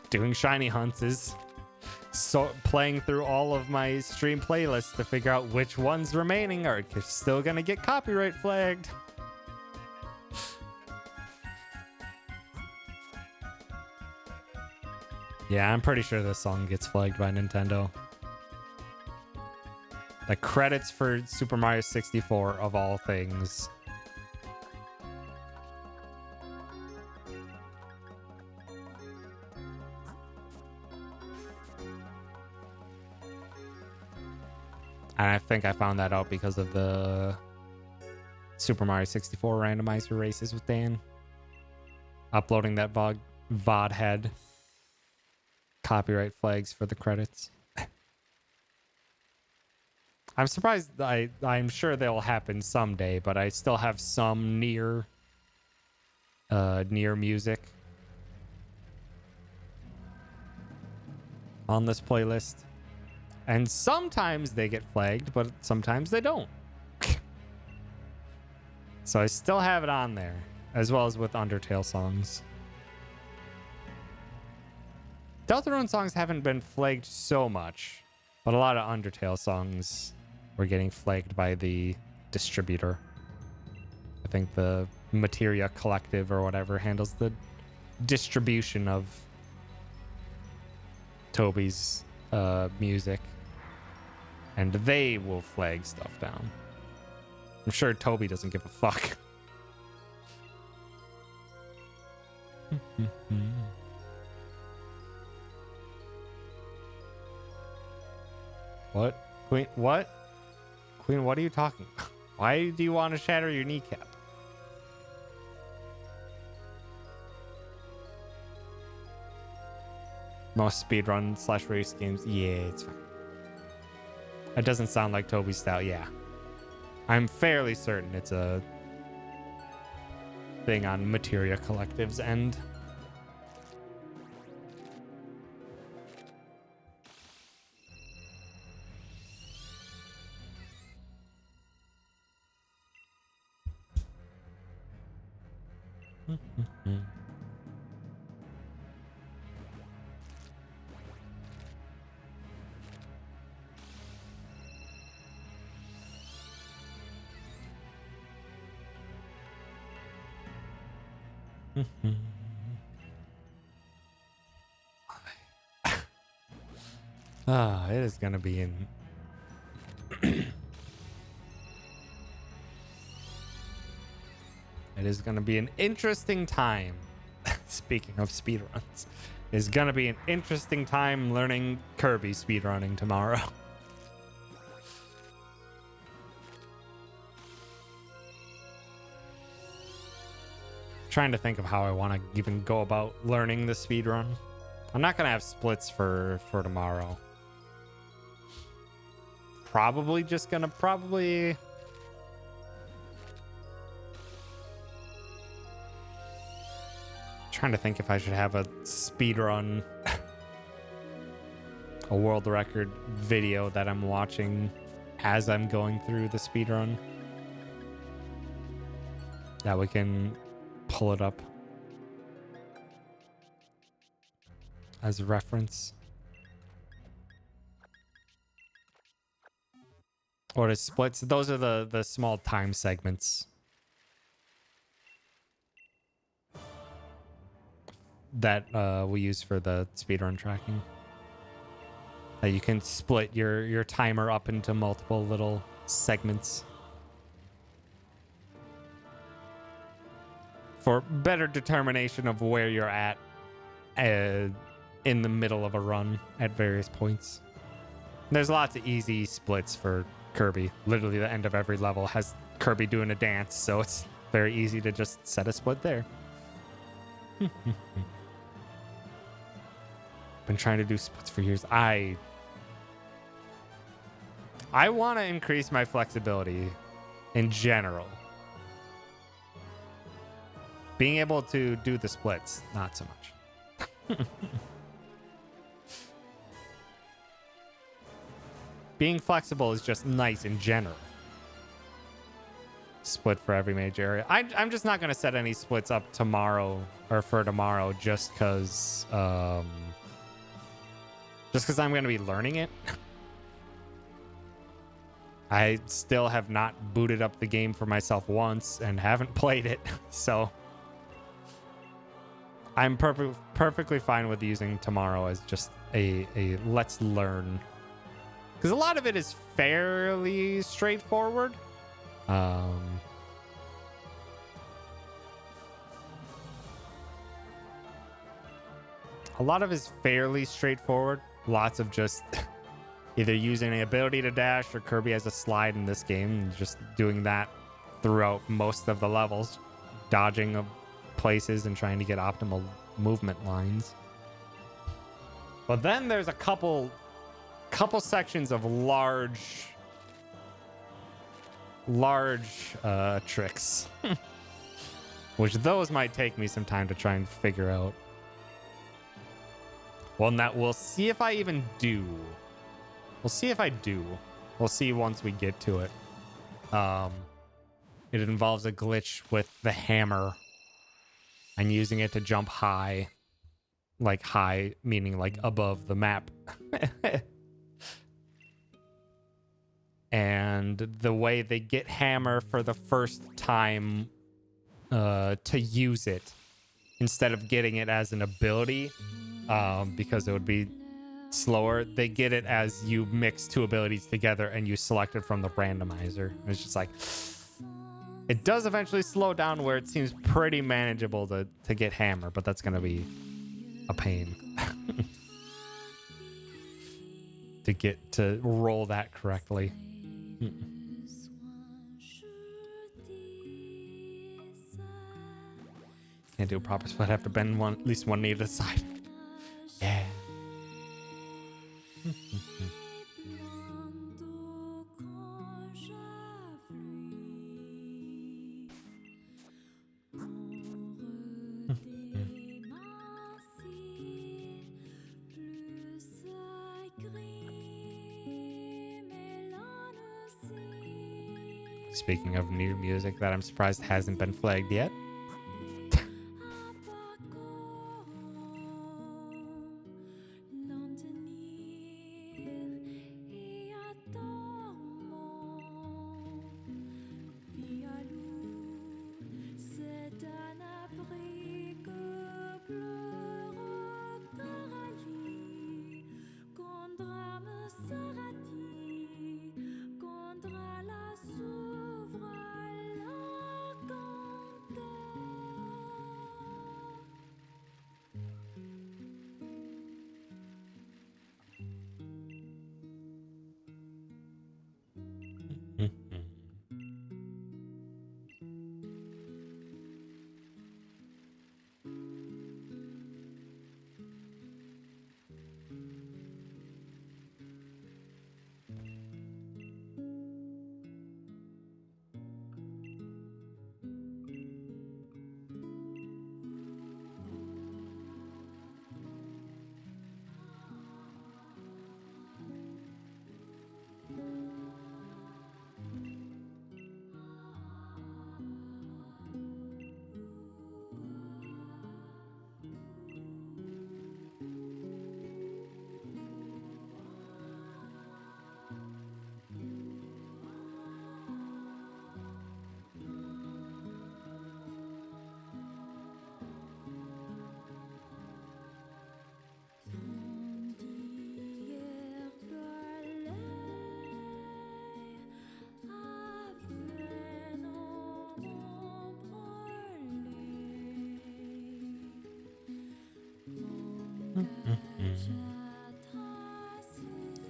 A: doing shiny hunts is playing through all of my stream playlists to figure out which ones remaining are still gonna get copyright flagged. Yeah, I'm pretty sure this song gets flagged by Nintendo. The credits for Super Mario 64 of all things. And I think I found that out because of the Super Mario 64 randomizer races with Dan. Uploading that VOD had copyright flags for the credits. I'm surprised. I'm sure they'll happen someday, but I still have some near music on this playlist. And sometimes they get flagged, but sometimes they don't. So I still have it on there, as well as with Undertale songs. Deltarune songs haven't been flagged so much, but a lot of Undertale songs were getting flagged by the distributor. I think the Materia Collective or whatever handles the distribution of Toby's music. And they will flag stuff down. I'm sure Toby doesn't give a fuck. What? Queen, what? Queen, what are you talking about? Why do you want to shatter your kneecap? Most speedrun / race games. Yeah, it's fine. It doesn't sound like Toby's style. Yeah. I'm fairly certain it's a thing on Materia Collective's end. It is gonna be in. It is gonna be an interesting time. Speaking of speedruns, it's gonna be an interesting time learning Kirby speedrunning tomorrow. Trying to think of how I want to even go about learning the speedrun. I'm not gonna have splits for tomorrow. Probably just gonna trying to think if I should have a speedrun a world record video that I'm watching as I'm going through the speedrun. That we can pull it up as a reference. Or the splits. Those are the small time segments that we use for the speedrun tracking. You can split your timer up into multiple little segments for better determination of where you're at in the middle of a run at various points. There's lots of easy splits for Kirby. Literally the end of every level has Kirby doing a dance, so it's very easy to just set a split there. Been trying to do splits for years. I want to increase my flexibility in general. Being able to do the splits, not so much. Being flexible is just nice in general. Split for every major area. I'm just not going to set any splits up tomorrow or for tomorrow just because I'm going to be learning it. I still have not booted up the game for myself once and haven't played it. So I'm perfectly fine with using tomorrow as just a let's learn. Because a lot of it is fairly straightforward. A lot of it is fairly straightforward. Lots of just either using an ability to dash or Kirby has a slide in this game, and just doing that throughout most of the levels, dodging of places and trying to get optimal movement lines. But then there's a couple sections of large tricks, which those might take me some time to try and figure out. Well, now we'll see if I even do. We'll see if I do. We'll see once we get to it. It involves a glitch with the hammer and using it to jump high. Like high, meaning like above the map. And the way they get hammer for the first time to use it, instead of getting it as an ability, because it would be slower, they get it as you mix two abilities together and you select it from the randomizer. It's just like, it does eventually slow down where it seems pretty manageable to get hammer, but that's going to be a pain to roll that correctly. Can't do a proper split. I have to bend at least one knee to the side. Yeah. Speaking of new music that I'm surprised hasn't been flagged yet.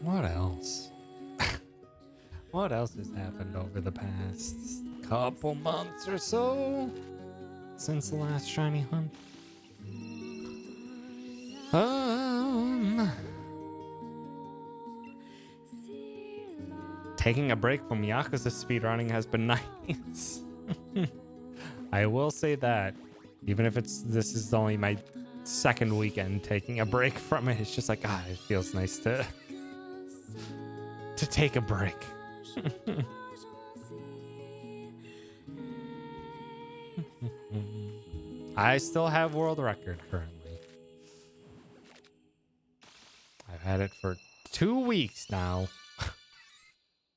A: What else? What else has happened over the past couple months or so since the last shiny hunt? Taking a break from Yakuza speedrunning has been nice. I will say that, even if this is only my second weekend taking a break from it, it's just like, it feels nice to take a break. I still have world record currently. I've had it for 2 weeks now.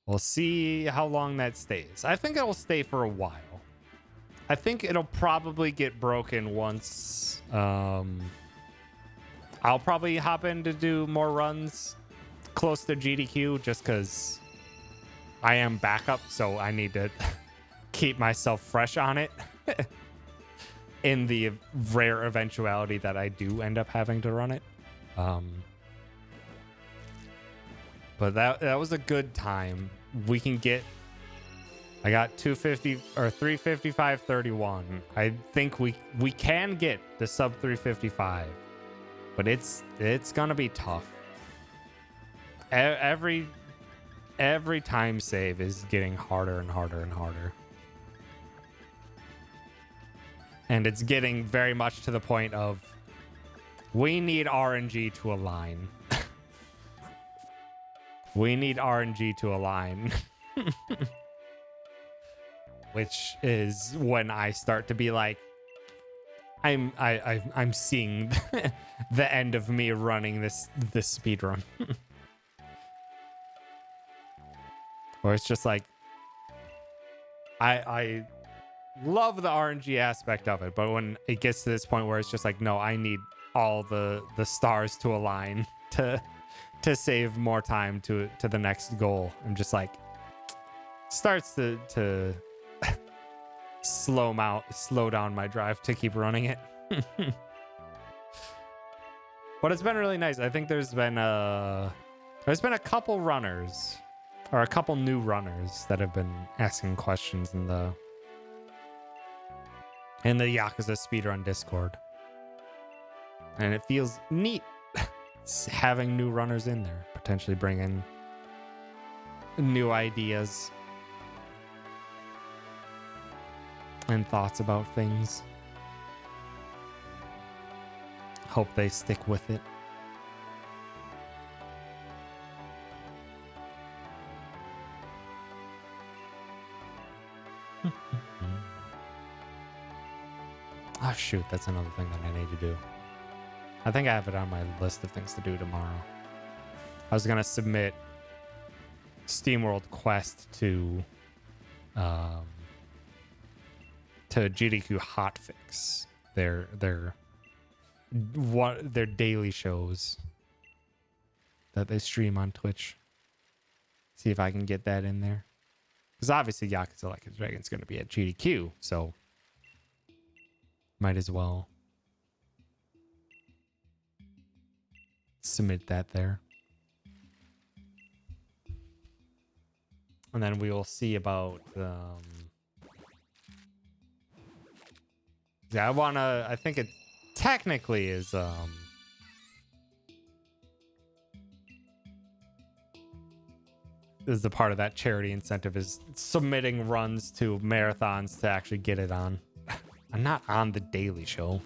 A: We'll see how long that stays. I think it'll stay for a while. I think it'll probably get broken once. I'll probably hop in to do more runs close to GDQ just because I am backup, so I need to keep myself fresh on it in the rare eventuality that I do end up having to run it. but that was a good time. We can get. I got 250 or 355.31. I think we can get the sub 355, but it's gonna be tough. Every time save is getting harder and harder and harder. And it's getting very much to the point of we need RNG to align. We need RNG to align. Which is when I start to be like, I'm seeing the end of me running this speed run. Or it's just like I love the RNG aspect of it, but when it gets to this point where it's just like, no, I need all the stars to align to save more time to the next goal. I'm just like, starts to slow down my drive to keep running it. But it's been really nice. I think there's been a couple runners, or a couple new runners, that have been asking questions in the Yakuza speedrun Discord, and it feels neat having new runners in there, potentially bringing new ideas and thoughts about things. Hope they stick with it. Oh shoot, that's another thing that I need to do. I think I have it on my list of things to do tomorrow. I was gonna submit SteamWorld Quest to GDQ Hotfix, their daily shows that they stream on Twitch. See if I can get that in there, because obviously Yakuza Like a Dragon's gonna be at GDQ, so might as well submit that there. And then we will see about yeah, I think it technically is the part of that charity incentive is submitting runs to marathons to actually get it on. I'm not on the Daily Show.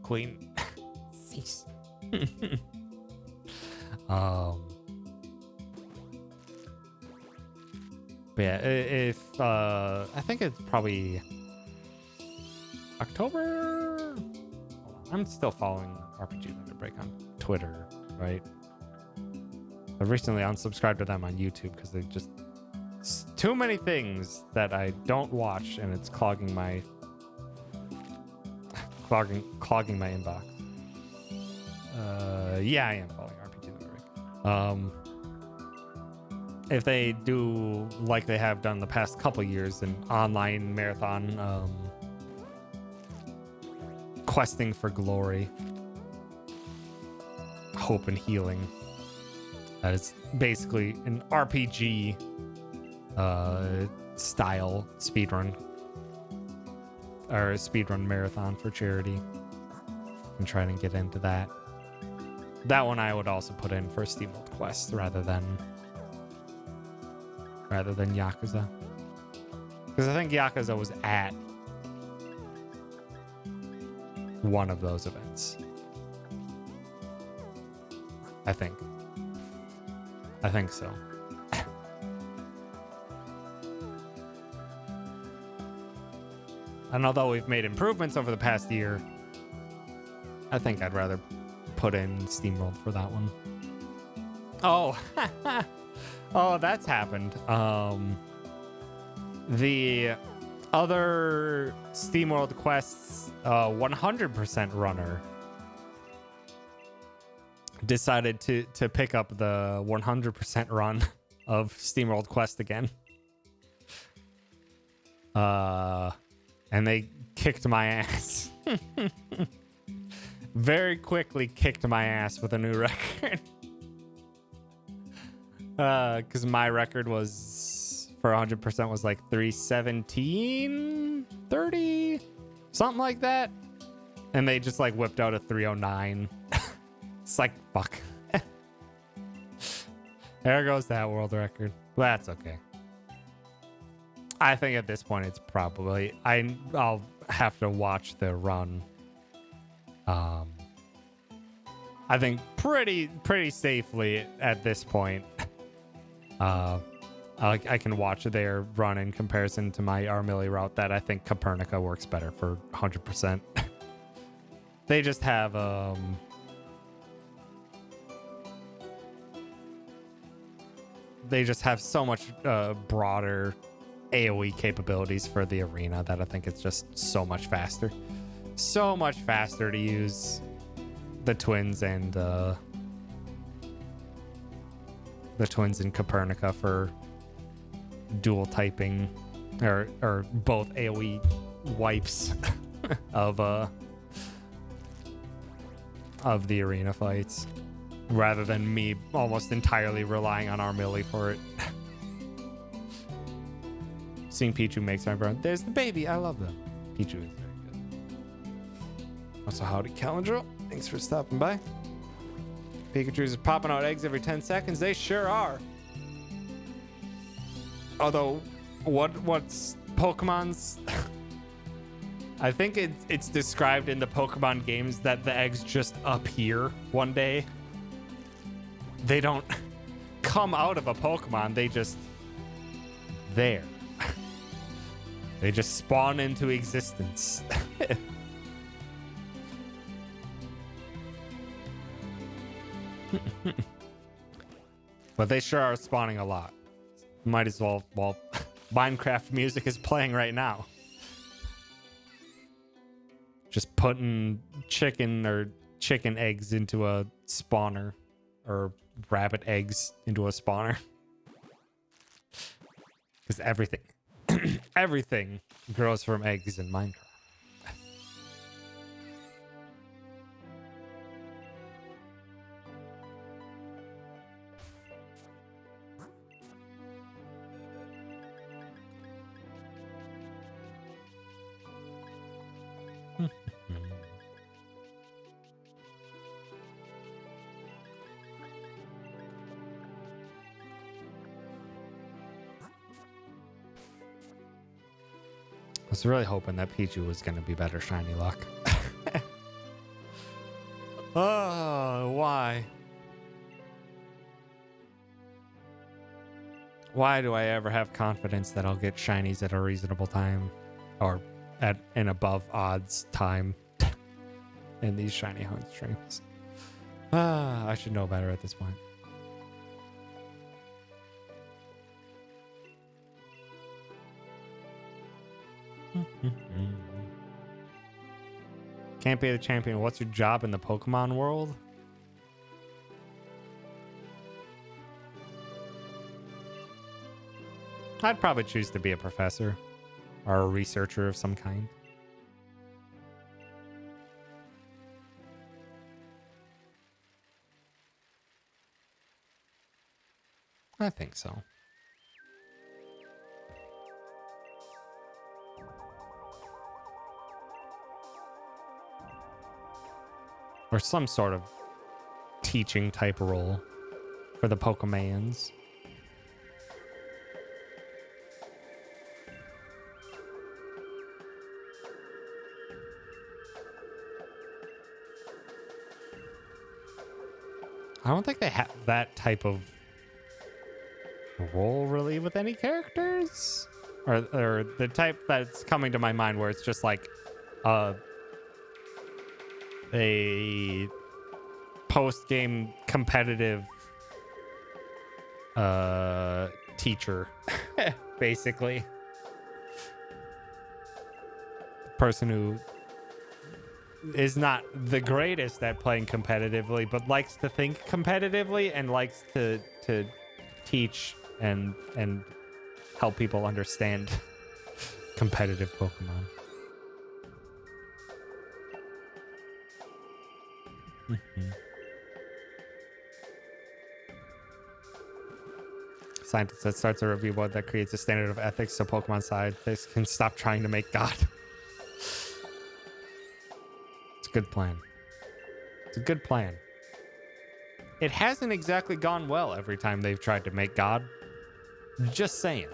A: Queen. Cease. But yeah, if I think it's probably October. I'm still following RPG Limit Break on Twitter, right? I recently unsubscribed to them on YouTube because they just too many things that I don't watch, and it's clogging my inbox. Yeah, I am following RPG Limit Break. If they do, like they have done the past couple years, an online marathon questing for glory, hope and healing. That is basically an RPG style speedrun, or a speedrun marathon for charity, and trying to get into that. That one I would also put in for SteamWorld Quest rather than Yakuza, because I think Yakuza was at one of those events. I think so. And although we've made improvements over the past year, I think I'd rather put in SteamWorld for that one. Oh, oh, that's happened. The other SteamWorld Quest's 100% runner decided to pick up the 100% run of SteamWorld Quest again. And they kicked my ass. Very quickly kicked my ass with a new record. Because my record was for 100% was like 317, 30, something like that. And they just like whipped out a 309. It's like, fuck. There goes that world record. That's okay. I think at this point it's probably I'll have to watch the run. I think pretty safely at this point. I can watch their run in comparison to my Armilly route that I think Copernica works better for 100%. They just have so much broader AoE capabilities for the arena that I think it's just so much faster. So much faster to use the twins and the twins in Copernica for dual typing or both AoE wipes of the arena fights, rather than me almost entirely relying on Armilly for it. Seeing Pichu makes my brain. There's the baby. I love them. Pichu is very good. Also, howdy, Calendro. Thanks for stopping by. Pikachu's popping out eggs every 10 seconds. They sure are. Although, what's Pokemon's? I think it's described in the Pokemon games that the eggs just appear one day. They don't come out of a Pokemon. They just there. They just spawn into existence. But they sure are spawning a lot. Might as well, Minecraft music is playing right now. Just putting chicken eggs into a spawner, or rabbit eggs into a spawner. Because everything grows from eggs in Minecraft. I was really hoping that Pichu was going to be better shiny luck. Oh, why? Why do I ever have confidence that I'll get shinies at a reasonable time, or at an above odds time in these shiny hunt streams? I should know better at this point. Can't be the champion. What's your job in the Pokemon world? I'd probably choose to be a professor or a researcher of some kind. I think so. Or some sort of teaching type role for the Pokemans. I don't think they have that type of role really with any characters. Or the type that's coming to my mind where it's just like a post-game competitive teacher, basically. Person who is not the greatest at playing competitively, but likes to think competitively and likes to teach and help people understand competitive Pokemon. Scientist that starts a review board that creates a standard of ethics so Pokemon scientists can stop trying to make God. It's a good plan. It's a good plan. It hasn't exactly gone well every time they've tried to make God. Just saying.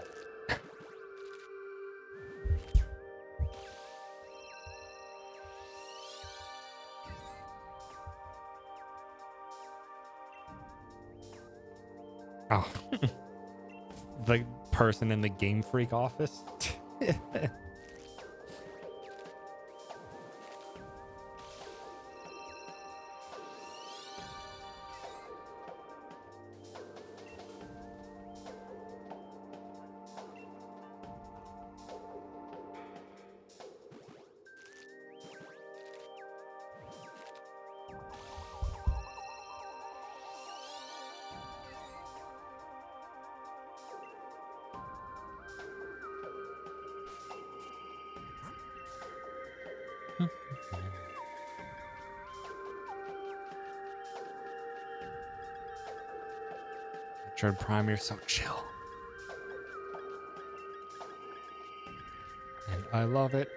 A: Oh. The person in the Game Freak office. Metroid Prime, you're so chill. And I love it.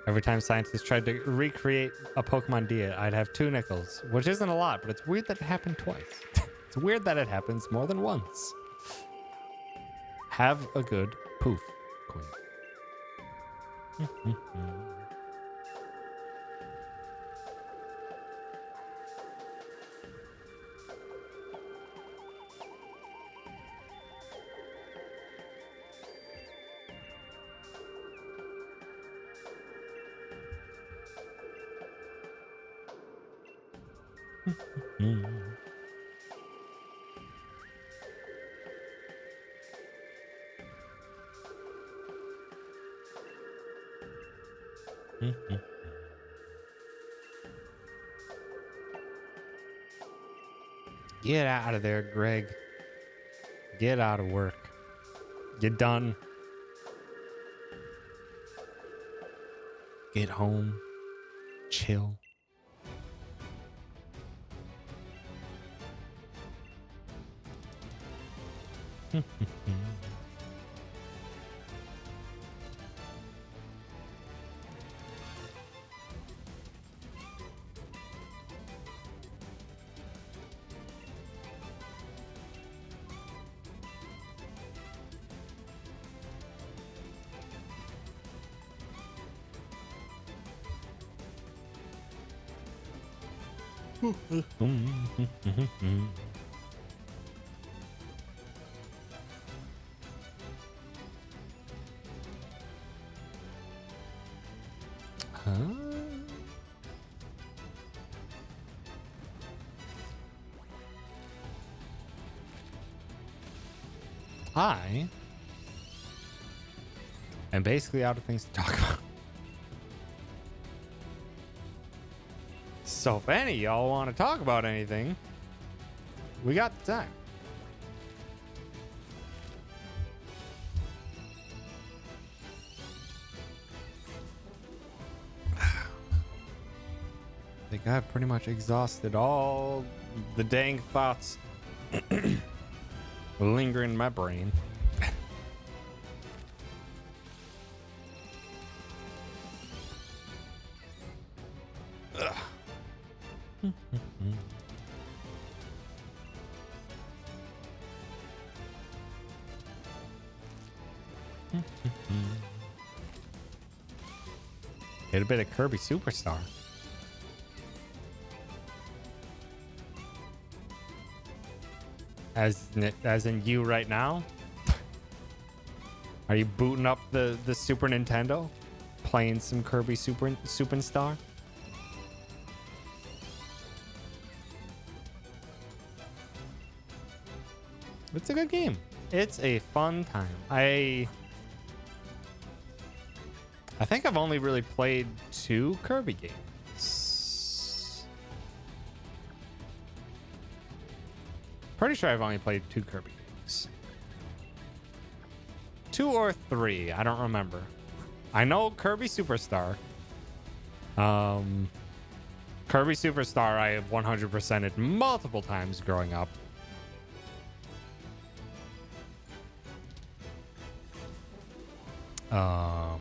A: Every time scientists tried to recreate a Pokemon Dia, I'd have 2 nickels, which isn't a lot, but it's weird that it happened twice. It's weird that it happens more than once. Have a good poof, Queen. Get out of there, Greg. Get out of work. Get done. Get home. Chill. I am basically out of things to talk about. So if any of y'all want to talk about anything, we got the time. I think I've pretty much exhausted all the dang thoughts lingering in my brain. Get a bit of Kirby Superstar. As in you right now? Are you booting up the Super Nintendo? Playing some Kirby Superstar? It's a good game. It's a fun time. I think I've only really played 2 Kirby games. Pretty sure I've only played 2 Kirby games. 2 or 3, I don't remember. I know Kirby Superstar. Kirby Superstar I have 100%ed multiple times growing up. Yeah,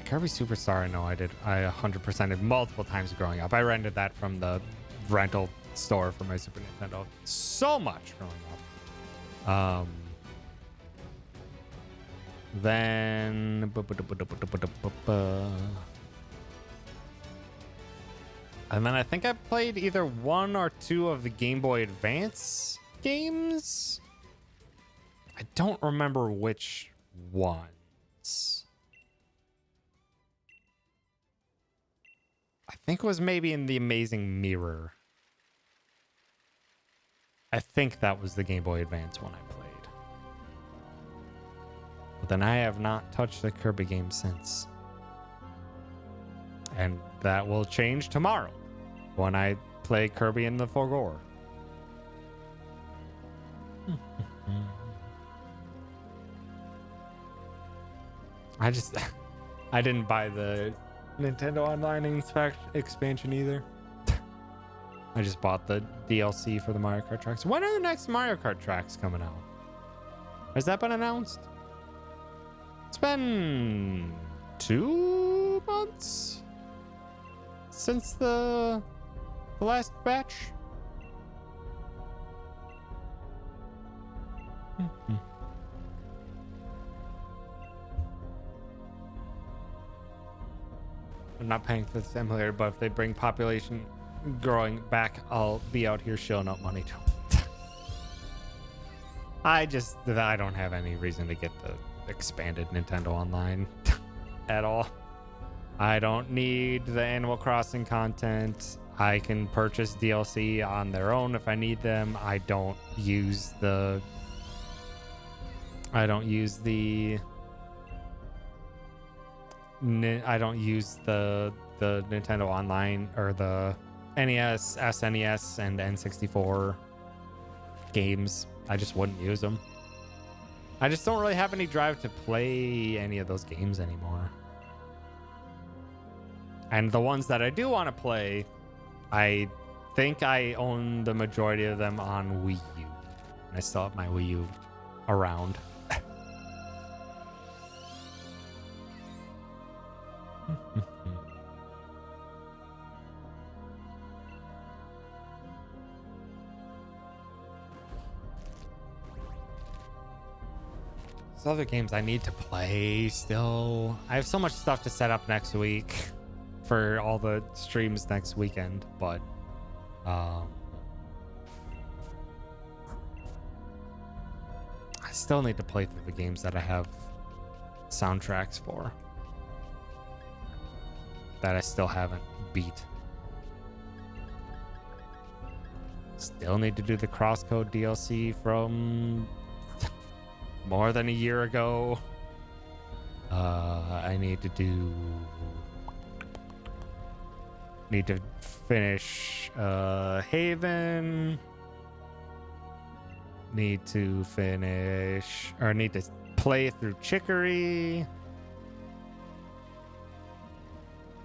A: Kirby Superstar I know I did. I 100%ed multiple times growing up. I rented that from the rental store for my Super Nintendo so much growing up. Then and then I think I played either 1 or 2 of the Game Boy Advance games. I don't remember which ones. I think it was maybe in The Amazing Mirror. I think that was the Game Boy Advance one I played. But then I have not touched the Kirby game since. And that will change tomorrow when I play Kirby in the Forgore. I didn't buy the Nintendo Online expansion either. I just bought the DLC for the Mario Kart tracks. When are the next Mario Kart tracks coming out? Has that been announced? It's been 2 months since the last batch. I'm not paying for this emulator, but if they bring population growing back, I'll be out here shelling out money too. I don't have any reason to get the expanded Nintendo Online at all. I don't need the Animal Crossing content. I can purchase DLC on their own if I need them. I don't use the Nintendo Online or the NES, SNES, and N64 games. I just wouldn't use them. I just don't really have any drive to play any of those games anymore. And the ones that I do want to play, I think I own the majority of them on Wii U. And I still have my Wii U around. There's other games I need to play still. I have so much stuff to set up next week for all the streams next weekend, but I still need to play through the games that I have soundtracks for that I still haven't beat. Still need to do the Crosscode DLC from more than a year ago. I need to finish Haven. Need to play through Chicory.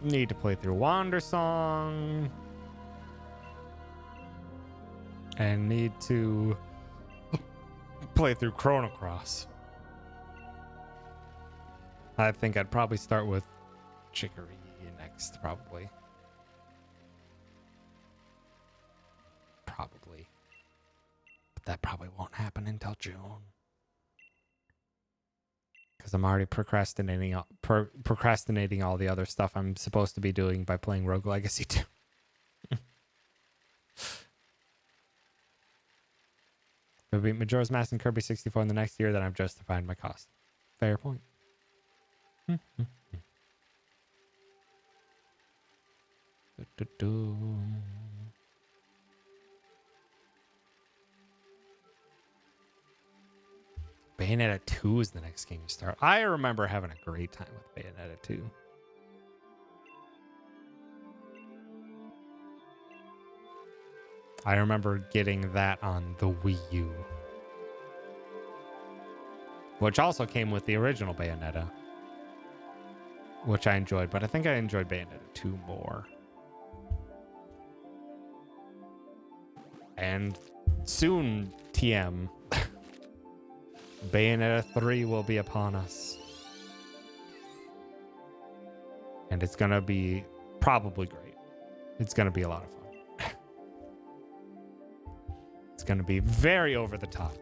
A: Need to play through Wandersong. And need to play through Chrono Cross. I think I'd probably start with Chicory next, probably. But that probably won't happen until June. Because I'm already procrastinating all the other stuff I'm supposed to be doing by playing Rogue Legacy 2. If I beat Majora's Mask and Kirby 64 in the next year, then I've justified my cost. Fair point. Bayonetta 2 is the next game you start. I remember having a great time with Bayonetta 2. I remember getting that on the Wii U, which also came with the original Bayonetta. which I enjoyed, but I think I enjoyed Bayonetta 2 more. And soon, TM, Bayonetta 3 will be upon us. And it's going to be probably great. It's going to be a lot of fun. It's going to be very over the top.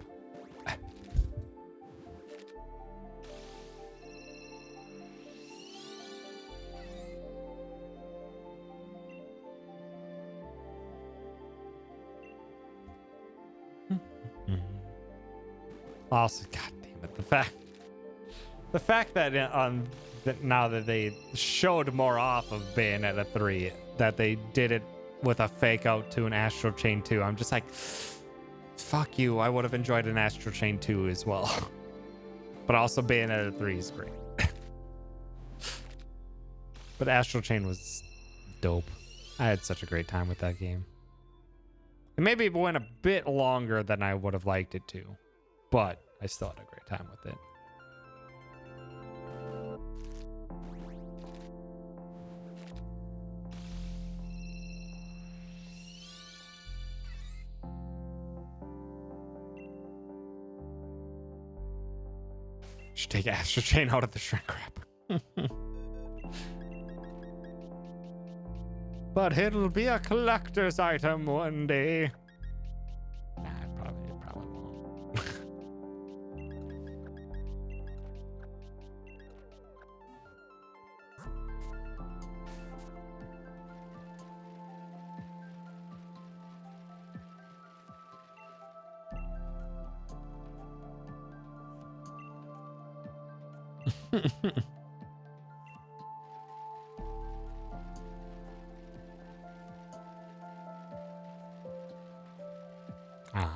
A: Also, god damn it, the fact that that now that they showed more off of Bayonetta 3, that they did it with a fake out to an Astral Chain 2, I'm just like, fuck you, I would have enjoyed an Astral Chain 2 as well. But also Bayonetta 3 is great. But Astral Chain was dope. I had such a great time with that game. And maybe it went a bit longer than I would have liked it to, but I still had a great time with it. Should take Astral Chain out of the shrink wrap. But it'll be a collector's item one day. Nah, it probably won't.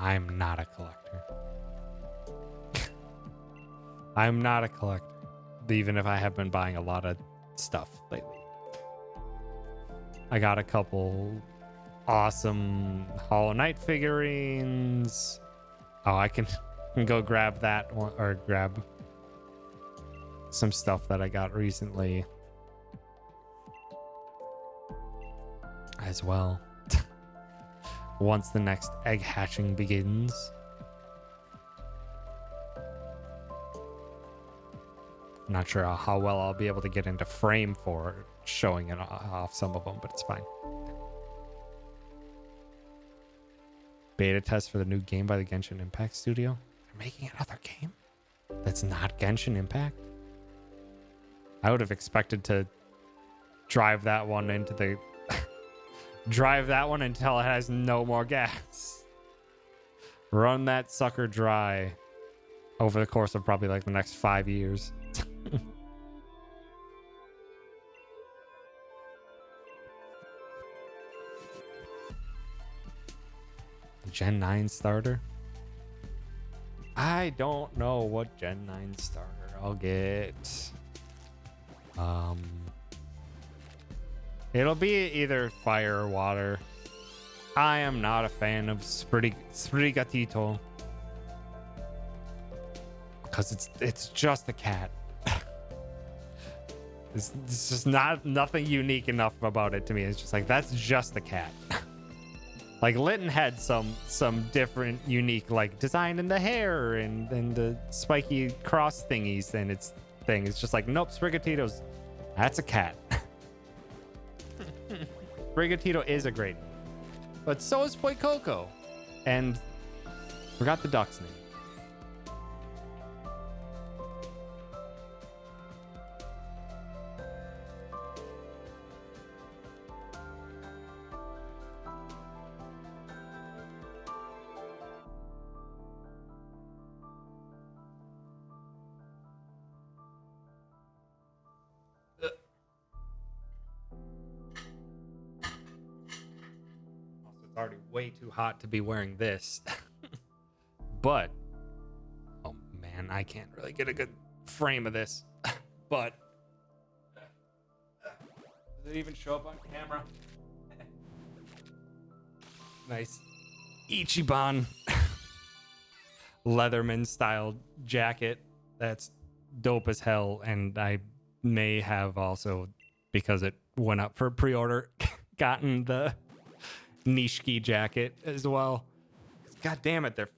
A: I'm not a collector. I'm not a collector, even if I have been buying a lot of stuff lately. I got a couple awesome Hollow Knight figurines. Oh, I can go grab that one, or grab some stuff that I got recently as well. Once the next egg hatching begins. I'm not sure how well I'll be able to get into frame for showing it off some of them, but it's fine. Beta test for the new game by the Genshin Impact studio. They're making another game that's not Genshin Impact. I would have expected to drive that one into the drive that one until it has no more gas. Run that sucker dry over the course of probably like the next 5 years. Gen 9 starter? I don't know what Gen 9 starter I'll get. It'll be either fire or water. I am not a fan of Sprigatito. Because it's just a cat. It's just nothing unique enough about it to me. It's just like, that's just a cat. Like Litten had some different unique like design in the hair and the spiky cross thingies and its thing. It's just like, nope, Sprigatito's, that's a cat. Sprigatito is a great name. But so is Poikoko. And forgot the duck's name. Already way too hot to be wearing this. But oh man, I can't really get a good frame of this. But does it even show up on camera? Nice Ichiban Leatherman style jacket. That's dope as hell, and I may have also, because it went up for pre-order, gotten the Nishiki jacket as well. God damn it, they're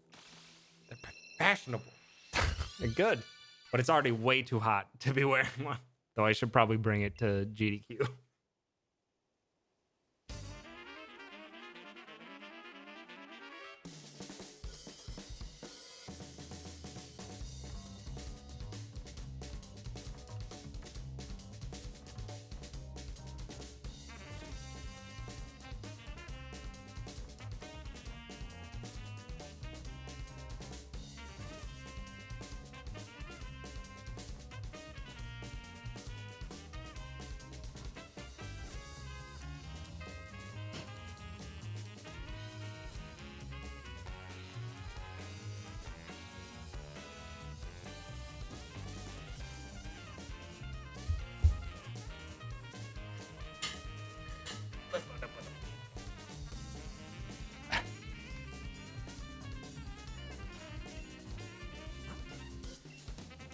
A: fashionable. They're good. But it's already way too hot to be wearing one. Though I should probably bring it to GDQ.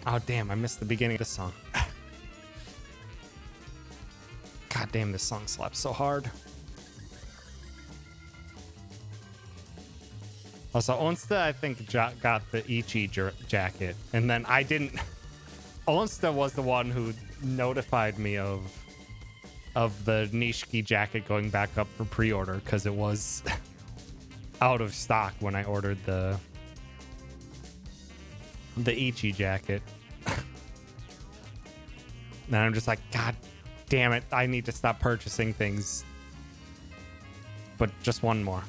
A: Oh, damn, I missed the beginning of the song. God damn, this song slaps so hard. Also, Onsta, I think, got the Ichi jacket, and then I didn't... Onsta was the one who notified me of the Nishiki jacket going back up for pre-order, because it was out of stock when I ordered the Ichi jacket. And I'm just like, God damn it, I need to stop purchasing things. But just one more.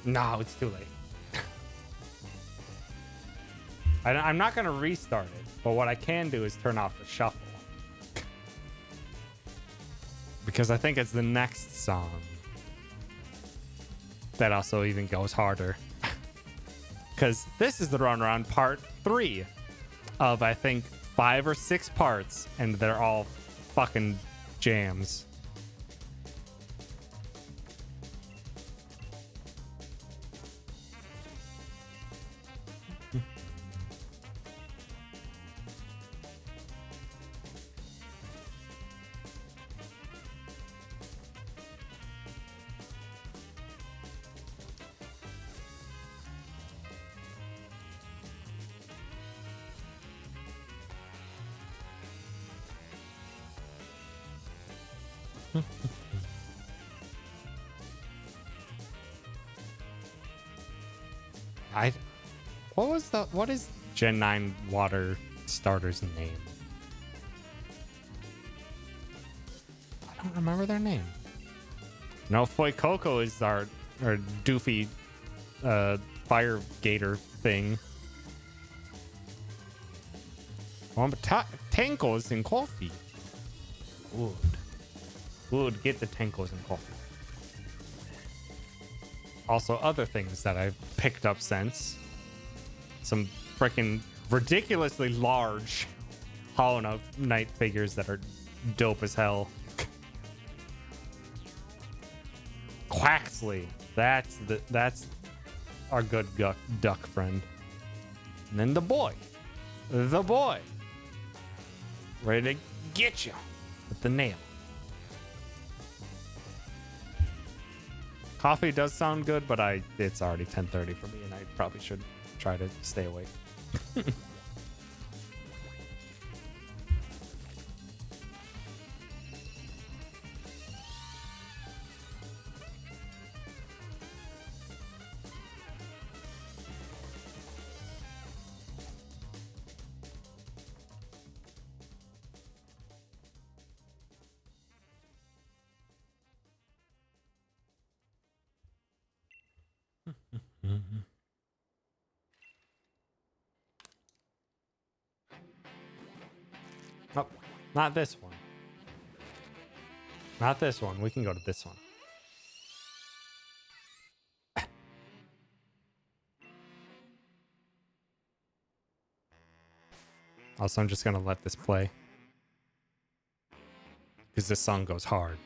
A: No, it's too late. I'm not going to restart it, but what I can do is turn off the shuffle. Because I think it's the next song that also even goes harder. Because this is the Runaround part 3 of, I think, 5 or 6 parts, and they're all fucking jams. What is Gen 9 water starter's name? I don't remember their name. No, Fuecoco is our doofy fire gator thing. Tankos and coffee. Would get the tankos and coffee. Also, other things that I've picked up since. Some freaking ridiculously large Hollow Knight figures that are dope as hell. Quaxley. That's our good duck friend. And then the boy. Ready to get you with the nail. Coffee does sound good, but it's already 10:30 for me, and I probably should try to stay awake. Oh, not this one. Not this one. We can go to this one. Also, I'm just going to let this play. Because this song goes hard.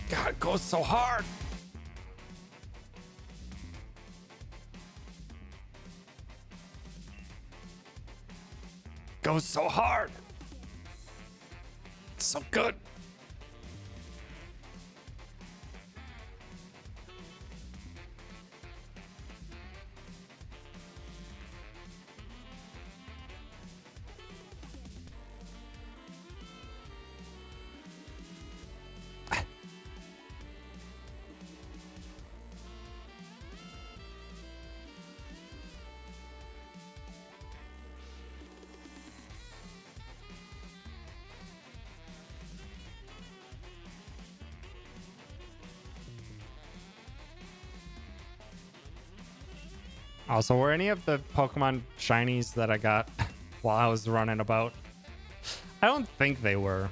A: God, it goes so hard. Goes so hard. It's so good. Also, were any of the Pokemon shinies that I got while I was running about? I don't think they were.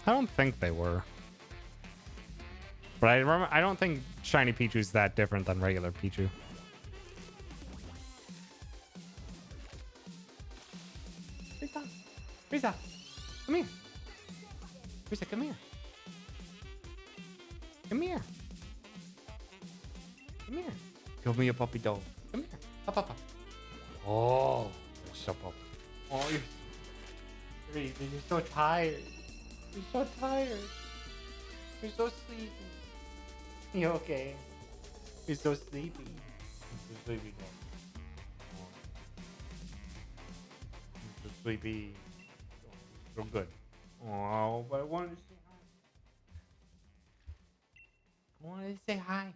A: I don't think they were. But I remember, I don't think shiny Pichu is that different than regular Pichu. Risa, Risa, come here. Risa, come here. Come here. Come here. Give me a puppy dog. Come here. Up, up, up. Oh, you're so puppy. Oh, you're so tired. You're so tired. You're so sleepy. You okay? You're so sleepy. You're so sleepy dog. Oh. You're so sleepy. So good. Oh, but I wanted to say hi. I wanted to say hi.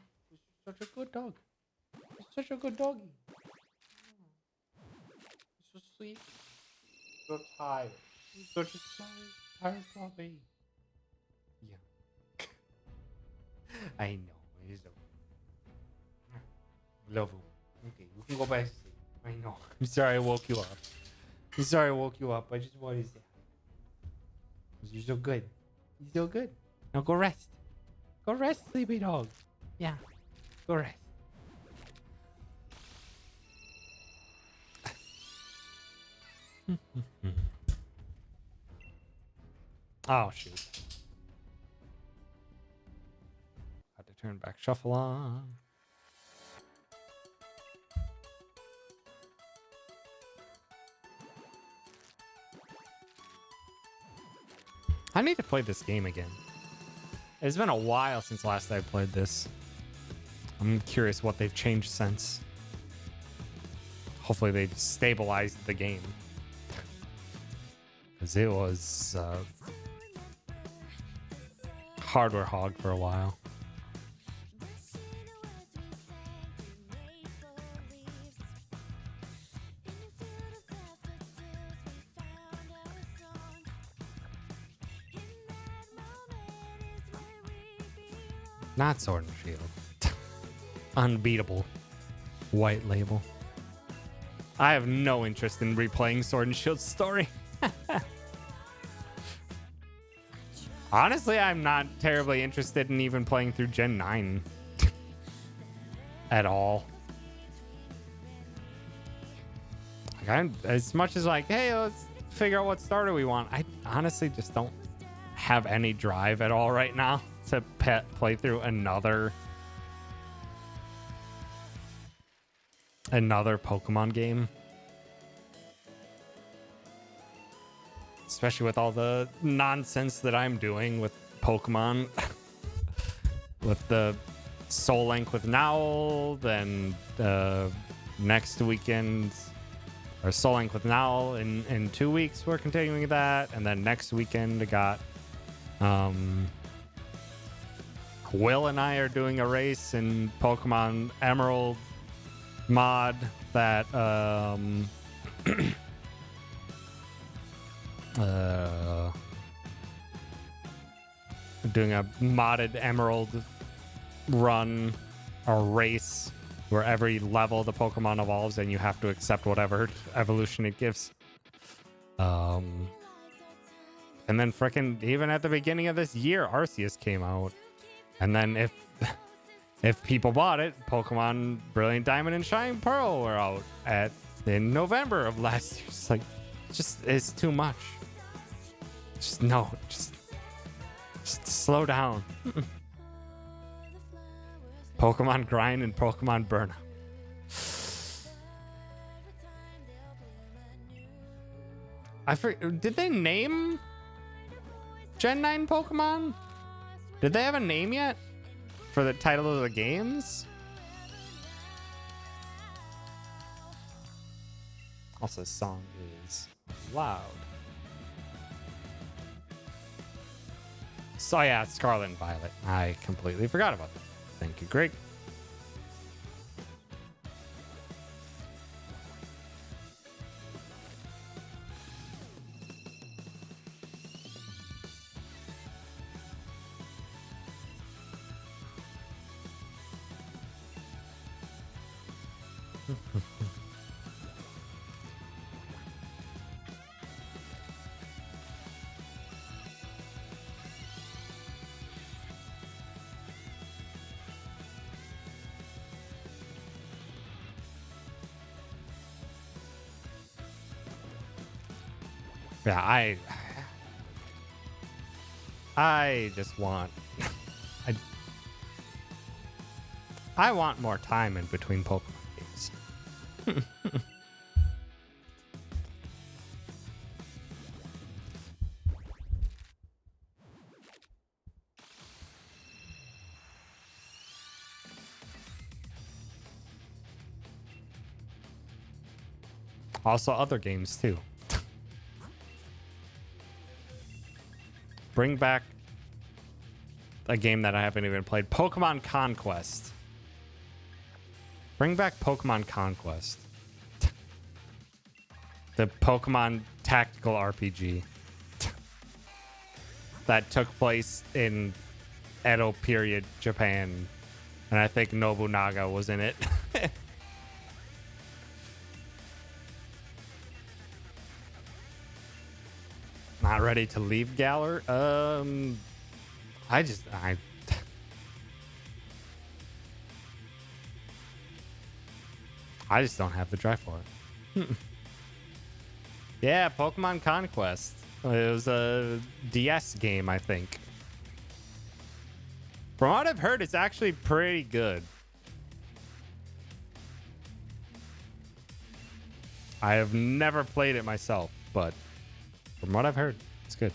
A: Such a good dog. He's such a good doggy. He's so sweet. So tired. He's such a tired puppy. Yeah. I know. It is okay. Love him. Okay, we can go back to sleep. I know. I'm sorry I woke you up. I'm sorry I woke you up. I just wanted to say hi. You're so good. You're so good. Now go rest. Go rest, sleepy dog. Yeah. Go rest. Oh, shoot. Had to turn back shuffle on. I need to play this game again. It's been a while since last I played this. I'm curious what they've changed since. Hopefully they've stabilized the game. Because it was hardware hog for a while. Not Sword and Shield. Unbeatable. White label. I have no interest in replaying Sword and Shield's story. Honestly, I'm not terribly interested in even playing through Gen 9 at all. Like, as much as like, hey, let's figure out what starter we want. I honestly just don't have any drive at all right now to play through another Pokemon game. Especially with all the nonsense that I'm doing with Pokemon. With the Soul Link with Nowl, then next weekend, or Soul Link with Nowl in 2 weeks, we're continuing that. And then next weekend, I got Will and I are doing a race in Pokemon Emerald mod that doing a modded Emerald run or race where every level the Pokemon evolves and you have to accept whatever evolution it gives. And then frickin' even at the beginning of this year, Arceus came out. And then if people bought it, Pokemon Brilliant Diamond and Shining Pearl were out in November of last year. It's like, it's too much. Just Slow down. Pokemon grind and Pokemon burn. Did they name Gen 9 Pokemon? Did they have a name yet for the title of the games? Also, song is loud. So yeah, Scarlet and Violet. I completely forgot about that. Thank you, Greg. Yeah, I just want I want more time in between Pokemon games. Also other games too. Bring back a game that I haven't even played. Pokemon Conquest. Bring back Pokemon Conquest. The Pokemon tactical RPG that took place in Edo period Japan. And I think Nobunaga was in it. Not ready to leave Galar? I just don't have the drive for it. Yeah, Pokemon Conquest. It was a DS game, I think. From what I've heard, it's actually pretty good. I have never played it myself, but from what I've heard, it's good.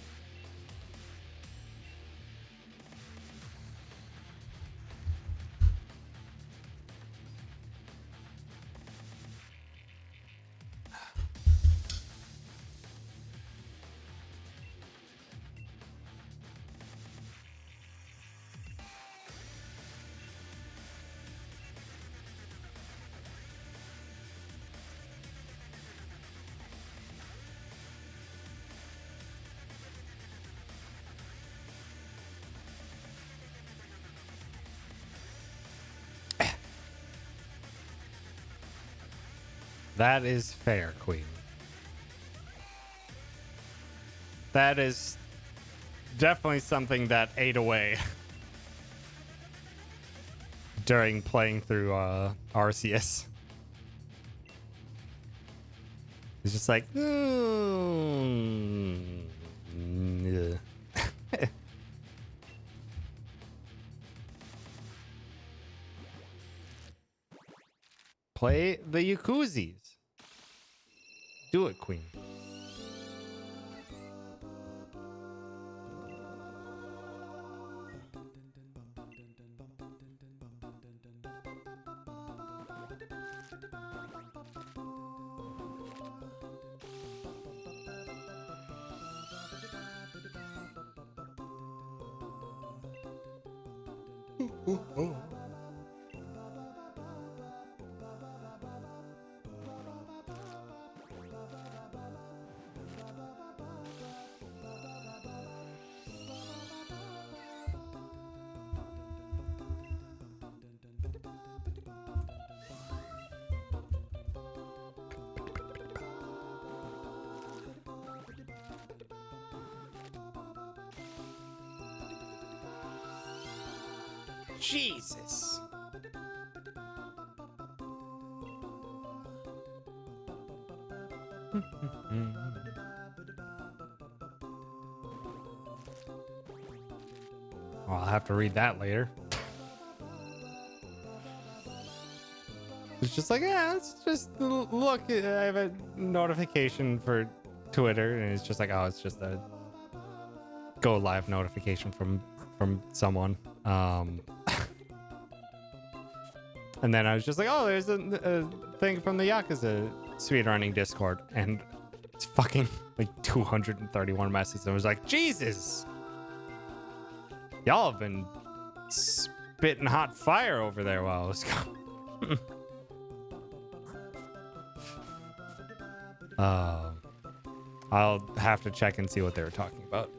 A: That is fair, Queen. That is definitely something that ate away during playing through Arceus. It's just like, yeah. Play the Yakuzis. Do it, Queen. Jesus. Well, I'll have to read that later. It's just like, yeah, it's just look. I have a notification for Twitter, and it's just like, oh, it's just a go live notification from someone. And then I was just like, oh, there's a thing from the Yakuza speedrunning Discord, and it's fucking like 231 messages. I was like, Jesus, y'all have been spitting hot fire over there while I was gone. I'll have to check and see what they were talking about.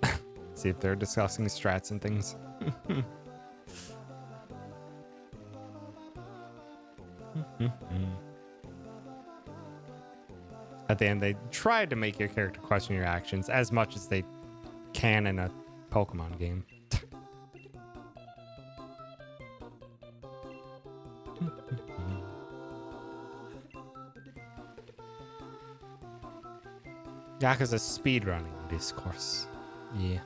A: See if they're discussing strats and things. At the end, they tried to make your character question your actions as much as they can in a Pokemon game. Yakuza speedrunning discourse. Yeah.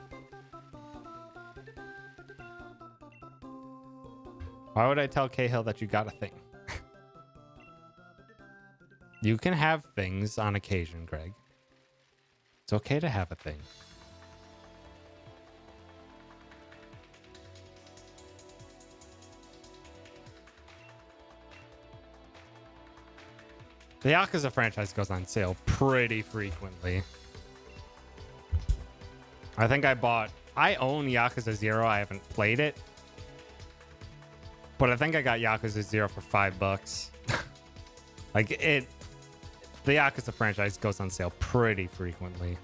A: Why would I tell Cahill that you got a thing? You can have things on occasion, Greg. It's okay to have a thing. The Yakuza franchise goes on sale pretty frequently. I think I own Yakuza 0. I haven't played it. But I think I got Yakuza 0 for $5. The Yakuza franchise goes on sale pretty frequently.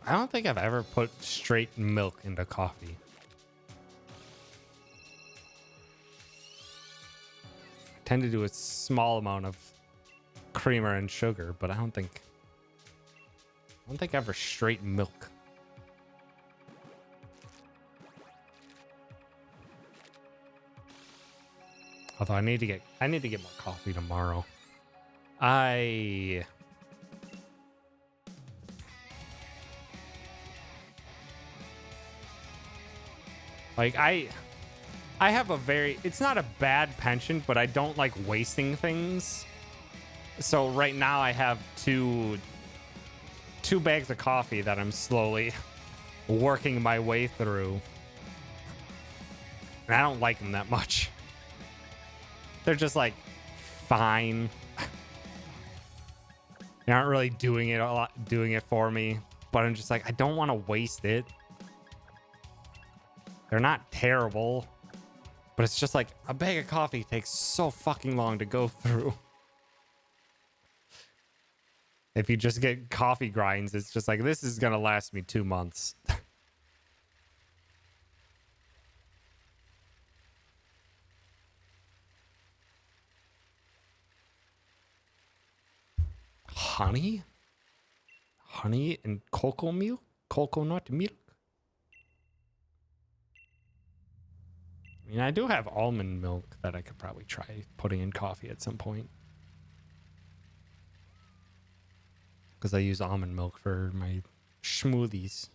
A: I don't think I've ever put straight milk into coffee. I tend to do a small amount of creamer and sugar, but I don't think ever straight milk. Although I need to get more coffee tomorrow. I have a it's not a bad penchant, but I don't like wasting things. So right now I have two bags of coffee that I'm slowly working my way through. And I don't like them that much. They're just like fine. They aren't really doing it for me, but I'm just like, I don't want to waste it. They're not terrible, but it's just like a bag of coffee takes so fucking long to go through. If you just get coffee grinds, it's just like, this is going to last me 2 months. Honey? Honey and cocoa milk? Coconut milk? I mean, I do have almond milk that I could probably try putting in coffee at some point. Because I use almond milk for my smoothies.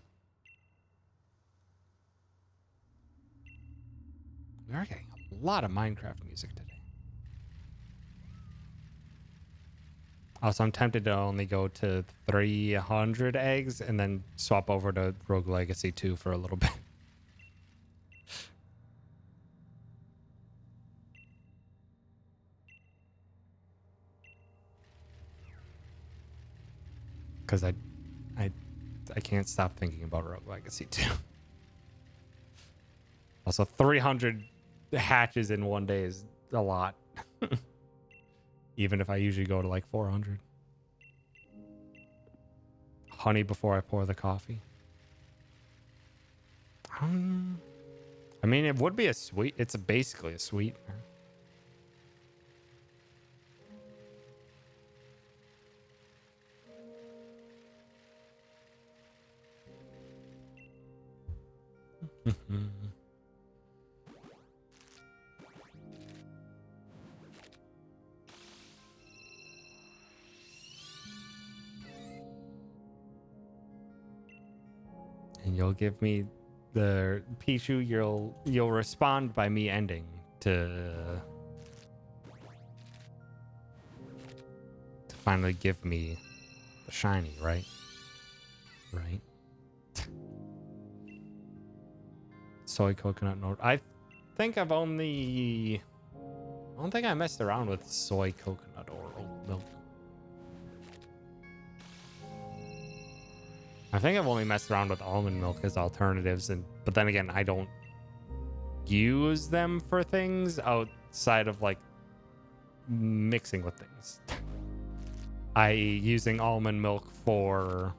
A: We are getting a lot of Minecraft music today. Also, I'm tempted to only go to 300 eggs and then swap over to Rogue Legacy 2 for a little bit. Because I can't stop thinking about Rogue Legacy 2. Also, 300 hatches in one day is a lot. Even if I usually go to like 400. Honey before I pour the coffee. I mean, it would be a sweet. It's basically a sweetener. And you'll give me the Pichu. You'll respond by me ending to finally give me the shiny, right? Right. Soy coconut note. I think I've only. I don't think I messed around with soy coconut or oat milk. I think I've only messed around with almond milk as alternatives, but then again, I don't use them for things outside of like mixing with things. I using almond milk for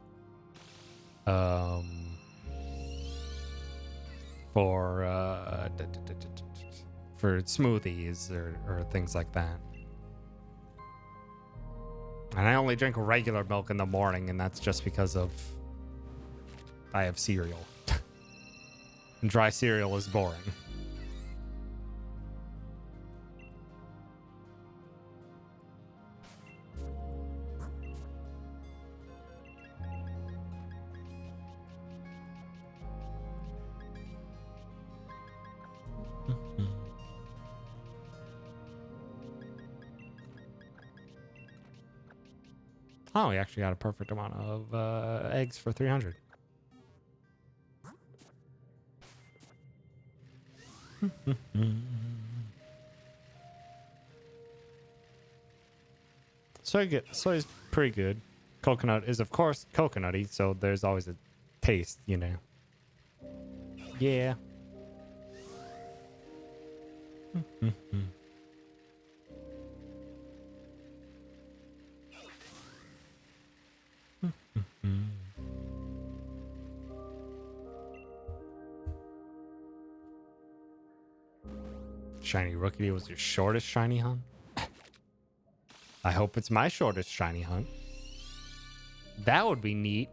A: smoothies or things like that. And I only drink regular milk in the morning, and that's just because of I have cereal. And dry cereal is boring. Oh, we actually got a perfect amount of eggs for 300. Soy's pretty good. Coconut is, of course, coconutty, so there's always a taste, you know. Yeah. Shiny Rookie was your shortest shiny hunt? I hope it's my shortest shiny hunt. That would be neat.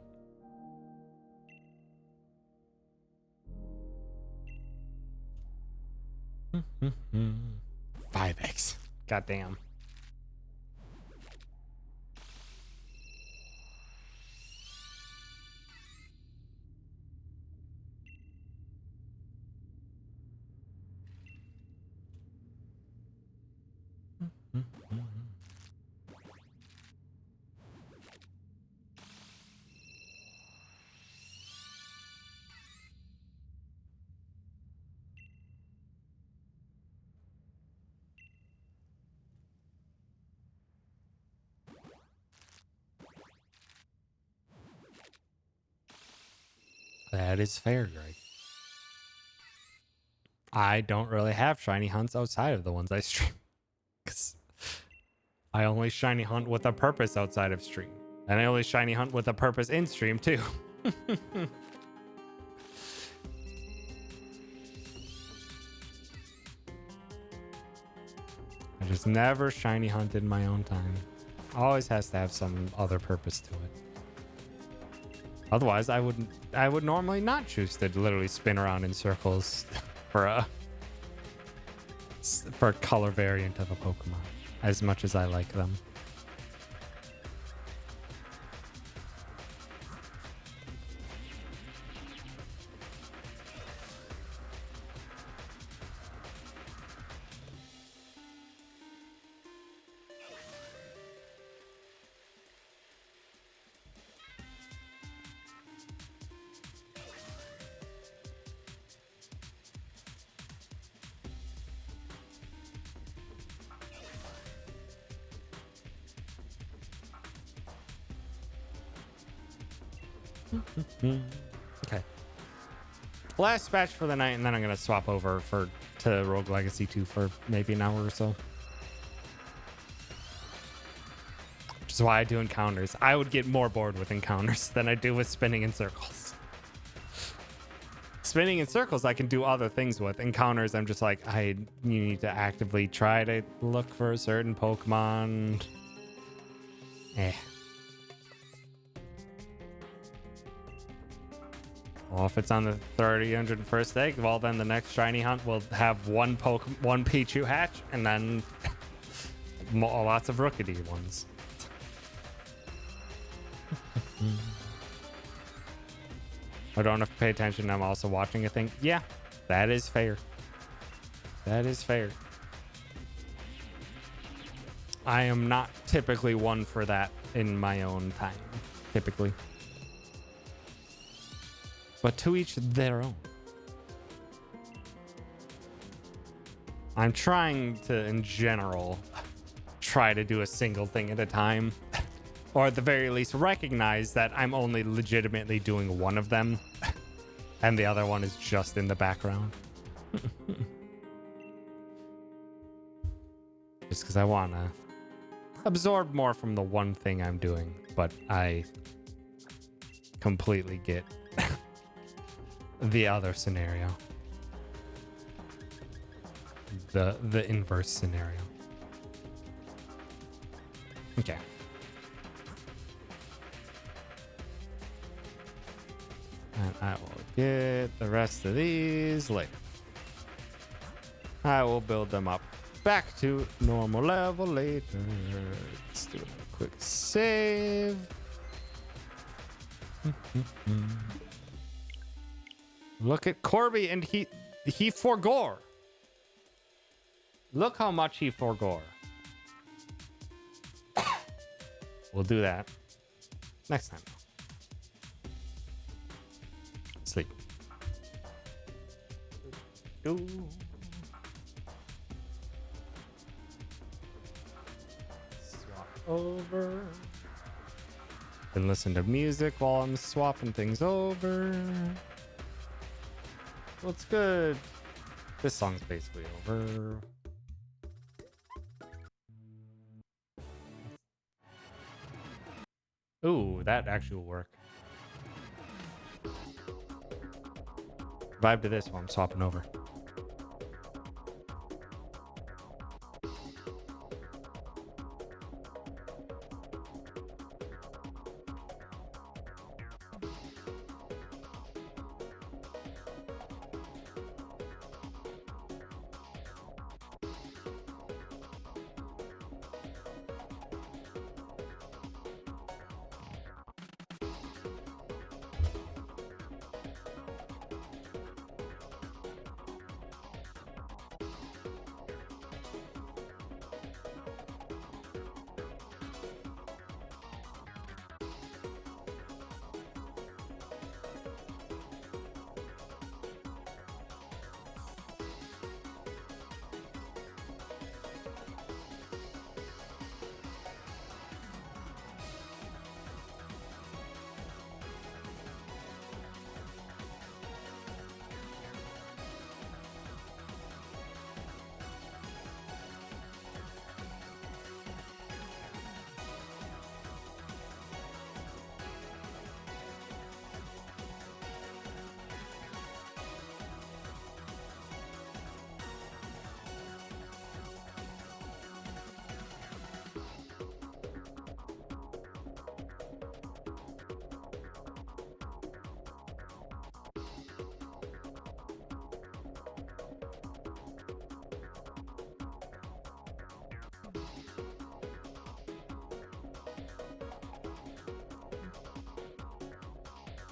A: Five eggs. Goddamn. That is fair, Greg. I don't really have shiny hunts outside of the ones I stream. Because I only shiny hunt with a purpose outside of stream. And I only shiny hunt with a purpose in stream, too. I just never shiny hunt in my own time. Always has to have some other purpose to it. Otherwise, I would normally not choose to literally spin around in circles for a color variant of a Pokemon, as much as I like them. Okay. Last batch for the night, and then I'm gonna swap over to Rogue Legacy 2 for maybe an hour or so. Which is why I do encounters. I would get more bored with encounters than I do with spinning in circles. Spinning in circles, I can do other things with. Encounters, I'm just like, you need to actively try to look for a certain Pokemon. Well, if it's on the 301st egg, well, then the next shiny hunt will have one Pichu hatch, and then lots of Rookidee ones. I don't have to pay attention. I'm also watching a thing. Yeah, that is fair. That is fair. I am not typically one for that in my own time, typically. But to each their own. I'm trying to, in general, try to do a single thing at a time. Or at the very least, recognize that I'm only legitimately doing one of them. And the other one is just in the background. Just because I want to absorb more from the one thing I'm doing. But I completely get the other scenario. The inverse scenario. Okay. And I will get the rest of these later. I will build them up back to normal level later. Let's do a quick save. Look at Corby, and he forgore. Look how much he forgore. We'll do that next time. Sleep. Ooh. Swap over. And listen to music while I'm swapping things over. What's good? This song's basically over. Ooh, that actually will work. Vibe to this while I'm swapping over.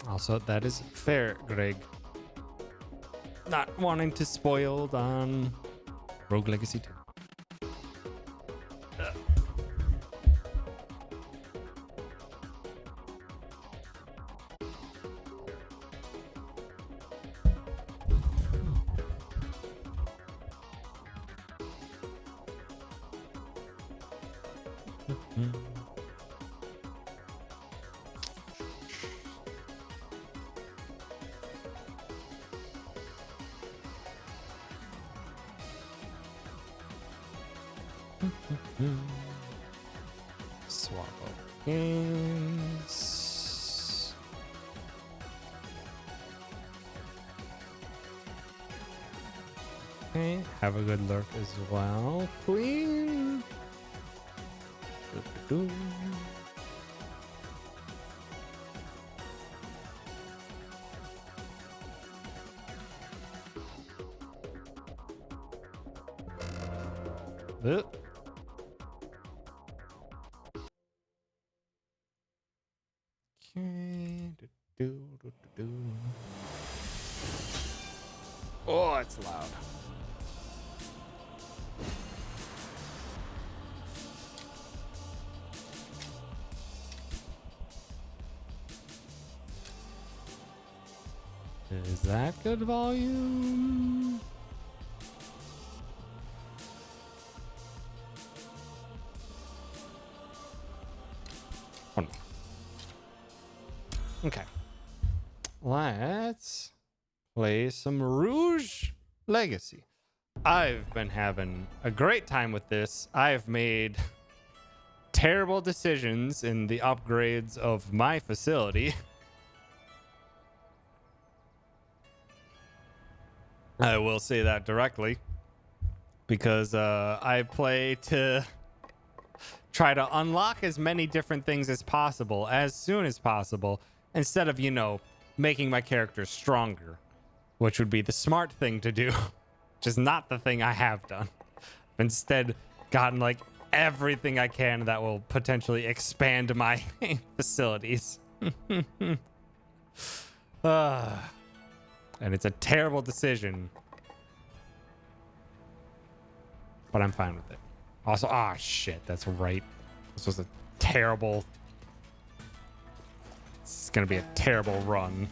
A: Also, that is fair, Greg. Not wanting to spoil on Rogue Legacy 2. Swap out games. Okay, have a good lurk as well, queen. Doo-doo-doo. Okay. Oh, it's loud. Is that good volume? Oh, no. Okay. Let's play some Rouge Legacy. I've been having a great time with this. I've made terrible decisions in the upgrades of my facility. I will say that directly because I play to try to unlock as many different things as possible as soon as possible instead of, you know, making my character stronger, which would be the smart thing to do, which is not the thing I have done. Instead, gotten like everything I can that will potentially expand my facilities. And it's a terrible decision, but I'm fine with it. Also, shit, that's right. This was a terrible... This is gonna be a terrible run.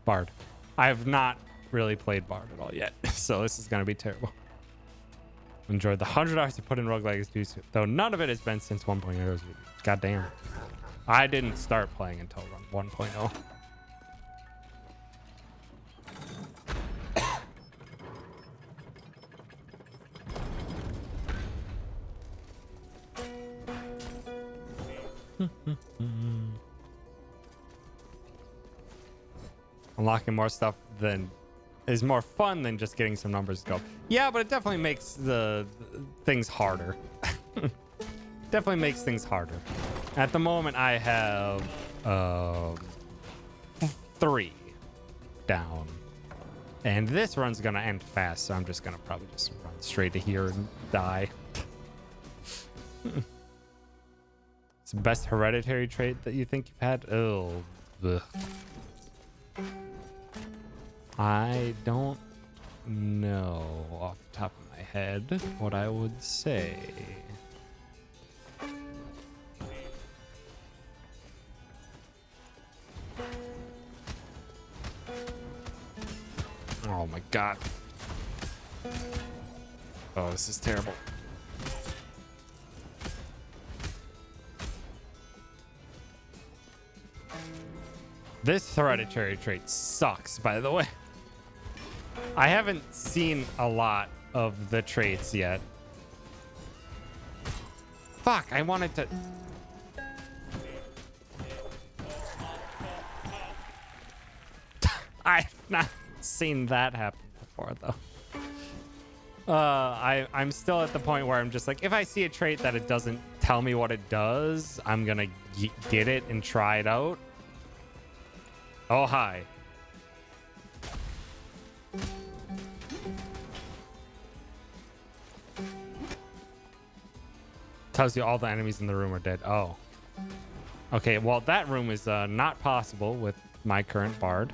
A: Bard. I have not really played Bard at all yet, so this is gonna be terrible. Enjoyed the 100 hours I put in Rogue Legacy, though none of it has been since 1.0. God damn. I didn't start playing until 1.0. Unlocking more stuff than is more fun than just getting some numbers to go. Yeah, but it definitely makes the things harder. Definitely makes things harder. At the moment, I have 3 down. And this run's gonna end fast, so I'm just gonna probably just run straight to here and die. It's the best hereditary trait that you think you've had? Oh, ugh. I don't know off the top of my head what I would say. Oh my god. Oh, this is terrible. This hereditary trait sucks, by the way. I haven't seen a lot of the traits yet. Fuck, I wanted to... I've not seen that happen before, though. I'm still at the point where I'm just like, if I see a trait that it doesn't tell me what it does, I'm gonna get it and try it out. Oh, hi. Tells you all the enemies in the room are dead. Oh. Okay, well, that room is not possible with my current bard.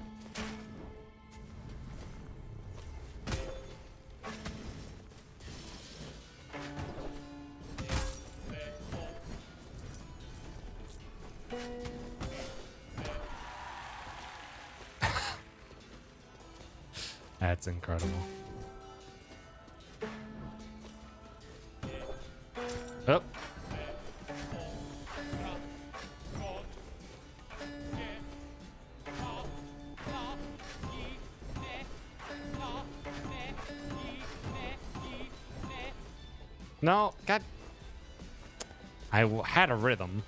A: That's incredible. Oh. No, God. Had a rhythm.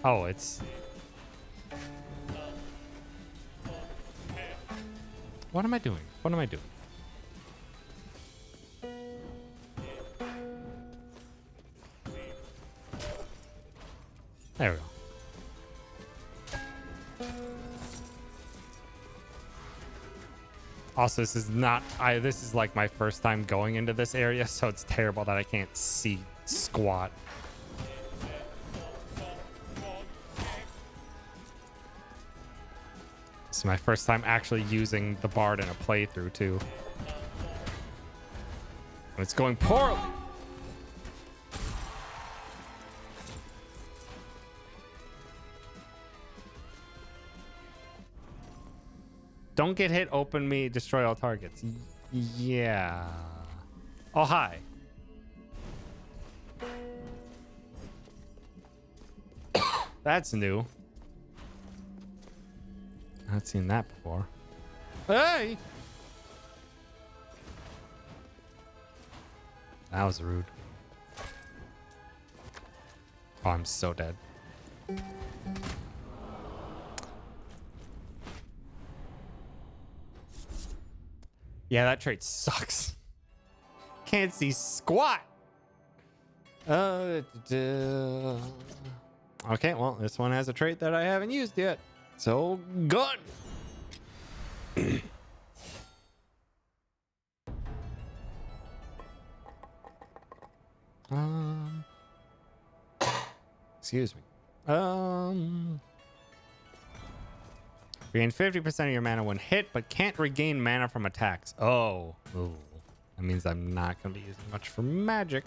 A: Oh, it's... What am I doing? What am I doing? There we go. Also, this is not... This is like my first time going into this area, so it's terrible that I can't see squat. It's my first time actually using the bard in a playthrough, too. It's going poorly. Don't get hit, open me, destroy all targets. Yeah. Oh, hi. That's new. I haven't seen that before. Hey! That was rude. Oh, I'm so dead. Yeah, that trait sucks. Can't see squat. Okay, well, this one has a trait that I haven't used yet. So, gun. Excuse me. Regain 50% of your mana when hit, but can't regain mana from attacks. Oh. Ooh. That means I'm not going to be using much for magic.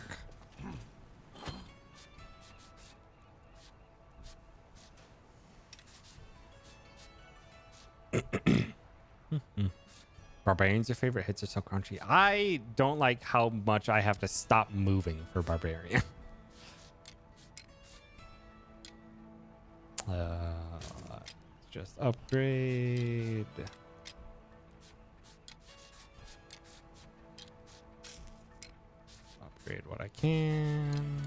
A: Barbarian's your favorite. Hits are so crunchy. I don't like how much I have to stop moving for Barbarian. Just upgrade. Upgrade what I can.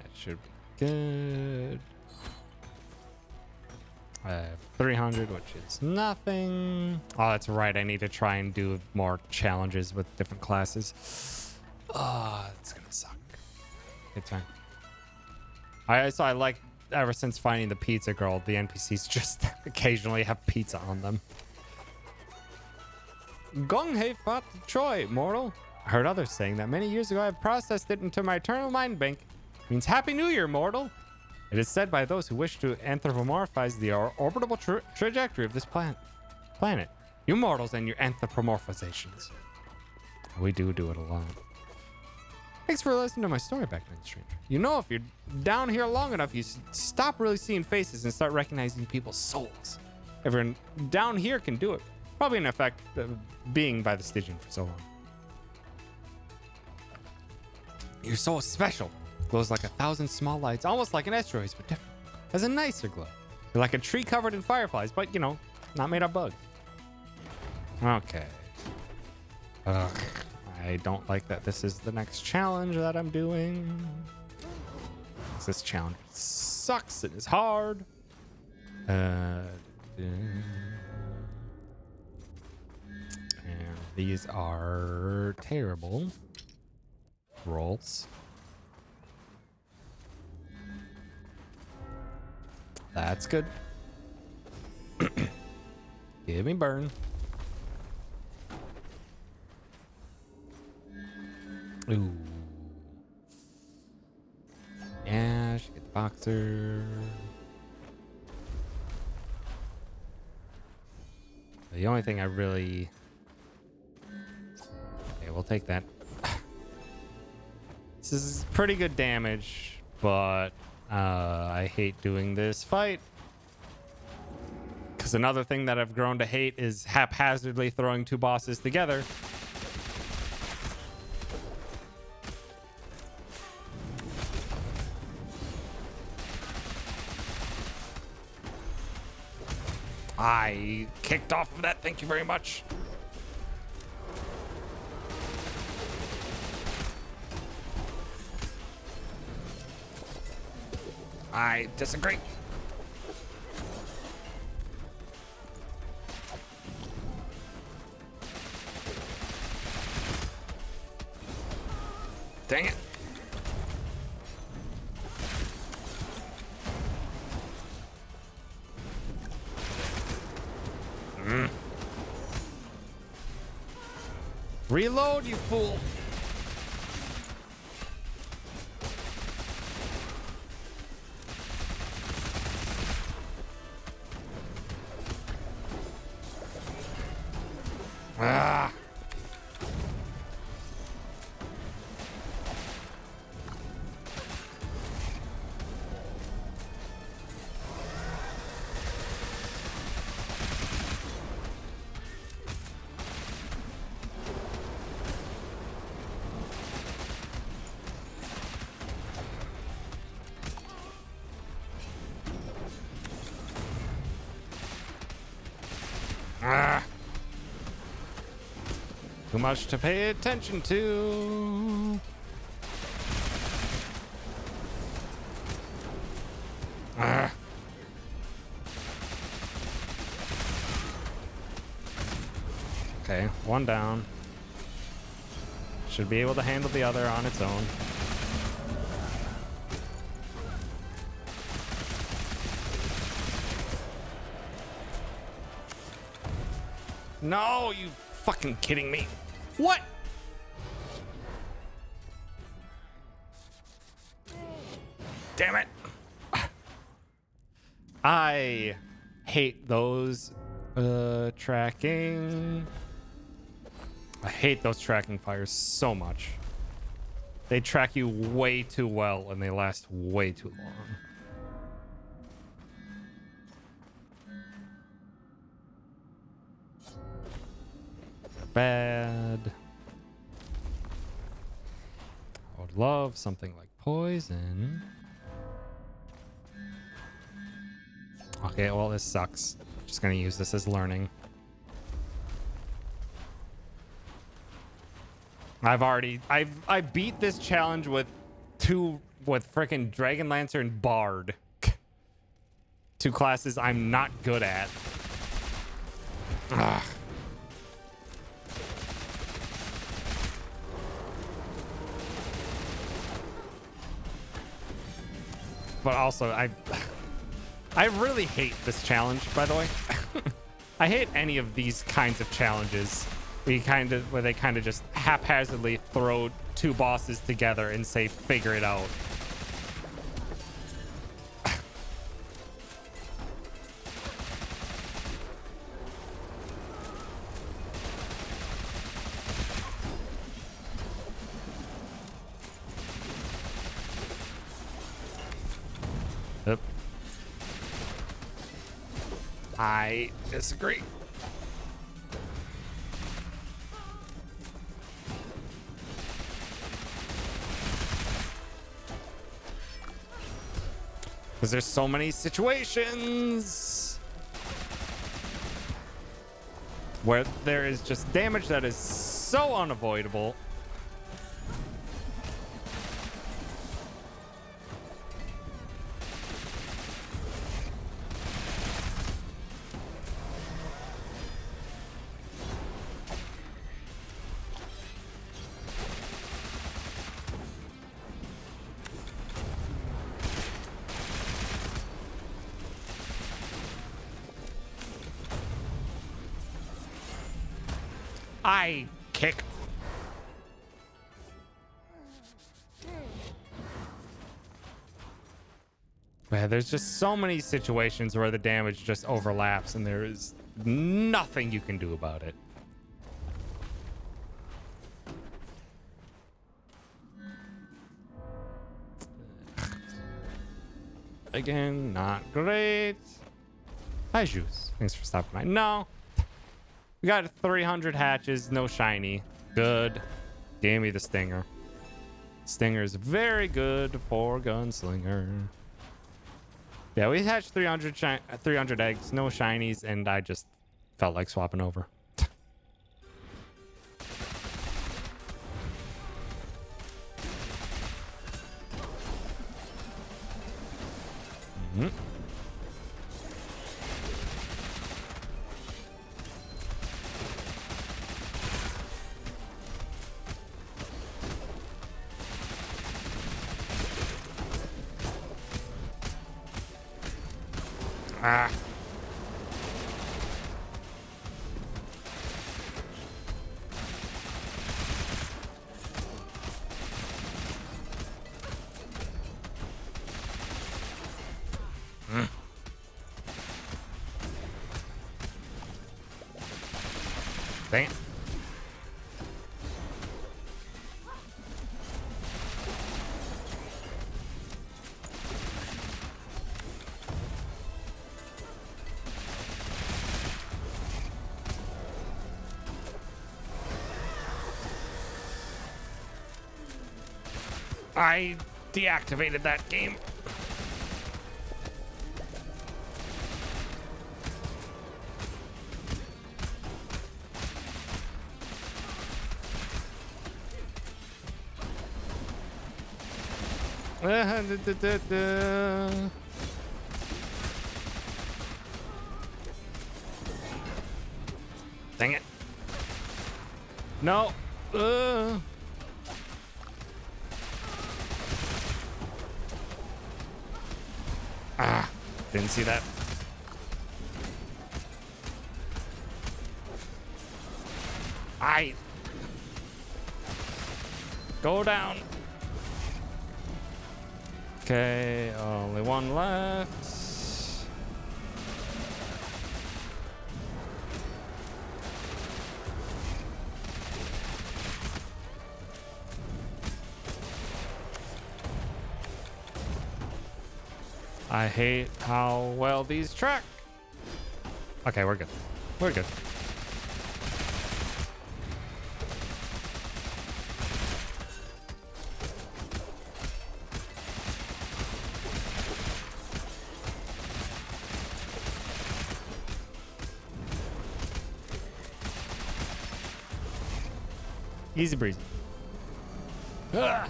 A: That should be good. 300, which is nothing. Oh, that's right. I need to try and do more challenges with different classes. Oh, it's gonna suck. Good time. So I like, ever since finding the pizza girl, the NPCs just occasionally have pizza on them. Gong hei fat choi, mortal. I heard others saying that many years ago I processed it into my eternal mind bank. It means Happy New Year, mortal. It is said by those who wish to anthropomorphize the orbitable trajectory of this planet. You mortals and your anthropomorphizations. We do it a lot. Thanks for listening to my story back then, stranger. You know, if you're down here long enough, you stop really seeing faces and start recognizing people's souls. Everyone down here can do it. Probably an effect of being by the Stygian for so long. Your soul is special. Glows like 1,000 small lights, almost like an asteroid, but different. Has a nicer glow. You're like a tree covered in fireflies, but you know, not made of bugs. Okay. Ugh. I don't like that this is the next challenge that I'm doing. This challenge sucks. It is hard. And these are terrible rolls. That's good. Give me burn. Ooh. Yeah, should get the boxer. The only thing I really... Okay, we'll take that. This is pretty good damage, but I hate doing this fight. Because another thing that I've grown to hate is haphazardly throwing two bosses together. I kicked off of that. Thank you very much. I disagree. Dang it. Reload, you fool. Ah. Ah. Too much to pay attention to. Ah. Okay, one down. Should be able to handle the other on its own. No, you fucking kidding me? What? Damn it. I hate those tracking. I hate those tracking fires so much. They track you way too well and they last way too long. Bad. I would love something like poison. Okay, well, this sucks. Just gonna use this as learning. I beat this challenge with frickin' Dragon Lancer and Bard. Two classes I'm not good at. Ugh. But also, I really hate this challenge, by the way. I hate any of these kinds of challenges where they kind of just haphazardly throw two bosses together and say, figure it out. Yep. I disagree. Because there's so many situations where there is just damage that is so unavoidable. I kicked. Man, there's just so many situations where the damage just overlaps and there is nothing you can do about it. Again, not great. Hi, Juice. Thanks for stopping by. No. We got 300 hatches, no shiny. Good. Gave me the Stinger. Stinger is very good for Gunslinger. Yeah, we hatched 300 eggs, no shinies, and I just felt like swapping over. Ah. Dang it. I deactivated that game. Dang it. No. Ah, didn't see that. Go down. Okay, only one left. I hate how well these track. Okay, we're good. We're good. Easy breezy. Ugh.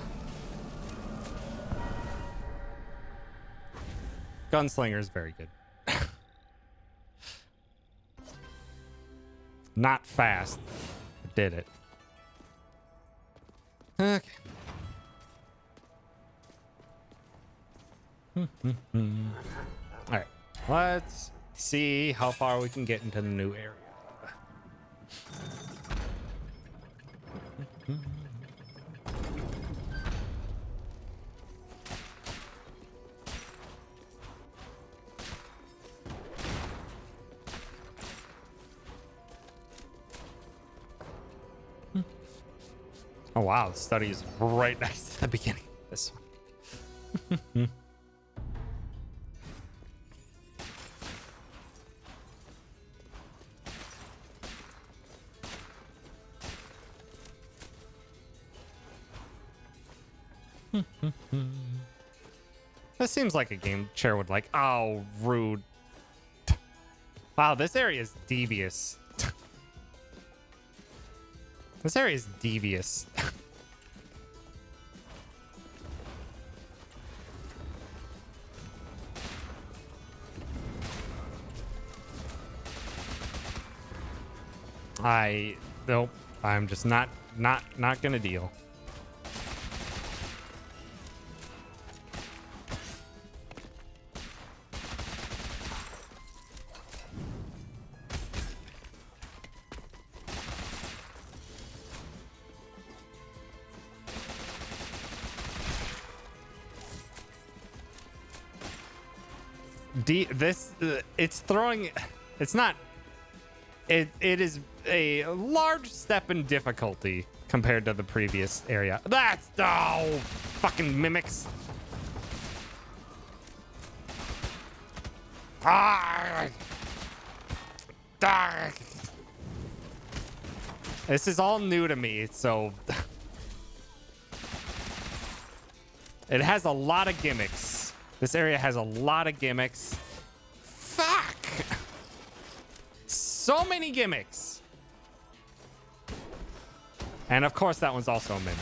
A: Gunslinger is very good. Not fast. But did it. Okay. All right. Let's see how far we can get into the new area. Oh wow, the study is right next to the beginning of this one. This seems like a game chair would like. Oh, rude. Wow, this area is devious. This area is devious. Nope. I'm just not gonna deal. It's throwing. It's not. It is a large step in difficulty compared to the previous area. That's fucking mimics. This is all new to me, so it has a lot of gimmicks. This area has a lot of gimmicks. Fuck! So many gimmicks. And of course, that one's also a mimic.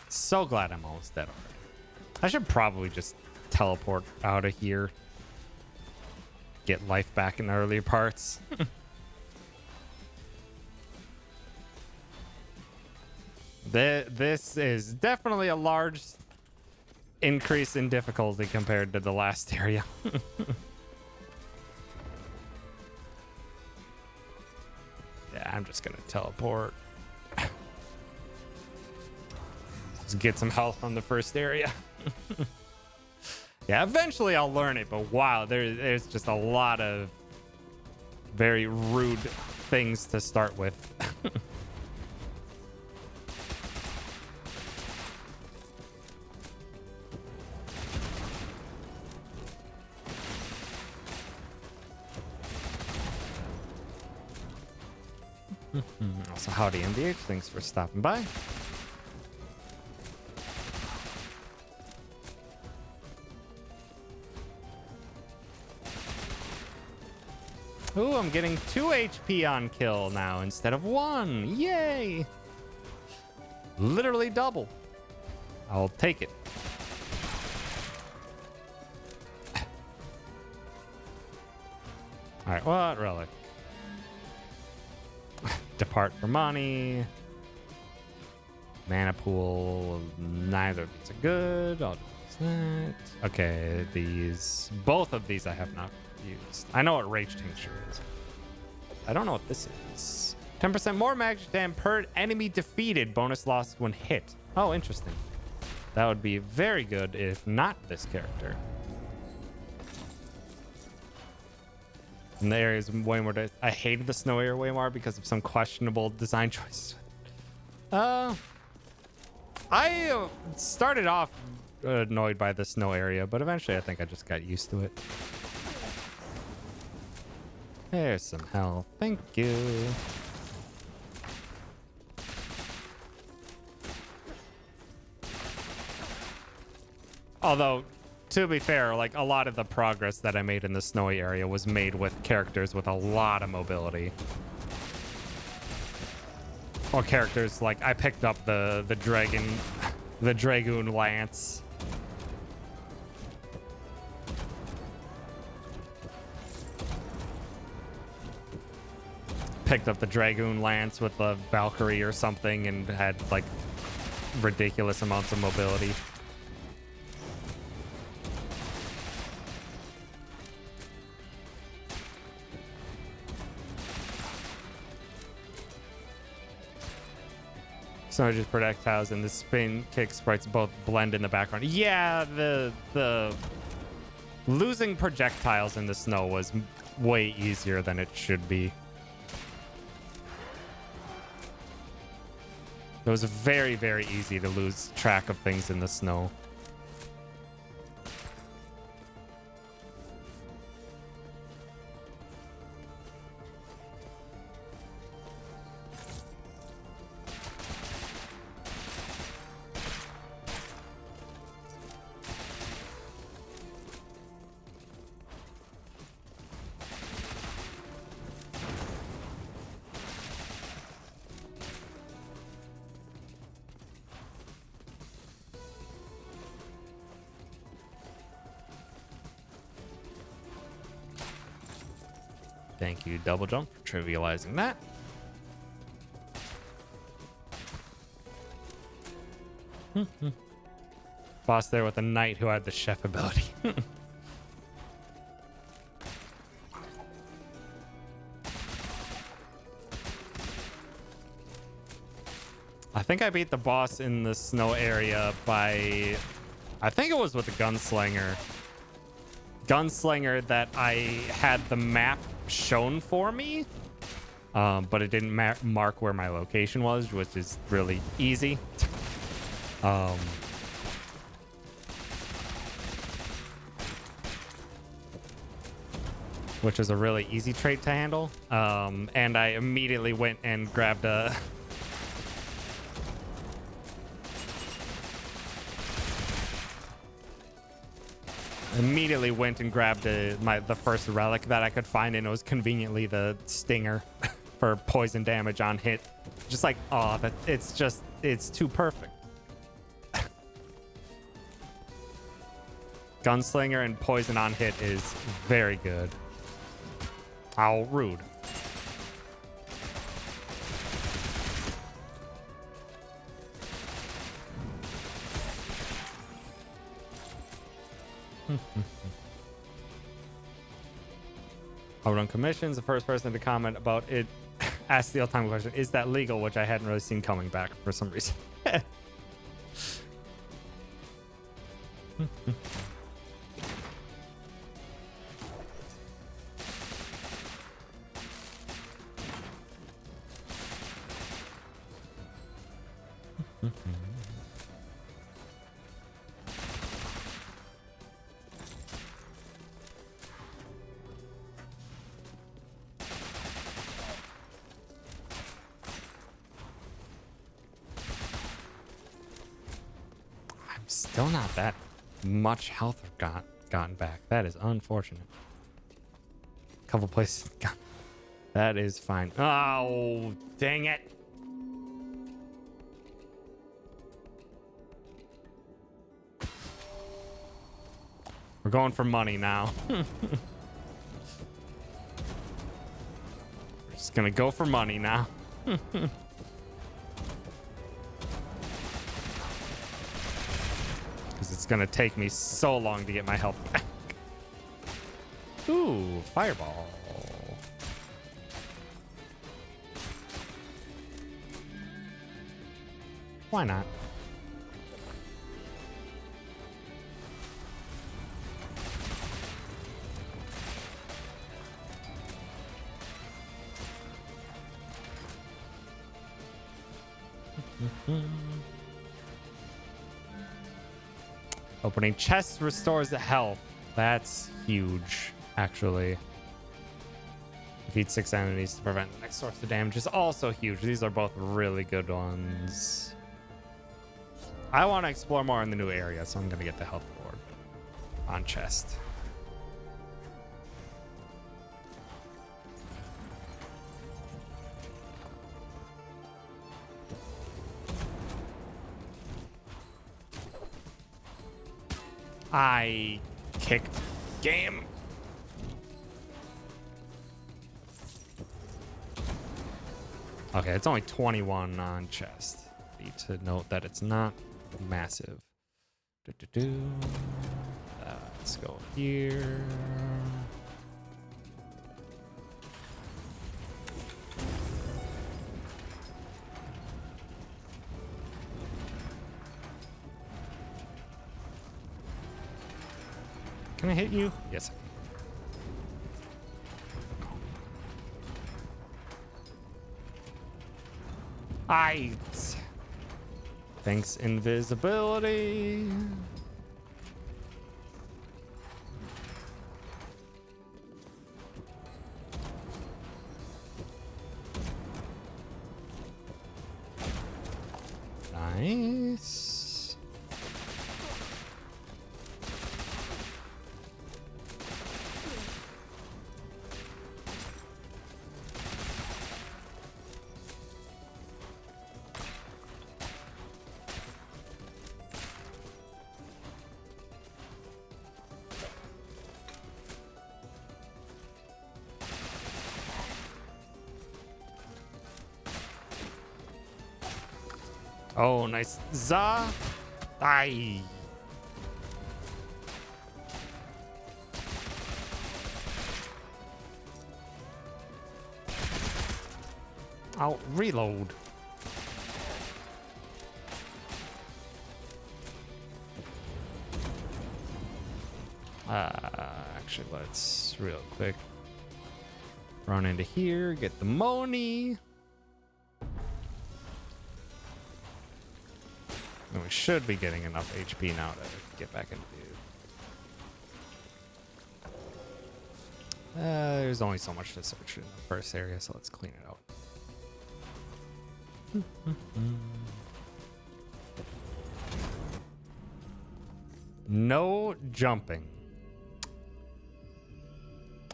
A: So glad I'm almost dead already. I should probably just teleport out of here. Get life back in the earlier parts. This is definitely a large increase in difficulty compared to the last area. Yeah, I'm just gonna teleport. Let's get some health from the first area. Yeah, eventually I'll learn it, but wow, there's just a lot of very rude things to start with. Also, howdy MDH, thanks for stopping by. Ooh, I'm getting 2 HP on kill now instead of 1. Yay! Literally double. I'll take it. All right, what relic? Depart for money. Mana pool. Neither of these are good. I'll do that. Okay, both of these I have not used. I know what Rage Tincture is. I don't know what this is. 10% more magic damage per enemy defeated. Bonus loss when hit. Oh, interesting. That would be very good if not this character. In the areas way more. I hated the snow area way more because of some questionable design choices. I started off annoyed by the snow area, but eventually I think I just got used to it. There's some health. Thank you. Although, to be fair, like a lot of the progress that I made in the snowy area was made with characters with a lot of mobility. Or characters like I picked up the Dragoon Lance. Picked up the Dragoon Lance with the Valkyrie or something and had like ridiculous amounts of mobility. So just projectiles and the spin kick sprites both blend in the background. Yeah, the losing projectiles in the snow was way easier than it should be. It was very, very easy to lose track of things in the snow. Thank you, Double Jump, for trivializing that. Boss there with a knight who had the chef ability. I think I beat the boss in the snow area by... I think it was with the gunslinger. Gunslinger that I had the map shown for me, but it didn't mark where my location was, which is really easy. which is a really easy trait to handle. And I immediately went and grabbed a... the first relic that I could find, and it was conveniently the stinger for poison damage on hit. Just like, oh, it's too perfect. Gunslinger and poison on hit is very good. How rude. I would run commissions. The first person to comment about it asked the all-time question, is that legal? Which I hadn't really seen coming back for some reason. Still not that much health gotten back. That is unfortunate. Couple places. God, that is fine. Oh, dang it. We're going for money now. We're just gonna go for money now. It's gonna take me so long to get my health back. Ooh, fireball. Why not? Opening chests restores the health. That's huge, actually. Defeat 6 enemies to prevent the next source of damage is also huge. These are both really good ones. I want to explore more in the new area, so I'm going to get the health board on chest. I kicked game. Okay, it's only 21 on chest. Need to note that it's not massive. Let's go here. Can I hit you? Yes. Thanks, invisibility. Nice. Oh, nice. Za. Aye. I'll reload. Actually, let's real quick run into here, get the money. And we should be getting enough HP now to get back into There's only so much to search in the first area, so let's clean it out. No jumping.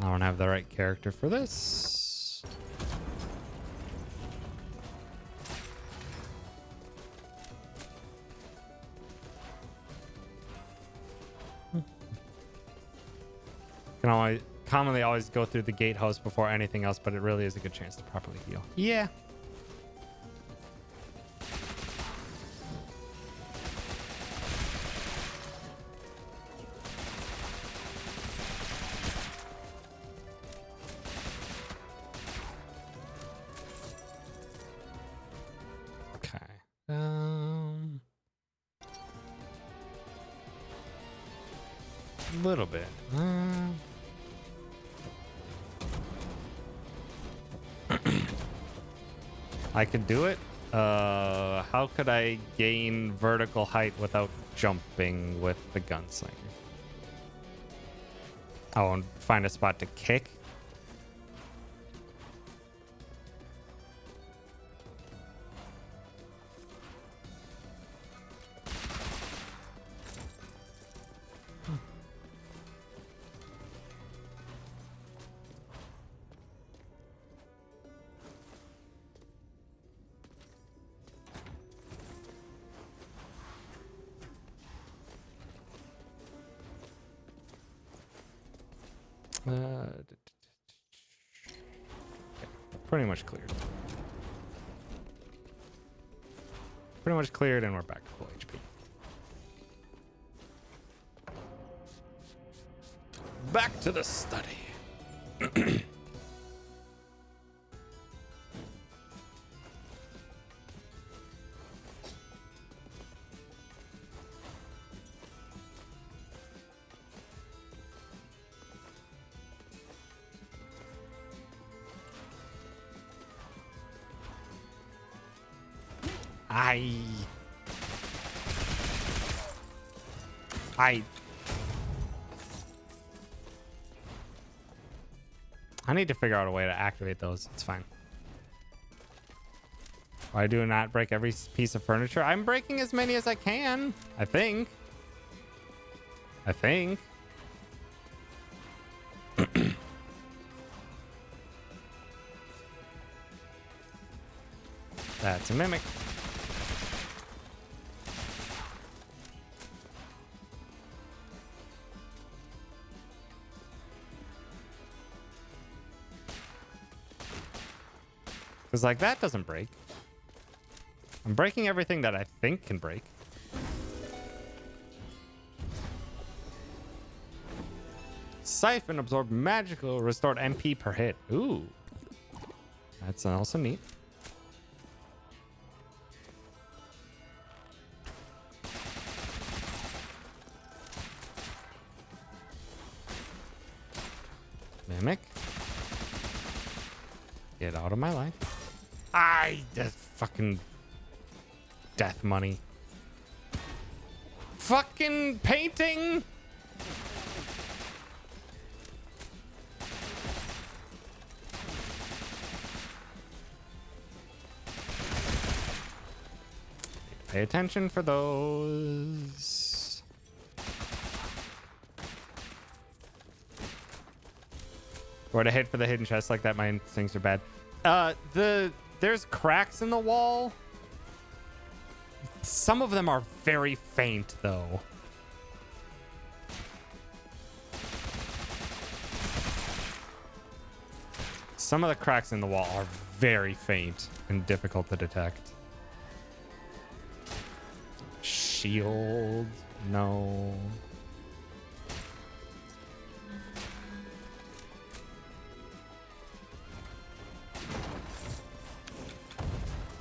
A: I don't have the right character for this. Can commonly always go through the gatehouse before anything else, but it really is a good chance to properly heal. Yeah. A little bit. I could do it. How could I gain vertical height without jumping with the gunslinger? Oh, and find a spot to kick. Pretty much cleared. Pretty much cleared, and we're back to full HP. Back to the study. I need to figure out a way to activate those. It's fine. Why do not break every piece of furniture? I'm breaking as many as I can. I think. That's a mimic. Because, like, that doesn't break. I'm breaking everything that I think can break. Siphon absorb magical restored MP per hit. Ooh. That's also neat. Mimic. Get out of my life. That's fucking death money. Fucking painting. Pay attention for those. Or to hit for the hidden chest like that. My instincts are bad. There's cracks in the wall. Some of them are very faint, though. Some of the cracks in the wall are very faint and difficult to detect. Shield. No.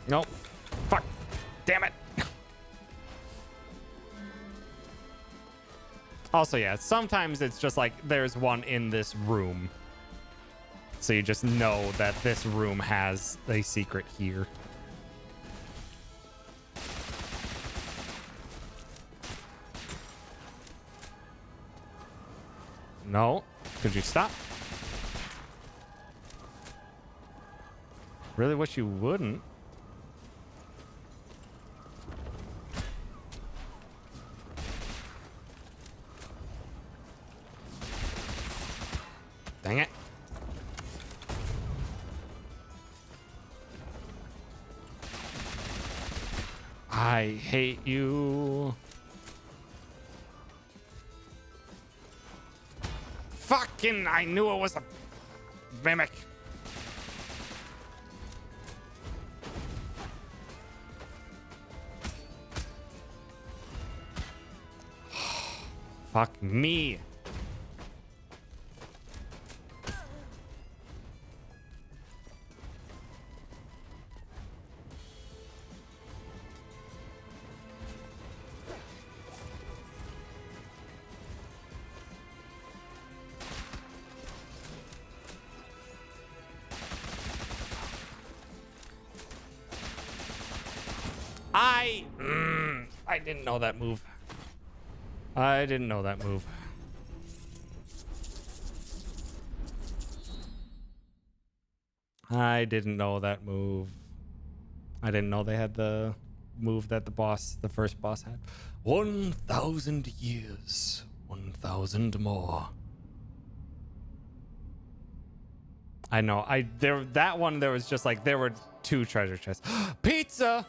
A: Nope. Fuck. Damn it. Also, yeah, sometimes it's just like there's one in this room. So you just know that this room has a secret here. No. Could you stop? Really wish you wouldn't. Dang it. I hate you. Fucking, I knew it was a mimic. Fuck me. I didn't know that move. I didn't know that move. I didn't know that move. I didn't know they had the move that the first boss had. 1,000 years. 1,000 more. I know. That one, there was just like, there were 2 treasure chests. Pizza!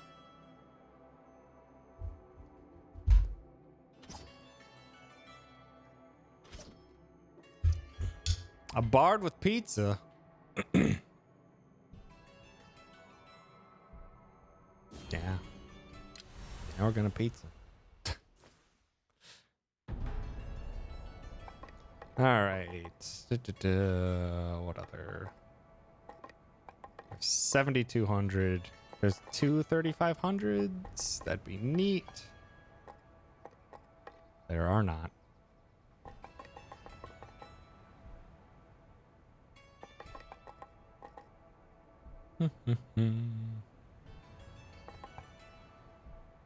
A: A bard with pizza. Yeah. Now we're gonna pizza. All right. What other? 7,200. There's 2 3,500s. That'd be neat. There are not.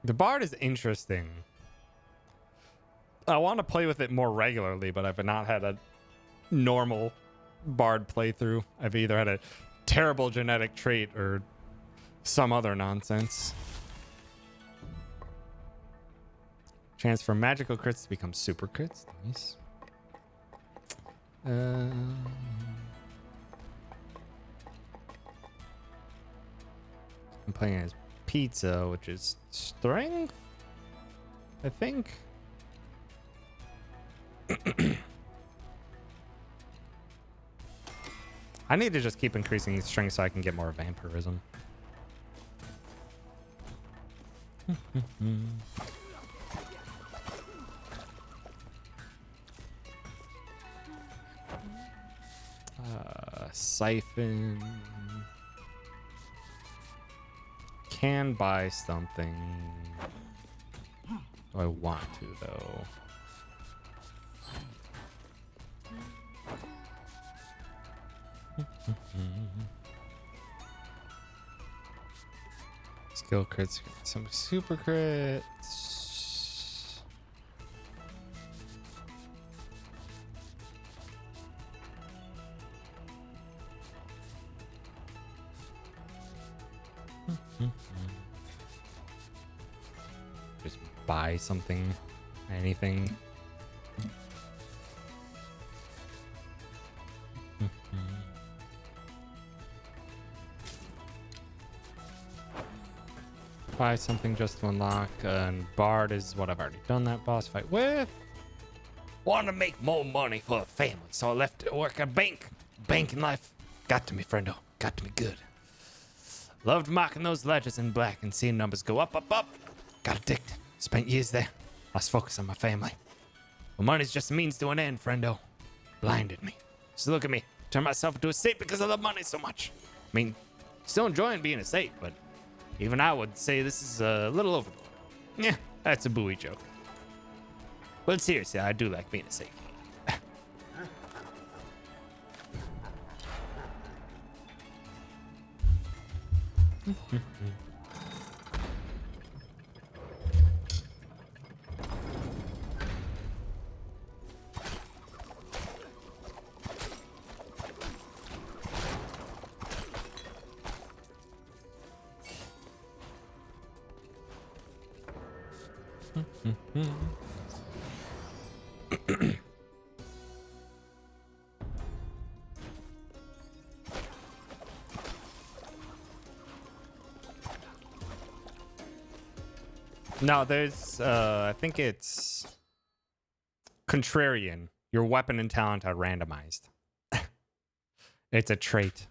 A: The bard is interesting. I want to play with it more regularly, but I've not had a normal bard playthrough. I've either had a terrible genetic trait or some other nonsense. Chance for magical crits to become super crits. Nice. I'm playing as pizza, which is strength, I think. I need to just keep increasing strength so I can get more vampirism. Siphon. Can buy something. Do I want to, though? Skill crits, some super crits. Just buy something, anything. Buy something just to unlock, and Bard is what I've already done that boss fight with. Want to make more money for the family, so I left to work at a bank. Banking life got to me, friendo. Got to me good. Loved marking those ledgers in black and seeing numbers go up, up, up. Got addicted. Spent years there. Lost focus on my family. Well, money's just a means to an end, friendo. Blinded me. So look at me. Turned myself into a saint because I love money so much. I mean, still enjoying being a saint, but even I would say this is a little overboard. Yeah, that's a buoy joke. But seriously, I do like being a saint. No, there's I think it's contrarian. Your weapon and talent are randomized. It's a trait.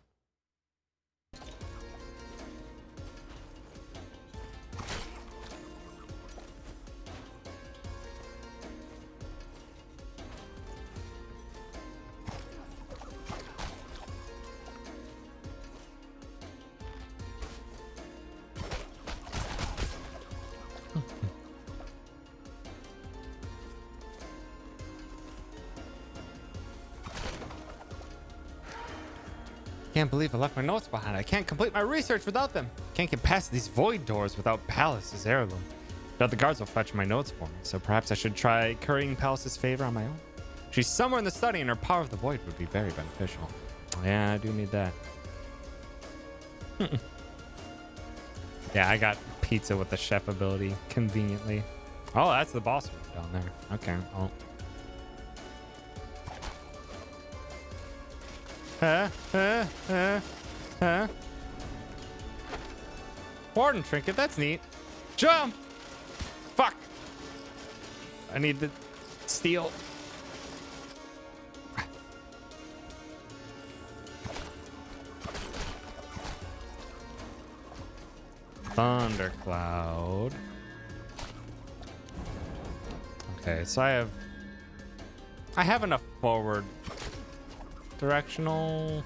A: Can't believe I left my notes behind. I can't complete my research without them. Can't get past these void doors without Palace's heirloom. Now the guards will fetch my notes for me, so perhaps I should try currying Palace's favor on my own. She's somewhere in the study, and her power of the void would be very beneficial. Yeah, I do need that. Yeah, I got pizza with the chef ability conveniently. Oh, that's the boss room down there. Okay. Oh. Warden trinket, that's neat. Jump! Fuck! I need the steel. Thundercloud. Okay, so I have enough forward directional.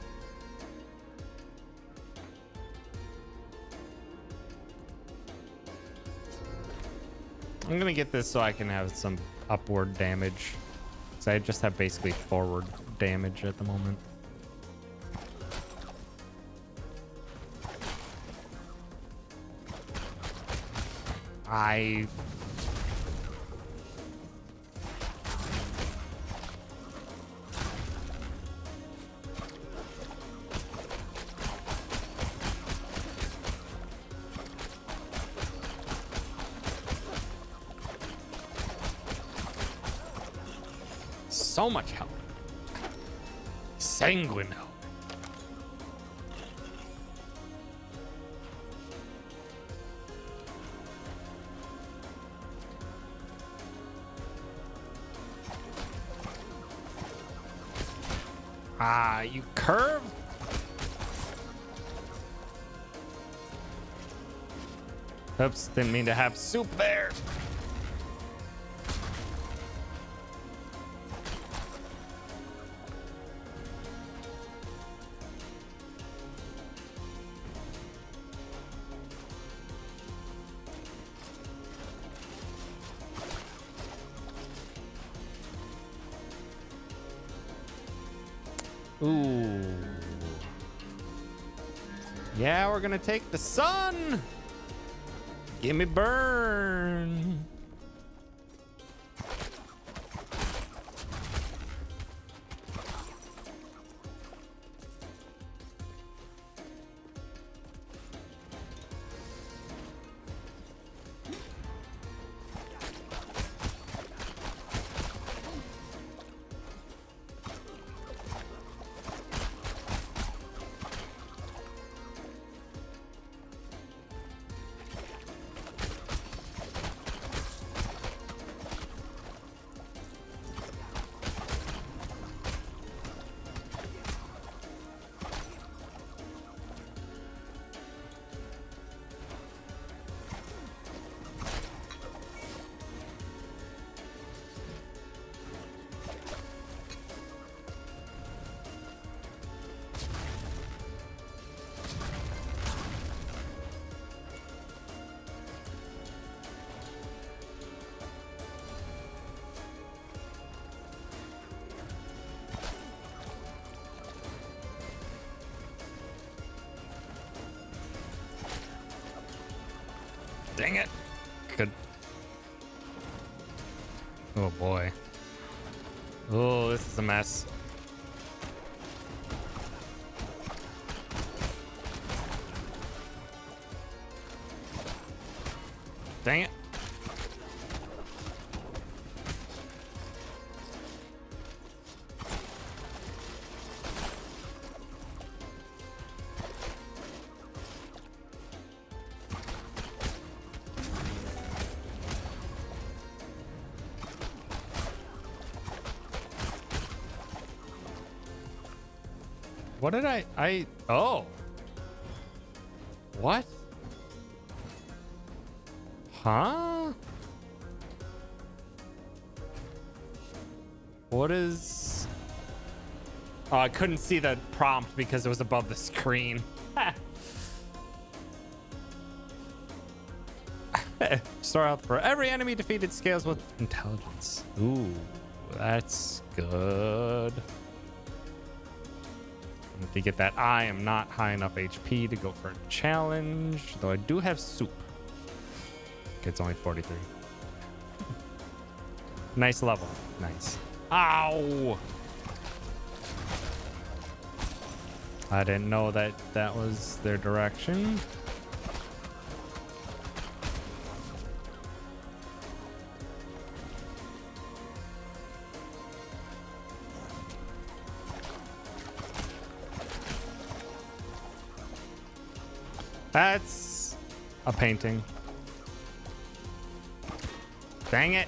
A: I'm gonna get this so I can have some upward damage. So I just have basically forward damage at the moment. So much help. Sanguine help. Ah, you curve? Oops, didn't mean to have soup there. Ooh. Yeah, we're gonna take the sun. Give me burn. Dang it. Good. Oh boy. Oh, this is a mess. Dang it. What did I oh. What? Huh? What is... Oh, I couldn't see the prompt because it was above the screen. Start out for every enemy defeated scales with intelligence. Ooh, that's good. To get that, I am not high enough HP to go for a challenge, though I do have soup. It's only 43. Nice level. Nice. Ow! I didn't know that that was their direction. That's a painting. Dang it.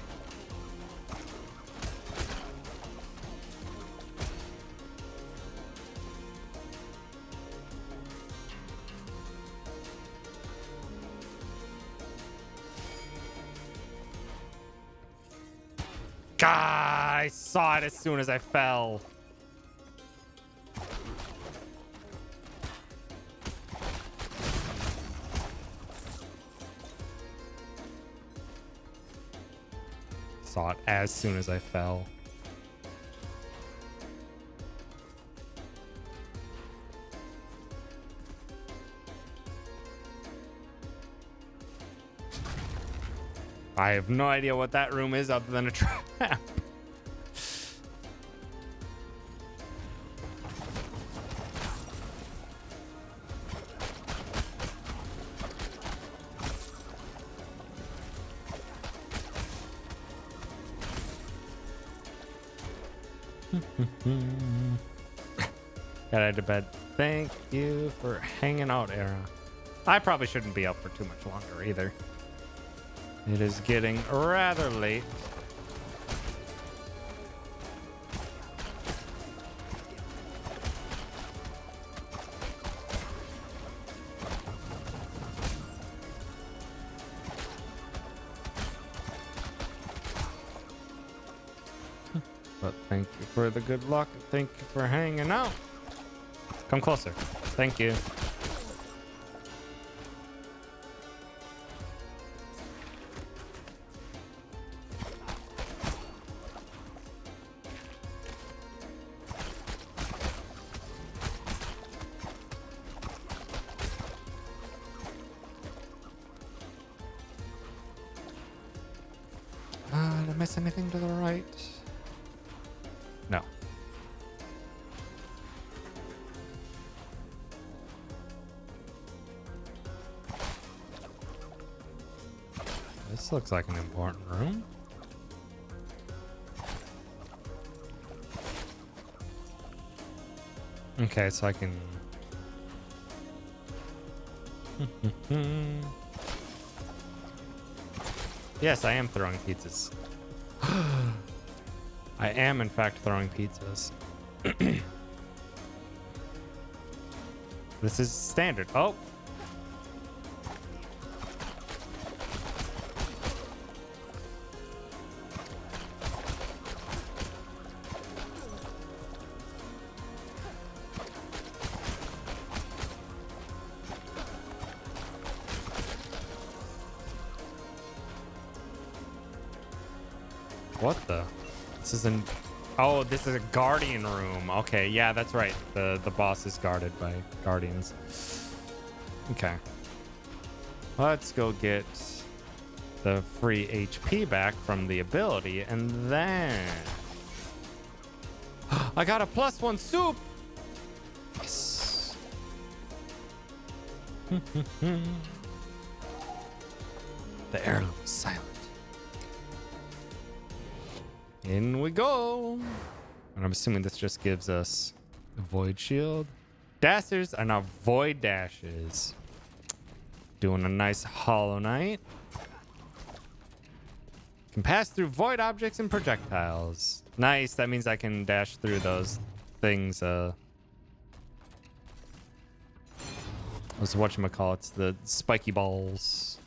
A: God, I saw it as soon as I fell. Saw it as soon as I fell. I have no idea what that room is other than a trap. Got out of bed. Thank you for hanging out, Era. I probably shouldn't be up for too much longer either. It is getting rather late. But thank you for the good luck. Thank you for hanging out. Come closer. Thank you. Did I miss anything to the right? No. This looks like an important room. Okay, so I can... Yes, I am throwing pizzas. I am, in fact, throwing pizzas. This is standard. Oh! What the? This is an... Oh, this is a guardian room. Okay, yeah, that's right. The boss is guarded by guardians. Okay. Let's go get the free HP back from the ability, and then... I got a +1 soup! Yes! The heirloom is silent. In we go. And I'm assuming this just gives us a void shield. Dasters are now void dashes. Doing a nice Hollow Knight. Can pass through void objects and projectiles. Nice. That means I can dash through those things What's whatchamacallits, the spiky balls.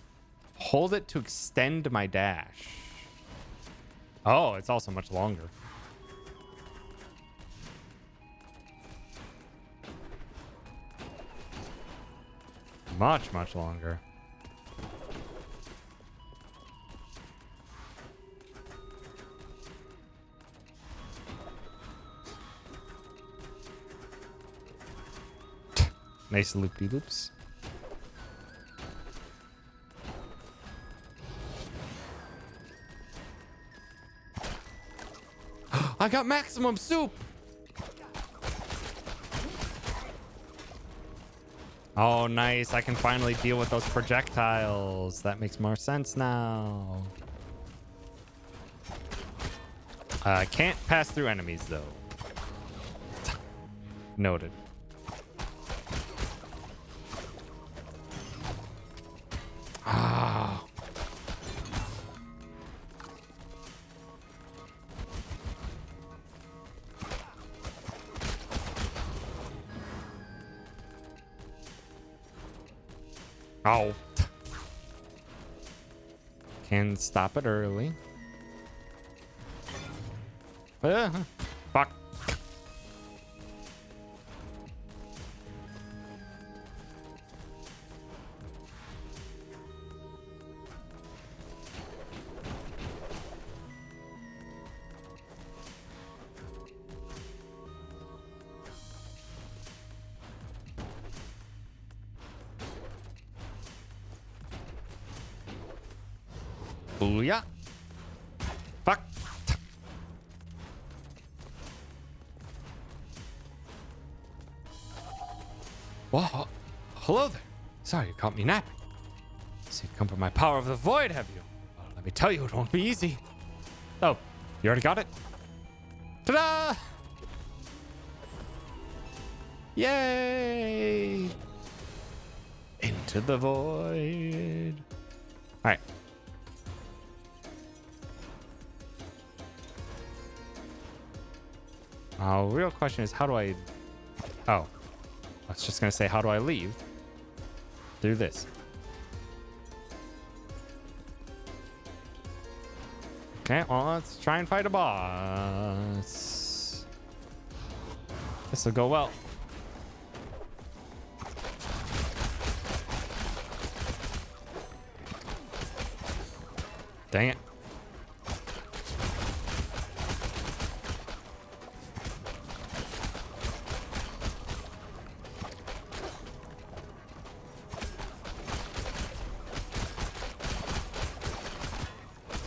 A: Hold it to extend my dash. Oh, it's also much longer. Much longer. Nice loopy loops. I got maximum soup. Oh, nice. I can finally deal with those projectiles. That makes more sense now. I can't pass through enemies, though. Noted. Ah. Oh. Can stop it early. Fuck. Booyah. Fuck. Whoa. Hello there. Sorry you caught me napping. So you come from my power of the void, have you? Well, let me tell you, it won't be easy. Oh, you already got it? Ta-da! Yay! Into the void. All right. Real question is, how do I... Oh. I was just going to say, how do I leave? Through this. Okay, well, let's try and fight a boss. This will go well. Dang it.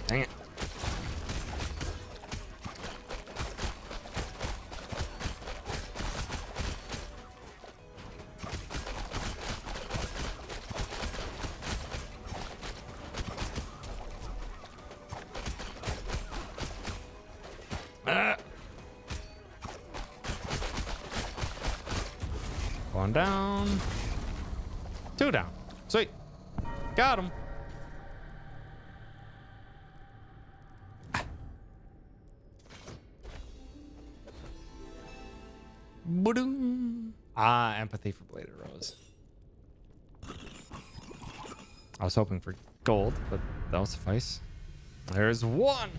A: Dang it. One down. Two down. Sweet. Got him. Ba-doom. Ah, empathy for Bladed Rose. I was hoping for gold, but that'll suffice. There's one.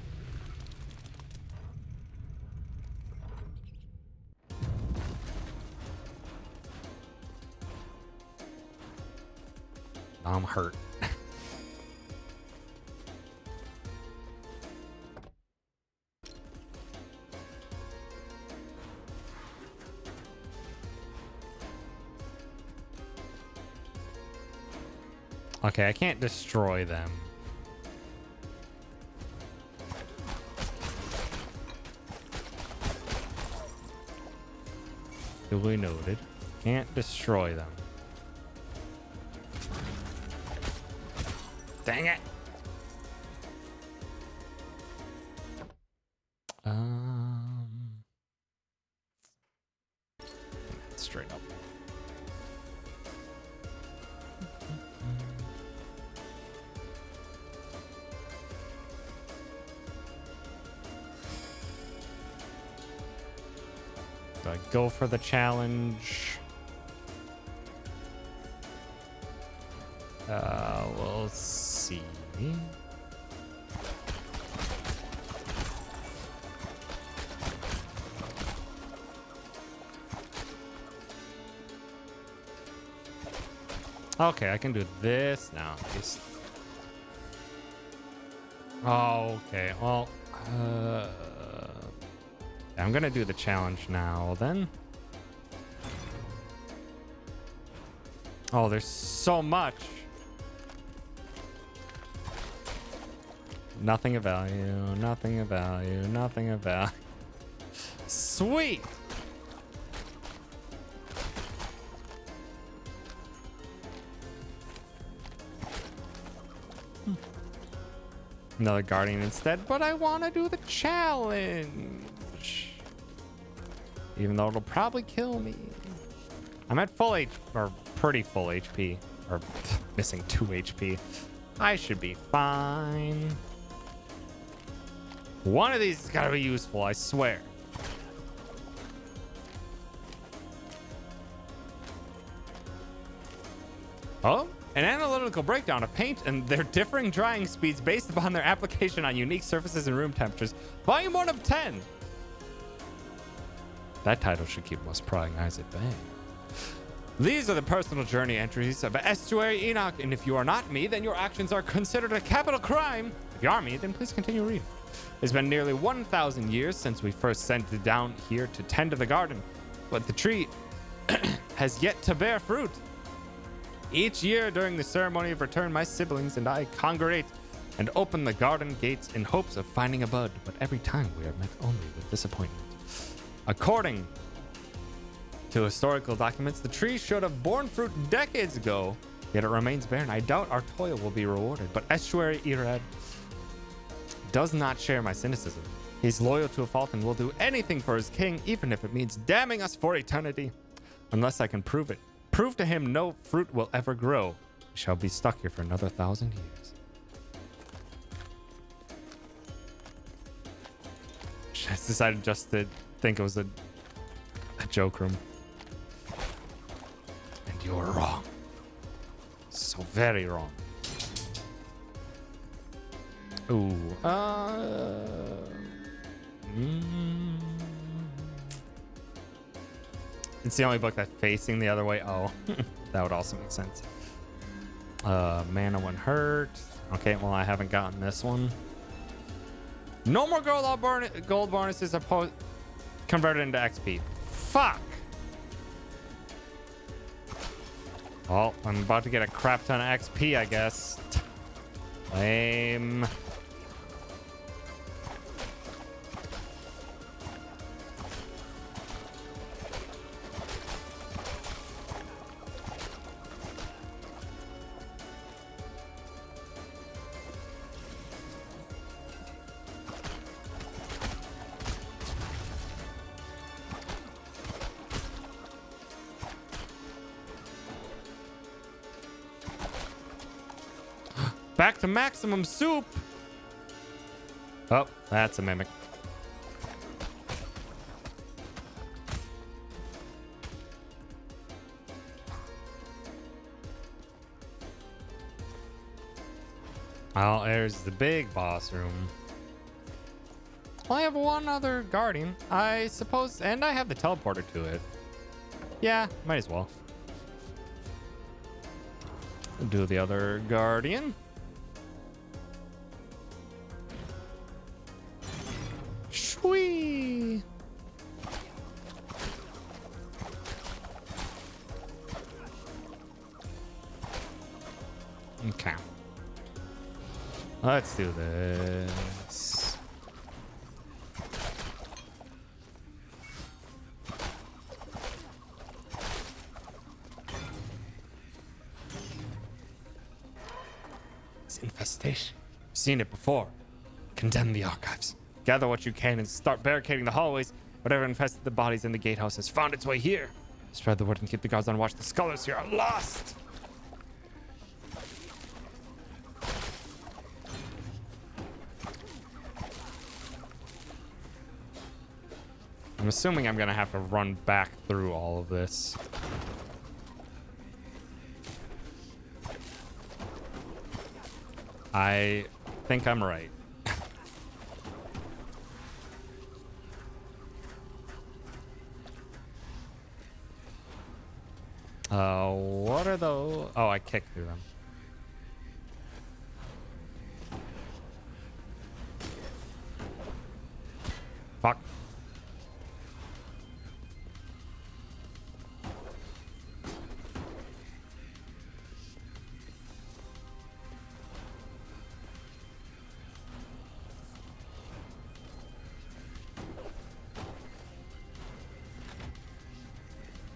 A: I'm hurt. Okay, I can't destroy them. Duly noted. Can't destroy them. Dang it. Straight up. Do I go for the challenge? We'll see. Okay, I can do this now at least. Oh, okay. Well, I'm gonna do the challenge now then. Oh, there's so much. Nothing of value, nothing of value, nothing of value. Sweet. Another guardian instead, but I want to do the challenge. Even though it'll probably kill me. I'm at full H, or pretty full HP, or missing 2 HP. I should be fine. One of these is gotta be useful, I swear. Oh, an analytical breakdown of paint and their differing drying speeds based upon their application on unique surfaces and room temperatures. Volume 1 of 10. That title should keep most prying eyes at bay. These are the personal journey entries of Estuary Enoch, and if you are not me, then your actions are considered a capital crime. If you are me, then please continue reading. It's been nearly 1,000 years since we first sent it down here to tend to the garden, but the tree has yet to bear fruit. Each year during the ceremony of return, my siblings and I congregate and open the garden gates in hopes of finding a bud, but every time we are met only with disappointment. According to historical documents, the tree should have borne fruit decades ago, yet it remains barren. I doubt our toil will be rewarded, but Estuary Irad does not share my cynicism. He's loyal to a fault and will do anything for his king, even if it means damning us for eternity. Unless I can prove it. Prove to him no fruit will ever grow. We shall be stuck here for another 1,000 years. I decided just to think it was a joke room. And you're wrong. So very wrong. Ooh. It's the only book that's facing the other way. Oh, that would also make sense. Mana when hurt. Okay, well, I haven't gotten this one. No more gold bonuses converted into XP. Fuck. Well, I'm about to get a crap ton of XP, I guess. Lame. Back to maximum soup. Oh, that's a mimic. Well, there's the big boss room. Well, I have one other guardian, I suppose, and I have the teleporter to it. Yeah, might as well. Do the other guardian. Shwee. Okay. Let's do this. It's infestation. Seen it before. Condemn the archives. Gather what you can and start barricading the hallways. Whatever infested the bodies in the gatehouse has found its way here. Spread the word and keep the guards on watch. The scholars here are lost. I'm assuming I'm gonna have to run back through all of this. I think I'm right. What are those? Oh, I kicked through them. Fuck.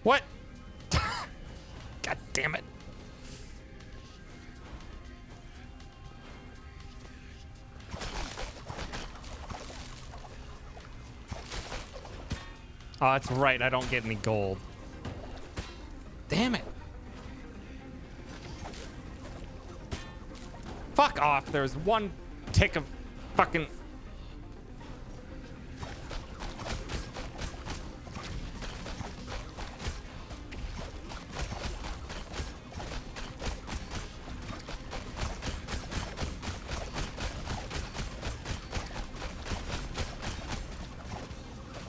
A: What? God damn it. Oh, that's right. I don't get any gold. Damn it. Fuck off. There's one tick of fucking...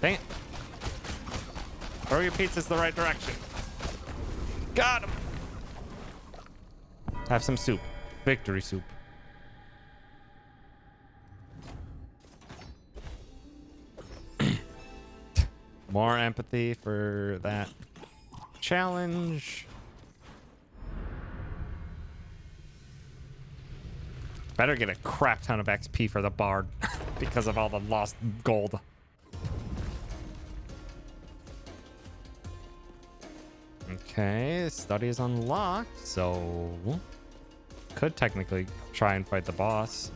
A: Dang it. Throw your pizzas the right direction. Got him. Have some soup. Victory soup. More empathy for that challenge. Better get a crap ton of XP for the bard because of all the lost gold. Okay, study is unlocked, so could technically try and fight the boss.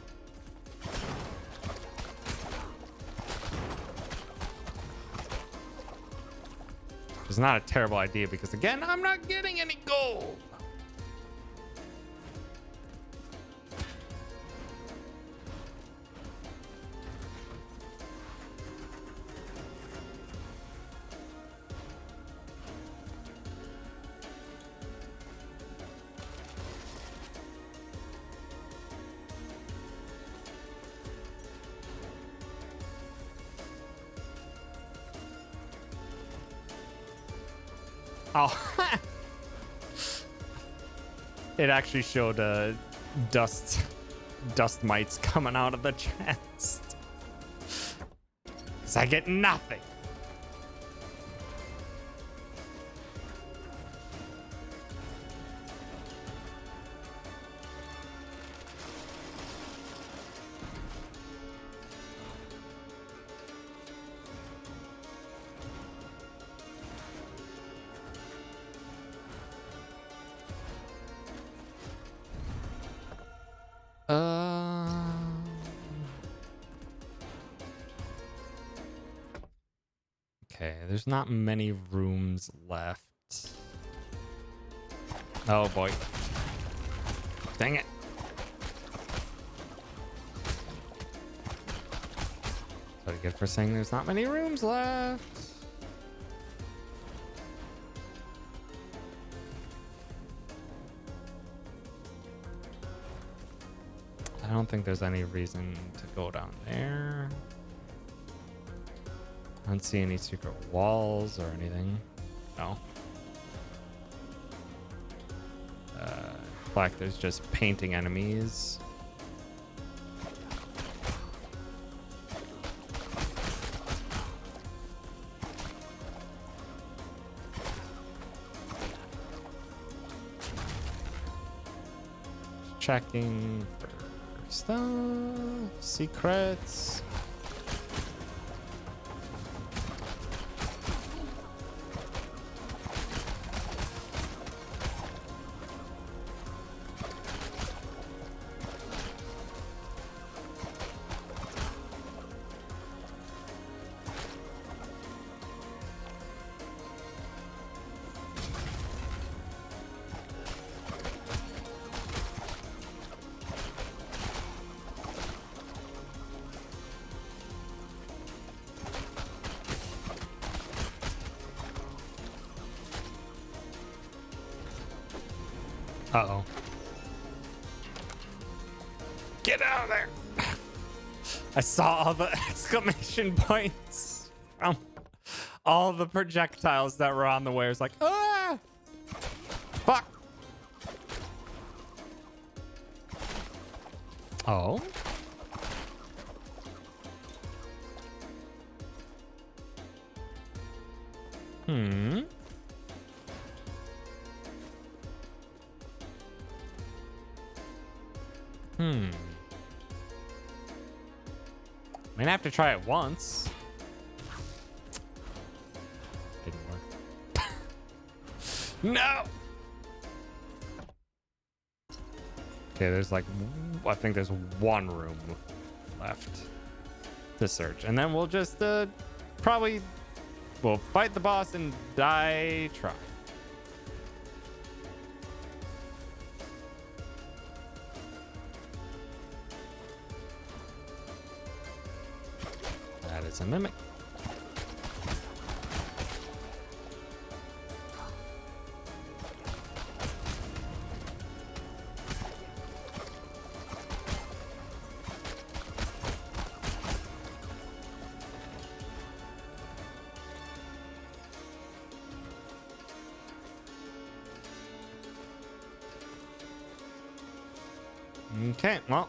A: Which is not a terrible idea because, again, I'm not getting any gold. Oh, it actually showed dust mites coming out of the chest. 'Cause I get nothing. Okay, there's not many rooms left. Oh boy. Dang it. Pretty good for saying there's not many rooms left. I don't think there's any reason to go down there. I don't see any secret walls or anything. No. Like there's just painting enemies. Checking for stuff, secrets. Uh-oh. Get out of there. I saw all the exclamation points from all the projectiles that were on the way. I was like, ah! Fuck! Oh? Hmm. Hmm. I'm gonna have to try it once. Didn't work. No! Okay, there's like, I think there's one room left to search. And then we'll just probably, we'll fight the boss and die trying. That is a mimic. Okay, well,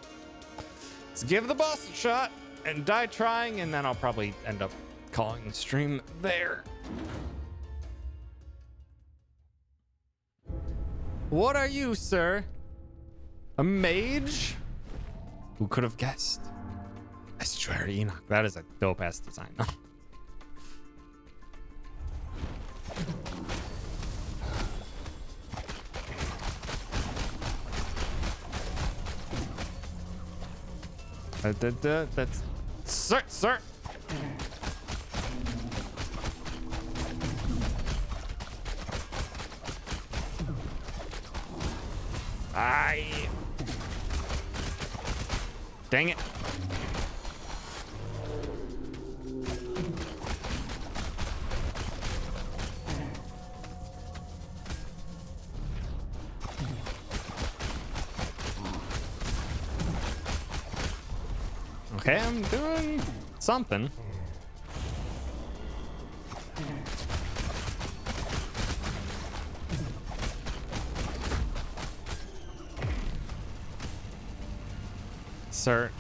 A: let's give the boss a shot and die trying, and then I'll probably end up calling the stream there. What are you, sir? A mage? Who could have guessed? Estuary Enoch. That is a dope ass design. That's sir. Dang it. Okay, I'm doing something. Sir.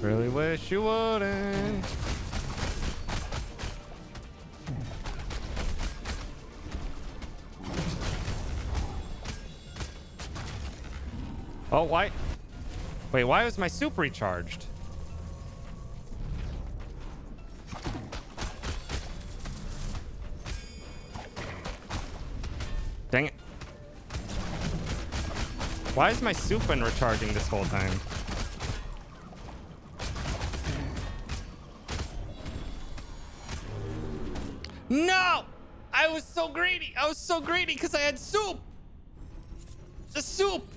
A: Really wish you wouldn't. Oh, why? Wait, why was my soup recharged? Dang it. Why has my soup been recharging this whole time? No! I was so greedy. I was so greedy because I had soup. The soup.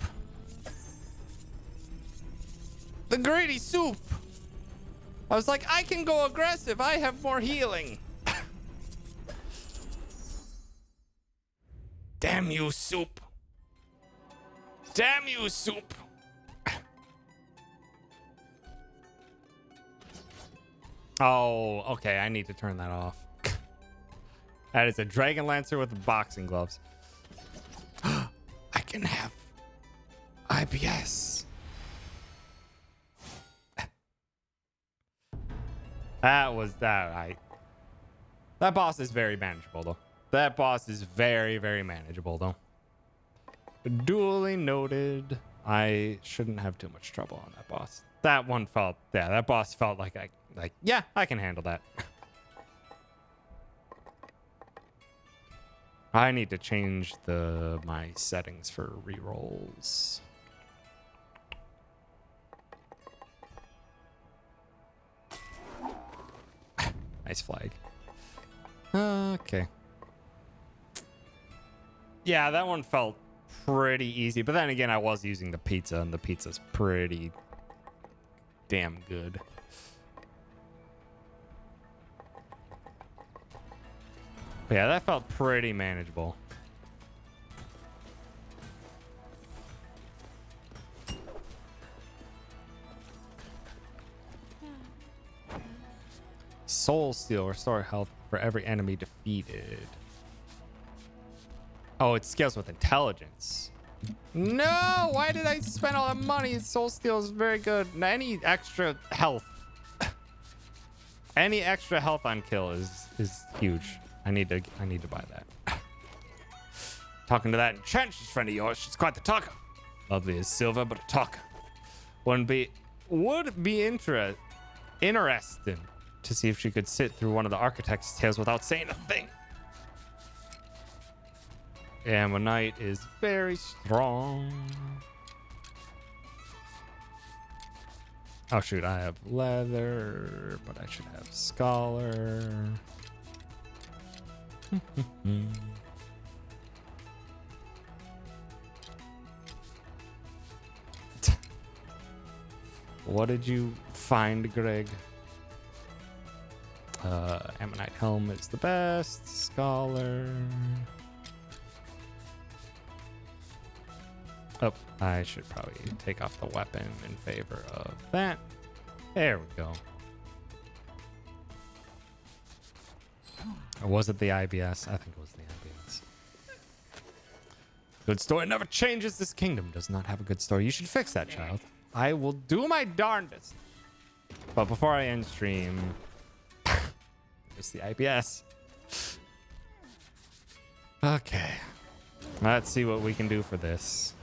A: The greedy soup. I was like, I can go aggressive. I have more healing. Damn you, soup. Damn you, soup. Oh, okay. I need to turn that off. That is a Dragon Lancer with boxing gloves. I can have IBS. That was that. That boss is very manageable, though. That boss is very, very manageable, though. Duly noted. I shouldn't have too much trouble on that boss. That one felt, yeah, that boss felt like yeah, I can handle that. I need to change my settings for rerolls. Nice flag. Okay. Yeah, that one felt pretty easy, but then again, I was using the pizza, and the pizza's pretty damn good. But yeah, that felt pretty manageable. Soul Steel. Restore health for every enemy defeated. Oh, it scales with intelligence. No! Why did I spend all that money? Soul Steel is very good. Any extra health. Any extra health on kill is huge. I need to buy that. Talking to that entrenched friend of yours. She's quite the talker. Lovely as silver, but a talker. Would be interesting to see if she could sit through one of the architect's tales without saying a thing. Ammonite is very strong. Oh shoot, I have leather, but I should have scholar. What did you find, Greg? Ammonite helm is the best. Scholar. Oh, I should probably take off the weapon in favor of that. There we go. Or was it the IBS? I think it was the IBS. Good story never changes. This kingdom does not have a good story. You should fix that, child. I will do my darndest. But before I end stream, it's the IBS. Okay. Let's see what we can do for this.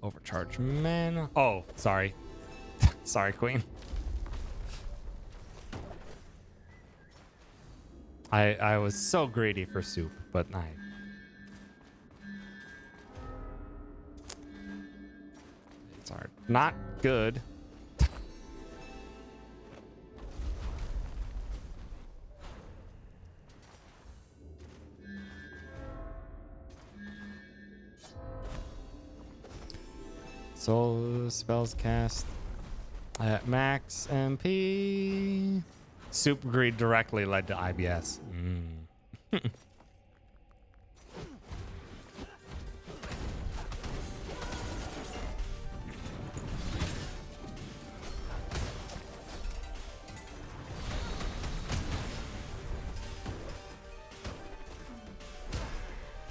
A: Overcharge mana. Oh, sorry. Sorry, Queen. I was so greedy for soup, but it's hard. Not good. Soul spells cast at max MP. Soup greed directly led to IBS.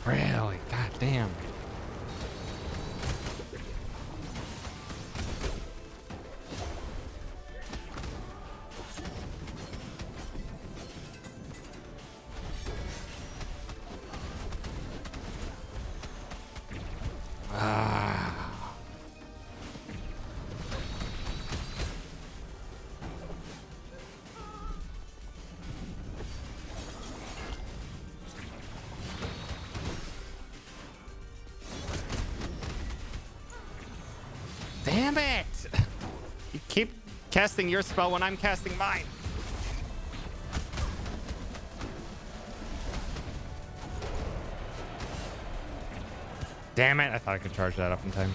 A: Really? God damn. Damn it! You keep casting your spell when I'm casting mine. Damn it, I thought I could charge that up in time.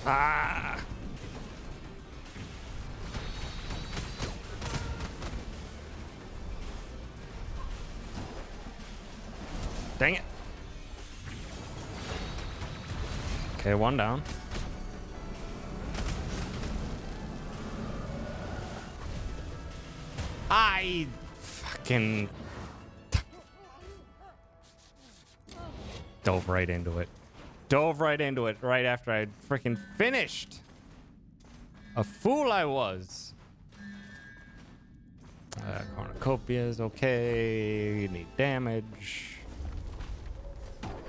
A: Ah! Dang it. Okay, one down. I fucking dove right into it. Dove right into it right after I'd freaking finished. A fool I was. Cornucopia is okay. You need damage.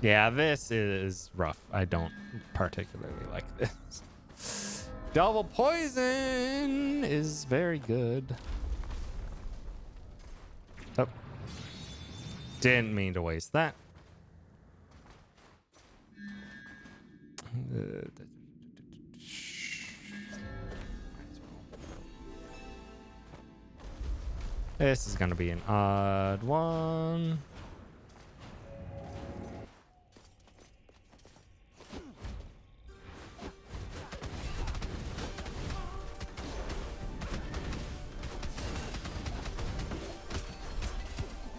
A: Yeah, this is rough. I don't particularly like this. Double poison is very good. Oh. Didn't mean to waste that. This is gonna be an odd one.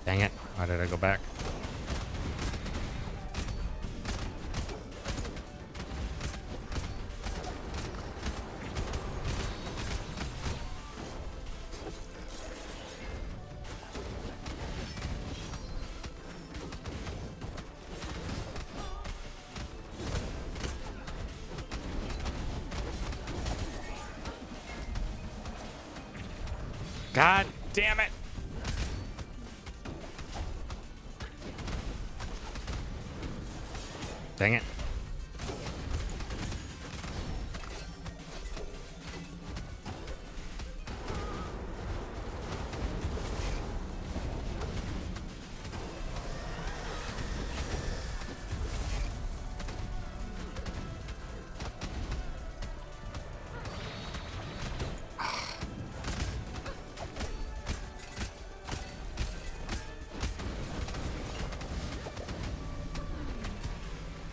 A: Dang it. Why did I go back? God damn it. Dang it.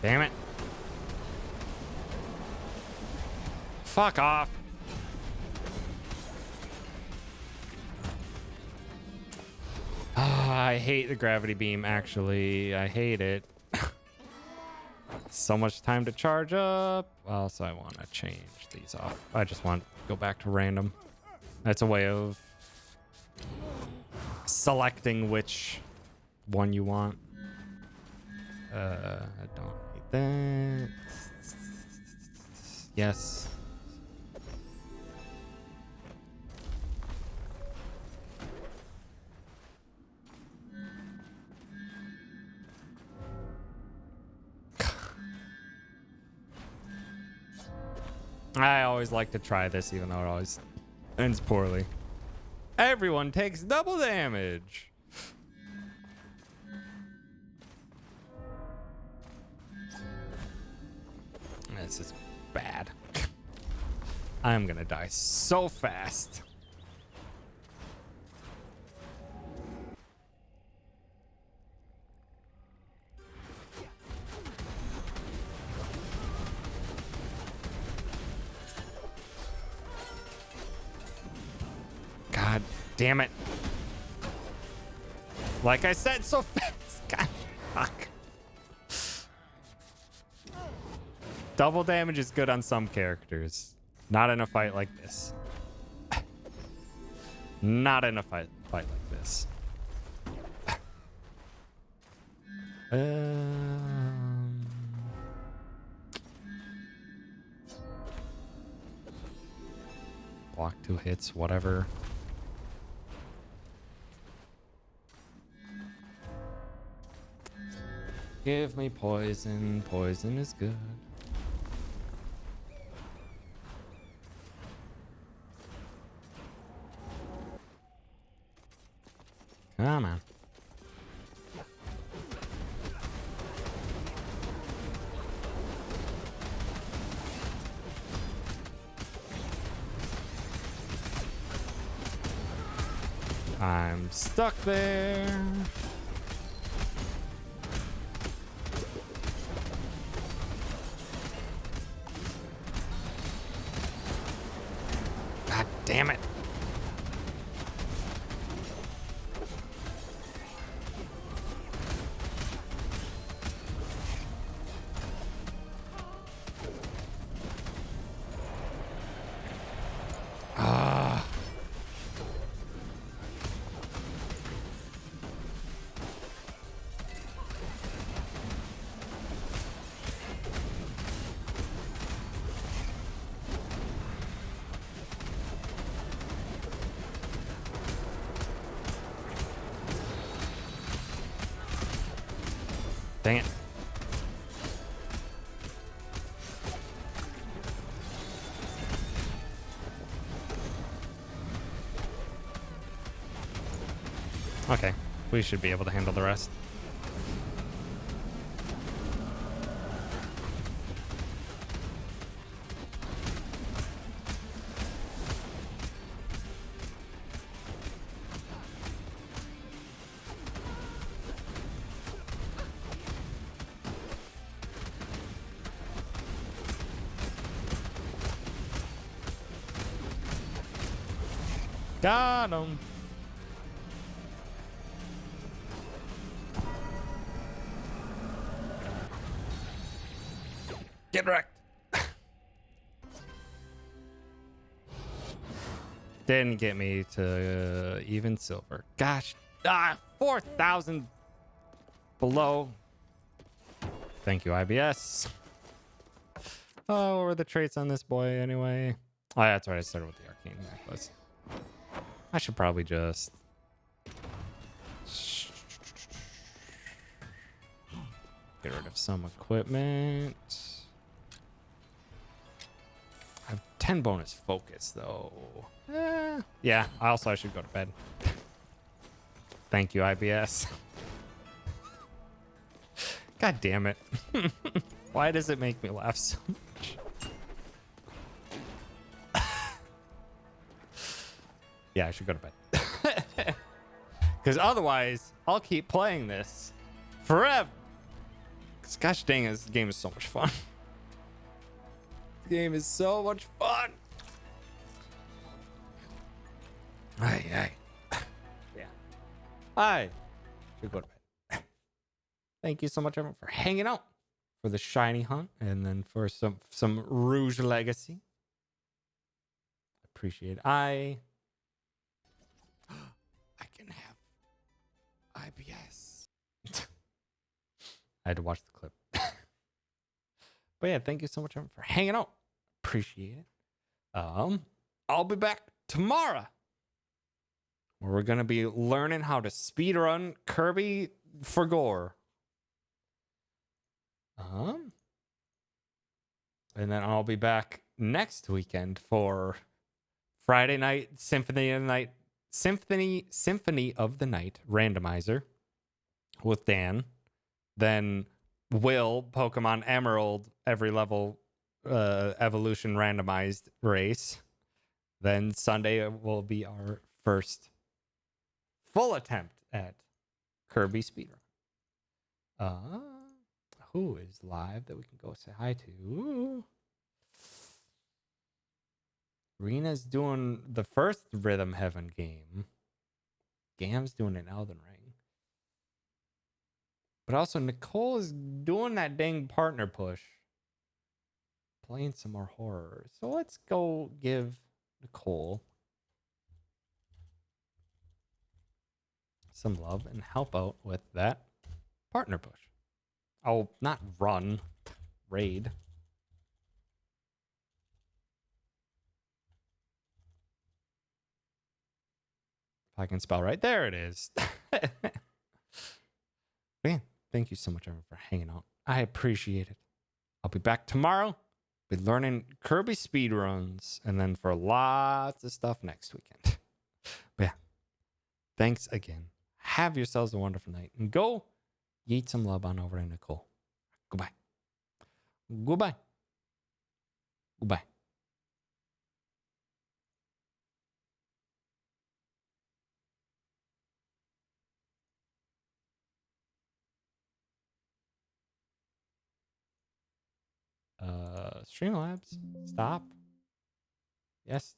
A: Damn it. Fuck off. I hate the gravity beam, actually. I hate it. So much time to charge up. Also, I want to change these off. I just want to go back to random. That's a way of selecting which one you want. I don't need that. Yes. I always like to try this, even though it always ends poorly. Everyone takes double damage. This is bad. I'm gonna die so fast. God damn it. Like I said, so fast. God, fuck. Double damage is good on some characters. Not in a fight like this. Not in a fight like this. Block 2 hits, whatever. Give me poison. Poison is good. Come on. I'm stuck there. God damn it. Dang it. Okay, we should be able to handle the rest. Got him. Get wrecked. Didn't get me to even silver. Gosh, 4,000 below. Thank you, IBS. Oh, what were the traits on this boy anyway? Oh, yeah, that's right. I started with the arcane necklace. I should probably just get rid of some equipment. I have 10 bonus focus though. Yeah, I should go to bed. Thank you, IBS. God damn it. Why does it make me laugh so much? Yeah, I should go to bed. Because otherwise, I'll keep playing this forever. Because gosh dang, this game is so much fun. This game is so much fun. Aye. Yeah. I should go to bed. Thank you so much, everyone, for hanging out for the shiny hunt and then for some Rouge Legacy. Appreciate it. I can have IBS. I had to watch the clip. But yeah, thank you so much, everyone, for hanging out. Appreciate it. I'll be back tomorrow where we're gonna be learning how to speedrun Kirby for gore. And then I'll be back next weekend for Friday night Symphony of the Night randomizer with Dan. Then Will Pokemon Emerald every level evolution randomized race. Then Sunday will be our first full attempt at Kirby speedrun. Who is live that we can go say hi to? Ooh. Rena's doing the first Rhythm Heaven game. Gam's doing an Elden Ring. But also Nicole is doing that dang partner push. Playing some more horror. So let's go give Nicole some love and help out with that partner push. Oh, not run. Raid. If I can spell right. There it is. Man, thank you so much, everyone, for hanging out. I appreciate it. I'll be back tomorrow. Be learning Kirby speedruns. And then for lots of stuff next weekend. But yeah, thanks again. Have yourselves a wonderful night. And go eat some love on over to Nicole. Goodbye. Goodbye. Goodbye. Streamlabs, stop. Yes,